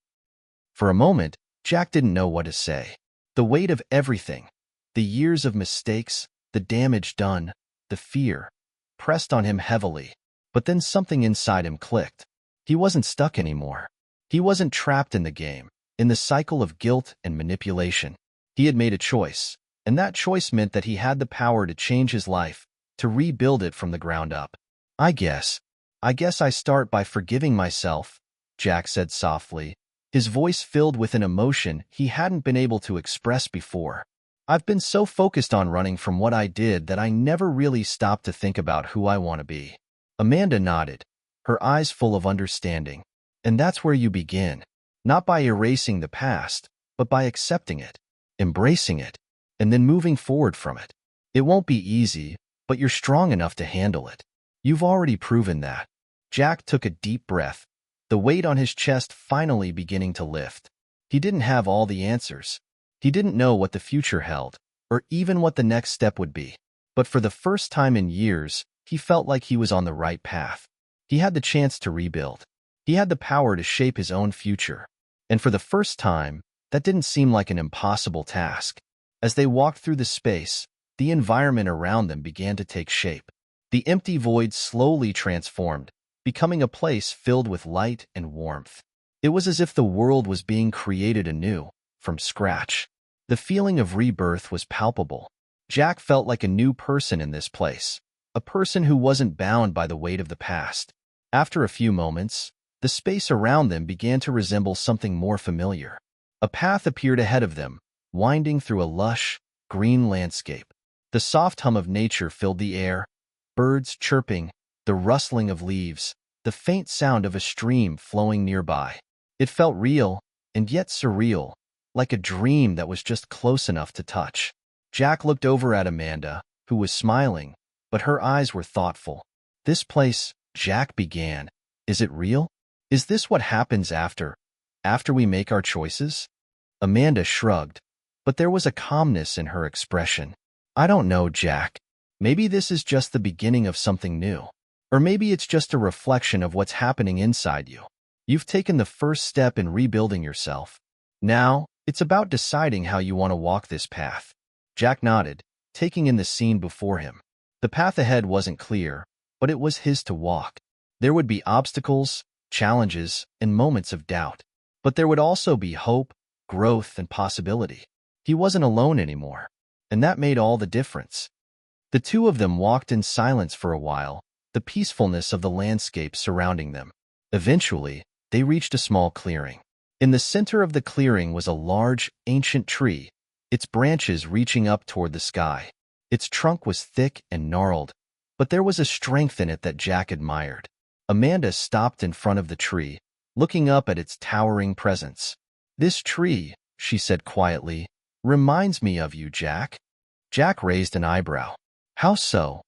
For a moment, Jack didn't know what to say. The weight of everything, the years of mistakes, the damage done, the fear, pressed on him heavily. But then something inside him clicked. He wasn't stuck anymore. He wasn't trapped in the game, in the cycle of guilt and manipulation. He had made a choice, and that choice meant that he had the power to change his life, to rebuild it from the ground up. I guess I start by forgiving myself, Jack said softly, his voice filled with an emotion he hadn't been able to express before. I've been so focused on running from what I did that I never really stopped to think about who I want to be. Amanda nodded, her eyes full of understanding. And that's where you begin, not by erasing the past, but by accepting it, embracing it, and then moving forward from it. It won't be easy, but you're strong enough to handle it. You've already proven that. Jack took a deep breath, the weight on his chest finally beginning to lift. He didn't have all the answers. He didn't know what the future held, or even what the next step would be. But for the first time in years, he felt like he was on the right path. He had the chance to rebuild. He had the power to shape his own future. And for the first time, that didn't seem like an impossible task. As they walked through the space, the environment around them began to take shape. The empty void slowly transformed, becoming a place filled with light and warmth. It was as if the world was being created anew, from scratch. The feeling of rebirth was palpable. Jack felt like a new person in this place, a person who wasn't bound by the weight of the past. After a few moments, the space around them began to resemble something more familiar. A path appeared ahead of them, winding through a lush, green landscape. The soft hum of nature filled the air, birds chirping, the rustling of leaves, the faint sound of a stream flowing nearby. It felt real, and yet surreal, like a dream that was just close enough to touch. Jack looked over at Amanda, who was smiling, but her eyes were thoughtful. "This place," Jack began, "is it real? Is this what happens after we make our choices?" Amanda shrugged, but there was a calmness in her expression. "I don't know, Jack. Maybe this is just the beginning of something new. Or maybe it's just a reflection of what's happening inside you. You've taken the first step in rebuilding yourself. Now, it's about deciding how you want to walk this path." Jack nodded, taking in the scene before him. The path ahead wasn't clear, but it was his to walk. There would be obstacles, challenges, and moments of doubt. But there would also be hope, growth, and possibility. He wasn't alone anymore, and that made all the difference. The two of them walked in silence for a while, the peacefulness of the landscape surrounding them. Eventually, they reached a small clearing. In the center of the clearing was a large, ancient tree, its branches reaching up toward the sky. Its trunk was thick and gnarled, but there was a strength in it that Jack admired. Amanda stopped in front of the tree, looking up at its towering presence. "This tree," she said quietly, "reminds me of you, Jack." Jack raised an eyebrow. "How so?"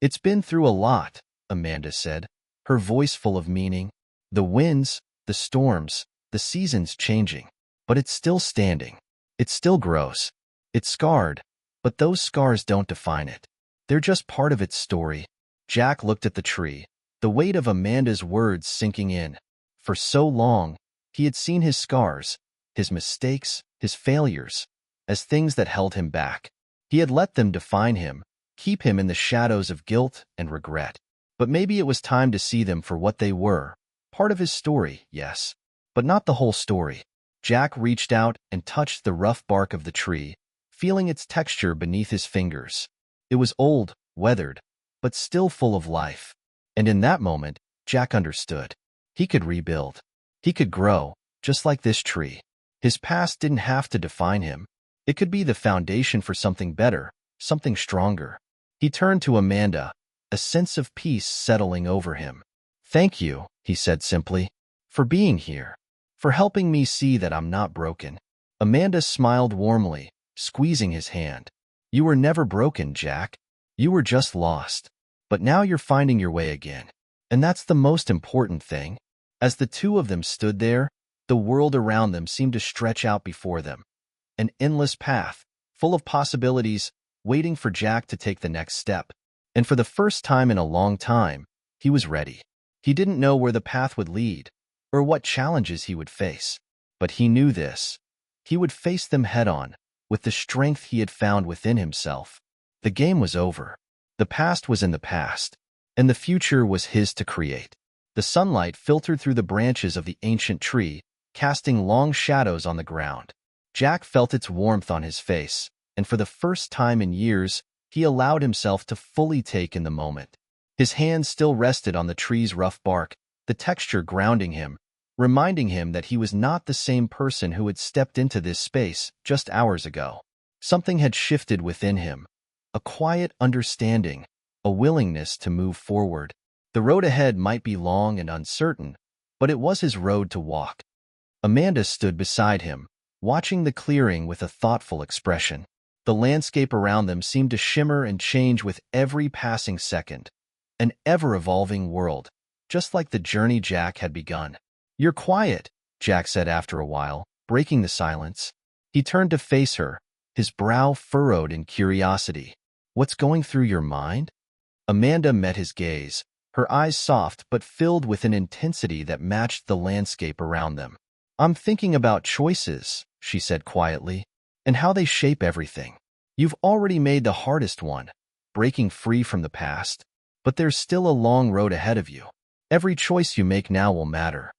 "It's been through a lot," Amanda said, her voice full of meaning. "The winds, the storms, the seasons changing. But it's still standing. It still grows. It's scarred, but those scars don't define it. They're just part of its story." Jack looked at the tree, the weight of Amanda's words sinking in. For so long, he had seen his scars, his mistakes, his failures, as things that held him back. He had let them define him, keep him in the shadows of guilt and regret. But maybe it was time to see them for what they were. Part of his story, yes, but not the whole story. Jack reached out and touched the rough bark of the tree, feeling its texture beneath his fingers. It was old, weathered, but still full of life. And in that moment, Jack understood. He could rebuild. He could grow, just like this tree. His past didn't have to define him. It could be the foundation for something better, something stronger. He turned to Amanda, a sense of peace settling over him. "Thank you," he said simply, "for being here, for helping me see that I'm not broken." Amanda smiled warmly, squeezing his hand. "You were never broken, Jack. You were just lost. But now you're finding your way again. And that's the most important thing." As the two of them stood there, the world around them seemed to stretch out before them. An endless path, full of possibilities, waiting for Jack to take the next step. And for the first time in a long time, he was ready. He didn't know where the path would lead, or what challenges he would face. But he knew this. He would face them head-on, with the strength he had found within himself. The game was over. The past was in the past, and the future was his to create. The sunlight filtered through the branches of the ancient tree, casting long shadows on the ground. Jack felt its warmth on his face, and for the first time in years, he allowed himself to fully take in the moment. His hands still rested on the tree's rough bark, the texture grounding him, reminding him that he was not the same person who had stepped into this space just hours ago. Something had shifted within him, a quiet understanding, a willingness to move forward. The road ahead might be long and uncertain, but it was his road to walk. Amanda stood beside him, watching the clearing with a thoughtful expression. The landscape around them seemed to shimmer and change with every passing second. An ever-evolving world, just like the journey Jack had begun. "You're quiet," Jack said after a while, breaking the silence. He turned to face her, his brow furrowed in curiosity. "What's going through your mind?" Amanda met his gaze, her eyes soft but filled with an intensity that matched the landscape around them. "I'm thinking about choices," she said quietly, "and how they shape everything. You've already made the hardest one, breaking free from the past, but there's still a long road ahead of you. Every choice you make now will matter."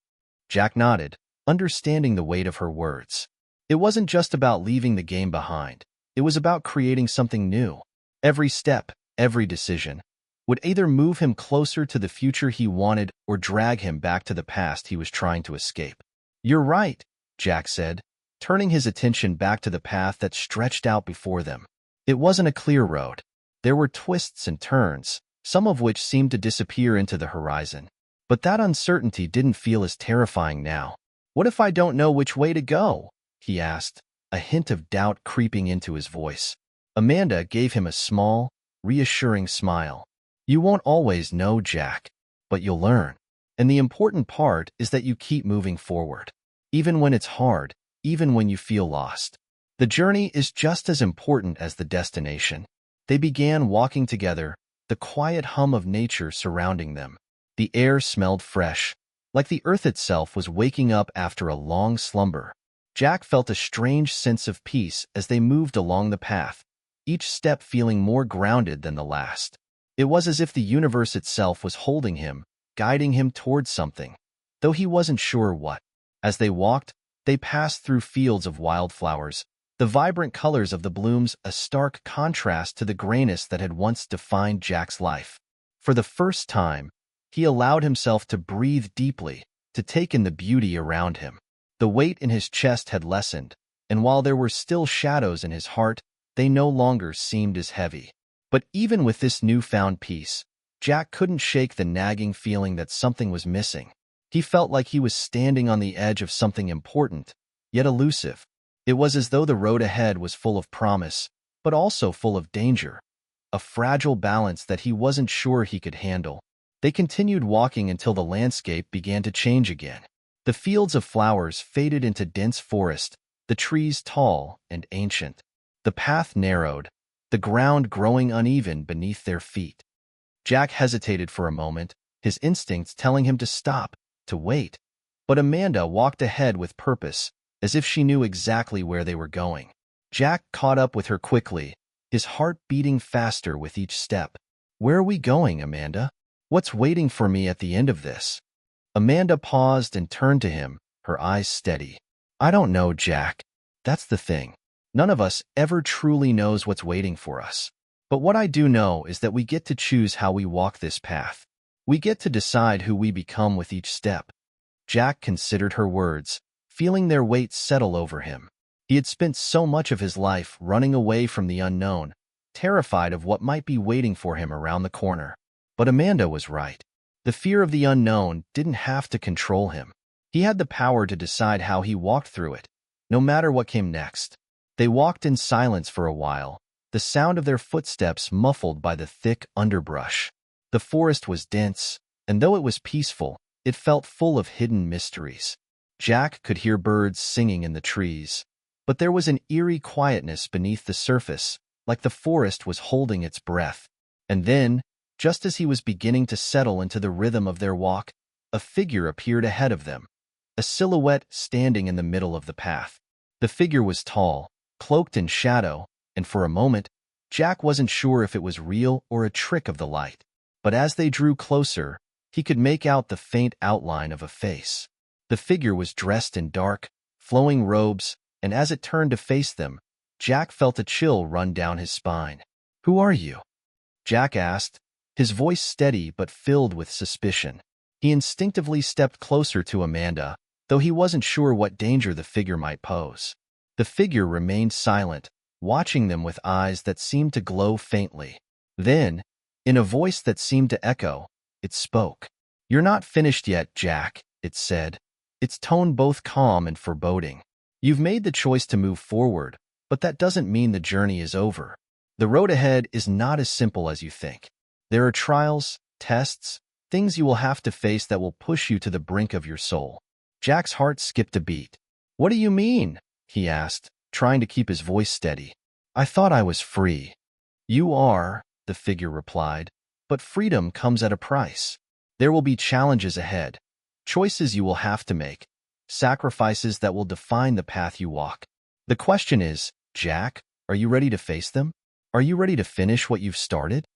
Jack nodded, understanding the weight of her words. It wasn't just about leaving the game behind. It was about creating something new. Every step, every decision, would either move him closer to the future he wanted or drag him back to the past he was trying to escape. "You're right," Jack said, turning his attention back to the path that stretched out before them. It wasn't a clear road. There were twists and turns, some of which seemed to disappear into the horizon. But that uncertainty didn't feel as terrifying now. "What if I don't know which way to go?" he asked, a hint of doubt creeping into his voice. Amanda gave him a small, reassuring smile. "You won't always know, Jack, but you'll learn. And the important part is that you keep moving forward, even when it's hard, even when you feel lost. The journey is just as important as the destination." They began walking together, the quiet hum of nature surrounding them. The air smelled fresh, like the earth itself was waking up after a long slumber. Jack felt a strange sense of peace as they moved along the path, each step feeling more grounded than the last. It was as if the universe itself was holding him, guiding him towards something, though he wasn't sure what. As they walked, they passed through fields of wildflowers, the vibrant colors of the blooms a stark contrast to the grayness that had once defined Jack's life. For the first time, he allowed himself to breathe deeply, to take in the beauty around him. The weight in his chest had lessened, and while there were still shadows in his heart, they no longer seemed as heavy. But even with this newfound peace, Jack couldn't shake the nagging feeling that something was missing. He felt like he was standing on the edge of something important, yet elusive. It was as though the road ahead was full of promise, but also full of danger, a fragile balance that he wasn't sure he could handle. They continued walking until the landscape began to change again. The fields of flowers faded into dense forest, the trees tall and ancient. The path narrowed, the ground growing uneven beneath their feet. Jack hesitated for a moment, his instincts telling him to stop, to wait. But Amanda walked ahead with purpose, as if she knew exactly where they were going. Jack caught up with her quickly, his heart beating faster with each step. "Where are we going, Amanda? What's waiting for me at the end of this?" Amanda paused and turned to him, her eyes steady. "I don't know, Jack. That's the thing. None of us ever truly knows what's waiting for us. But what I do know is that we get to choose how we walk this path. We get to decide who we become with each step." Jack considered her words, feeling their weight settle over him. He had spent so much of his life running away from the unknown, terrified of what might be waiting for him around the corner. But Amanda was right. The fear of the unknown didn't have to control him. He had the power to decide how he walked through it, no matter what came next. They walked in silence for a while, the sound of their footsteps muffled by the thick underbrush. The forest was dense, and though it was peaceful, it felt full of hidden mysteries. Jack could hear birds singing in the trees, but there was an eerie quietness beneath the surface, like the forest was holding its breath. And then, just as he was beginning to settle into the rhythm of their walk, a figure appeared ahead of them, a silhouette standing in the middle of the path. The figure was tall, cloaked in shadow, and for a moment, Jack wasn't sure if it was real or a trick of the light. But as they drew closer, he could make out the faint outline of a face. The figure was dressed in dark, flowing robes, and as it turned to face them, Jack felt a chill run down his spine. "Who are you?" Jack asked, his voice steady but filled with suspicion. He instinctively stepped closer to Amanda, though he wasn't sure what danger the figure might pose. The figure remained silent, watching them with eyes that seemed to glow faintly. Then, in a voice that seemed to echo, it spoke. "You're not finished yet, Jack," it said, its tone both calm and foreboding. "You've made the choice to move forward, but that doesn't mean the journey is over. The road ahead is not as simple as you think. There are trials, tests, things you will have to face that will push you to the brink of your soul." Jack's heart skipped a beat. "What do you mean?" he asked, trying to keep his voice steady. "I thought I was free." "You are," the figure replied, But freedom comes at a price. There will be challenges ahead, choices you will have to make, sacrifices that will define the path you walk. The question is, Jack, are you ready to face them? Are you ready to finish what you've started?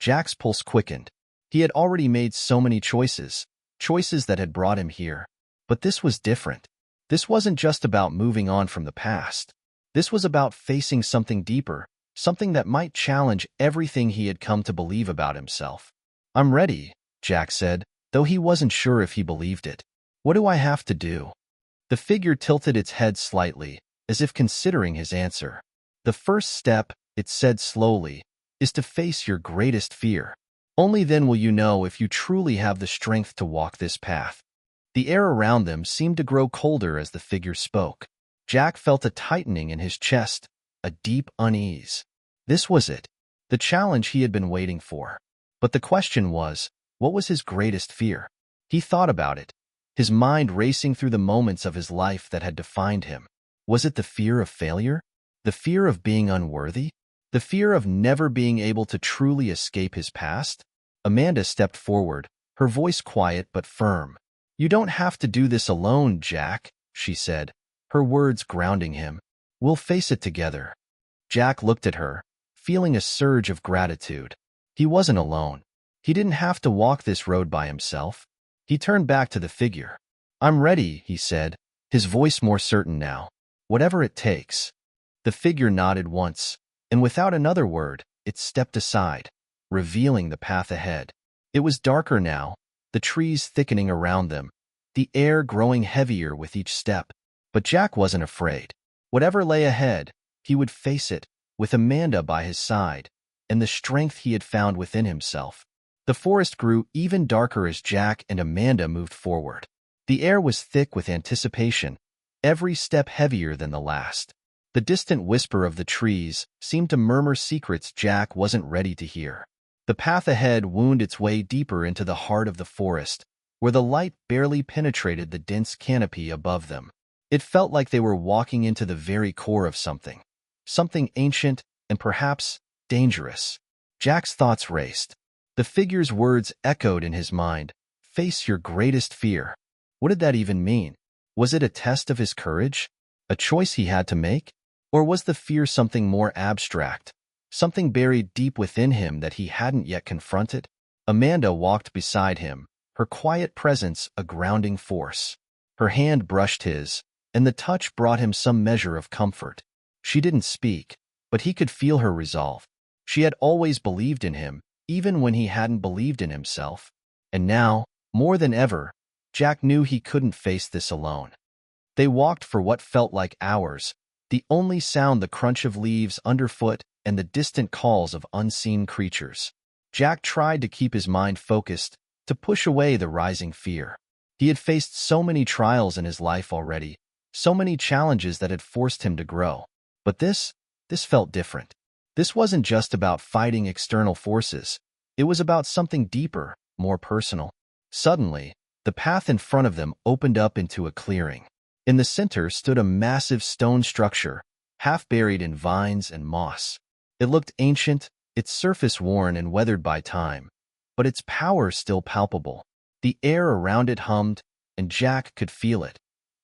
Jack's pulse quickened. He had already made so many choices, choices that had brought him here. But this was different. This wasn't just about moving on from the past. This was about facing something deeper, something that might challenge everything he had come to believe about himself. I'm ready, Jack said, though he wasn't sure if he believed it. What do I have to do? The figure tilted its head slightly, as if considering his answer. The first step, it said slowly, is to face your greatest fear. Only then will you know if you truly have the strength to walk this path. The air around them seemed to grow colder as the figure spoke. Jack felt a tightening in his chest, a deep unease. This was it, the challenge he had been waiting for. But the question was, what was his greatest fear? He thought about it, his mind racing through the moments of his life that had defined him. Was it the fear of failure? The fear of being unworthy? The fear of never being able to truly escape his past? Amanda stepped forward, her voice quiet but firm. You don't have to do this alone, Jack, she said, her words grounding him. We'll face it together. Jack looked at her, feeling a surge of gratitude. He wasn't alone. He didn't have to walk this road by himself. He turned back to the figure. I'm ready, he said, his voice more certain now. Whatever it takes. The figure nodded once, and without another word, it stepped aside, revealing the path ahead. It was darker now, the trees thickening around them, the air growing heavier with each step. But Jack wasn't afraid. Whatever lay ahead, he would face it, with Amanda by his side, and the strength he had found within himself. The forest grew even darker as Jack and Amanda moved forward. The air was thick with anticipation, every step heavier than the last. The distant whisper of the trees seemed to murmur secrets Jack wasn't ready to hear. The path ahead wound its way deeper into the heart of the forest, where the light barely penetrated the dense canopy above them. It felt like they were walking into the very core of something ancient and perhaps dangerous. Jack's thoughts raced. The figure's words echoed in his mind. Face your greatest fear. What did that even mean? Was it a test of his courage? A choice he had to make? Or was the fear something more abstract? Something buried deep within him that he hadn't yet confronted? Amanda walked beside him, her quiet presence a grounding force. Her hand brushed his, and the touch brought him some measure of comfort. She didn't speak, but he could feel her resolve. She had always believed in him, even when he hadn't believed in himself. And now, more than ever, Jack knew he couldn't face this alone. They walked for what felt like hours, the only sound the crunch of leaves underfoot and the distant calls of unseen creatures. Jack tried to keep his mind focused, to push away the rising fear. He had faced so many trials in his life already, so many challenges that had forced him to grow. But this felt different. This wasn't just about fighting external forces. It was about something deeper, more personal. Suddenly, the path in front of them opened up into a clearing. In the center stood a massive stone structure, half buried in vines and moss. It looked ancient, its surface worn and weathered by time, but its power still palpable. The air around it hummed, and Jack could feel it.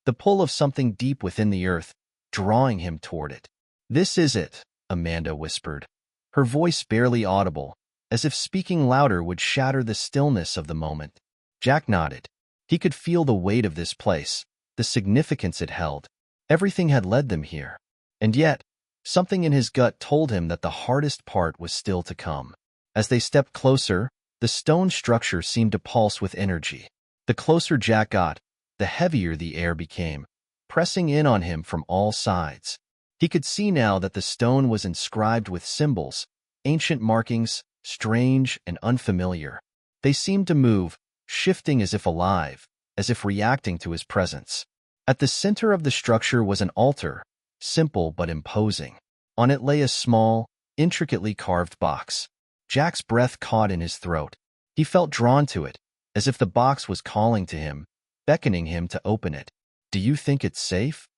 The pull of something deep within the earth, drawing him toward it. This is it, Amanda whispered, her voice barely audible, as if speaking louder would shatter the stillness of the moment. Jack nodded. He could feel the weight of this place, the significance it held. Everything had led them here. And yet, something in his gut told him that the hardest part was still to come. As they stepped closer, the stone structure seemed to pulse with energy. The closer Jack got, the heavier the air became, pressing in on him from all sides. He could see now that the stone was inscribed with symbols, ancient markings, strange and unfamiliar. They seemed to move, shifting as if alive, as if reacting to his presence. At the center of the structure was an altar, simple but imposing. On it lay a small, intricately carved box. Jack's breath caught in his throat. He felt drawn to it, as if the box was calling to him, beckoning him to open it. Do you think it's safe?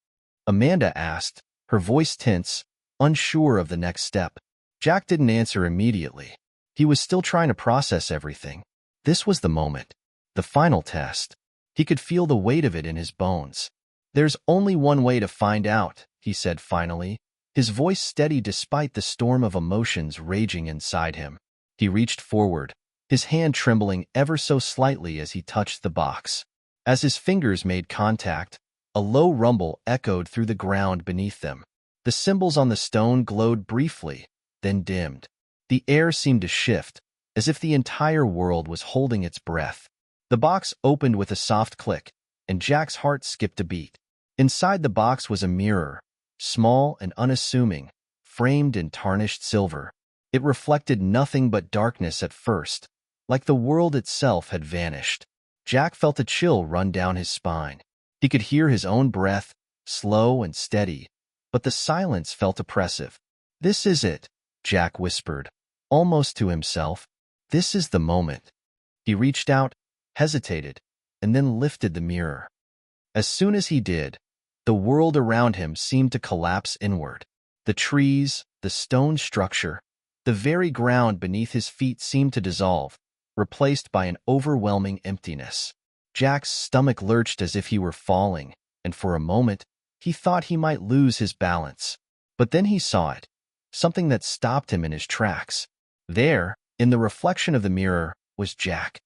Amanda asked, her voice tense, unsure of the next step. Jack didn't answer immediately. He was still trying to process everything. This was the moment. The final test. He could feel the weight of it in his bones. "There's only one way to find out," he said finally, his voice steady despite the storm of emotions raging inside him. He reached forward, his hand trembling ever so slightly as he touched the box. As his fingers made contact, a low rumble echoed through the ground beneath them. The symbols on the stone glowed briefly, then dimmed. The air seemed to shift, as if the entire world was holding its breath. The box opened with a soft click, and Jack's heart skipped a beat. Inside the box was a mirror, small and unassuming, framed in tarnished silver. It reflected nothing but darkness at first, like the world itself had vanished. Jack felt a chill run down his spine. He could hear his own breath, slow and steady, but the silence felt oppressive. "This is it," Jack whispered, almost to himself. "This is the moment." He reached out, hesitated, and then lifted the mirror. As soon as he did, the world around him seemed to collapse inward. The trees, the stone structure, the very ground beneath his feet seemed to dissolve, replaced by an overwhelming emptiness. Jack's stomach lurched as if he were falling, and for a moment, he thought he might lose his balance. But then he saw it, something that stopped him in his tracks. There, in the reflection of the mirror, was Jack.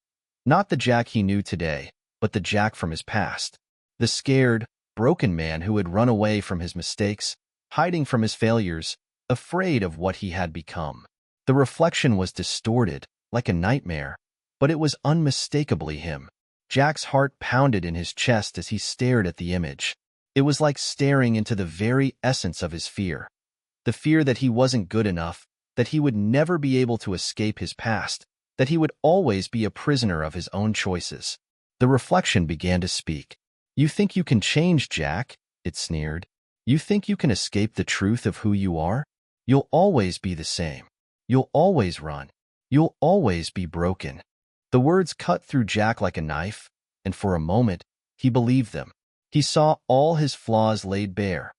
Not the Jack he knew today, but the Jack from his past. The scared, broken man who had run away from his mistakes, hiding from his failures, afraid of what he had become. The reflection was distorted, like a nightmare, but it was unmistakably him. Jack's heart pounded in his chest as he stared at the image. It was like staring into the very essence of his fear. The fear that he wasn't good enough, that he would never be able to escape his past, that he would always be a prisoner of his own choices. The reflection began to speak. "You think you can change, Jack?" it sneered. "You think you can escape the truth of who you are? You'll always be the same. You'll always run. You'll always be broken." The words cut through Jack like a knife, and for a moment, he believed them. He saw all his flaws laid bare,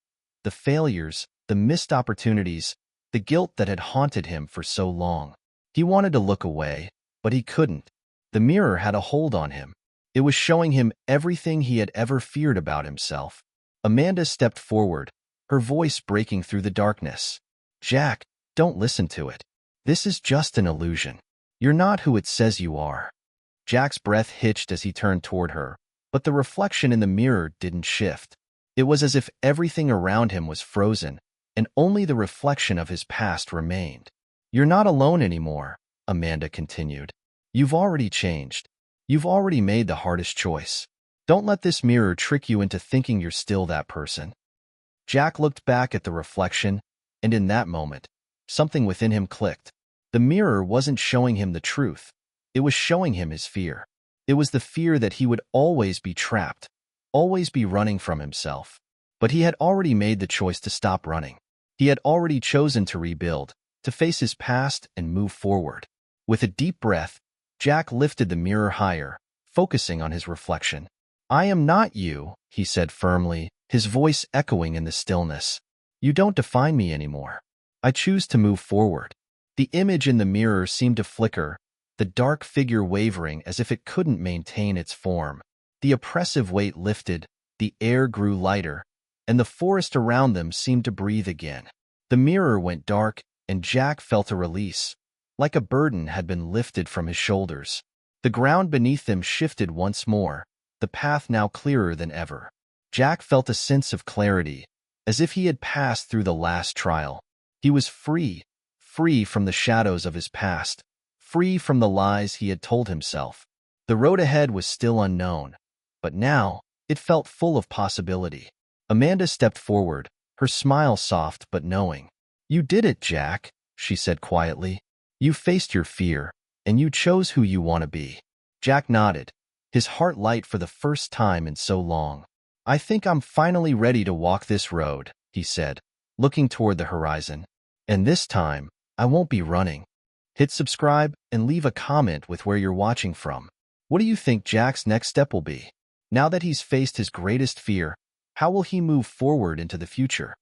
the failures, the missed opportunities, the guilt that had haunted him for so long. He wanted to look away, but he couldn't. The mirror had a hold on him. It was showing him everything he had ever feared about himself. Amanda stepped forward, her voice breaking through the darkness. "Jack, don't listen to it. This is just an illusion. You're not who it says you are." Jack's breath hitched as he turned toward her, but the reflection in the mirror didn't shift. It was as if everything around him was frozen, and only the reflection of his past remained. "You're not alone anymore," Amanda continued. "You've already changed. You've already made the hardest choice. Don't let this mirror trick you into thinking you're still that person." Jack looked back at the reflection, and in that moment, something within him clicked. The mirror wasn't showing him the truth. It was showing him his fear. It was the fear that he would always be trapped, always be running from himself. But he had already made the choice to stop running. He had already chosen to rebuild, to face his past and move forward. With a deep breath, Jack lifted the mirror higher, focusing on his reflection. "I am not you," he said firmly, his voice echoing in the stillness. "You don't define me anymore. I choose to move forward." The image in the mirror seemed to flicker, the dark figure wavering as if it couldn't maintain its form. The oppressive weight lifted, the air grew lighter, and the forest around them seemed to breathe again. The mirror went dark, and Jack felt a release, like a burden had been lifted from his shoulders. The ground beneath them shifted once more, the path now clearer than ever. Jack felt a sense of clarity, as if he had passed through the last trial. He was free, free from the shadows of his past, free from the lies he had told himself. The road ahead was still unknown, but now it felt full of possibility. Amanda stepped forward, her smile soft but knowing. "You did it, Jack," she said quietly. "You faced your fear, and you chose who you want to be." Jack nodded, his heart light for the first time in so long. "I think I'm finally ready to walk this road," he said, looking toward the horizon. "And this time, I won't be running." Hit subscribe and leave a comment with where you're watching from. What do you think Jack's next step will be? Now that he's faced his greatest fear, how will he move forward into the future?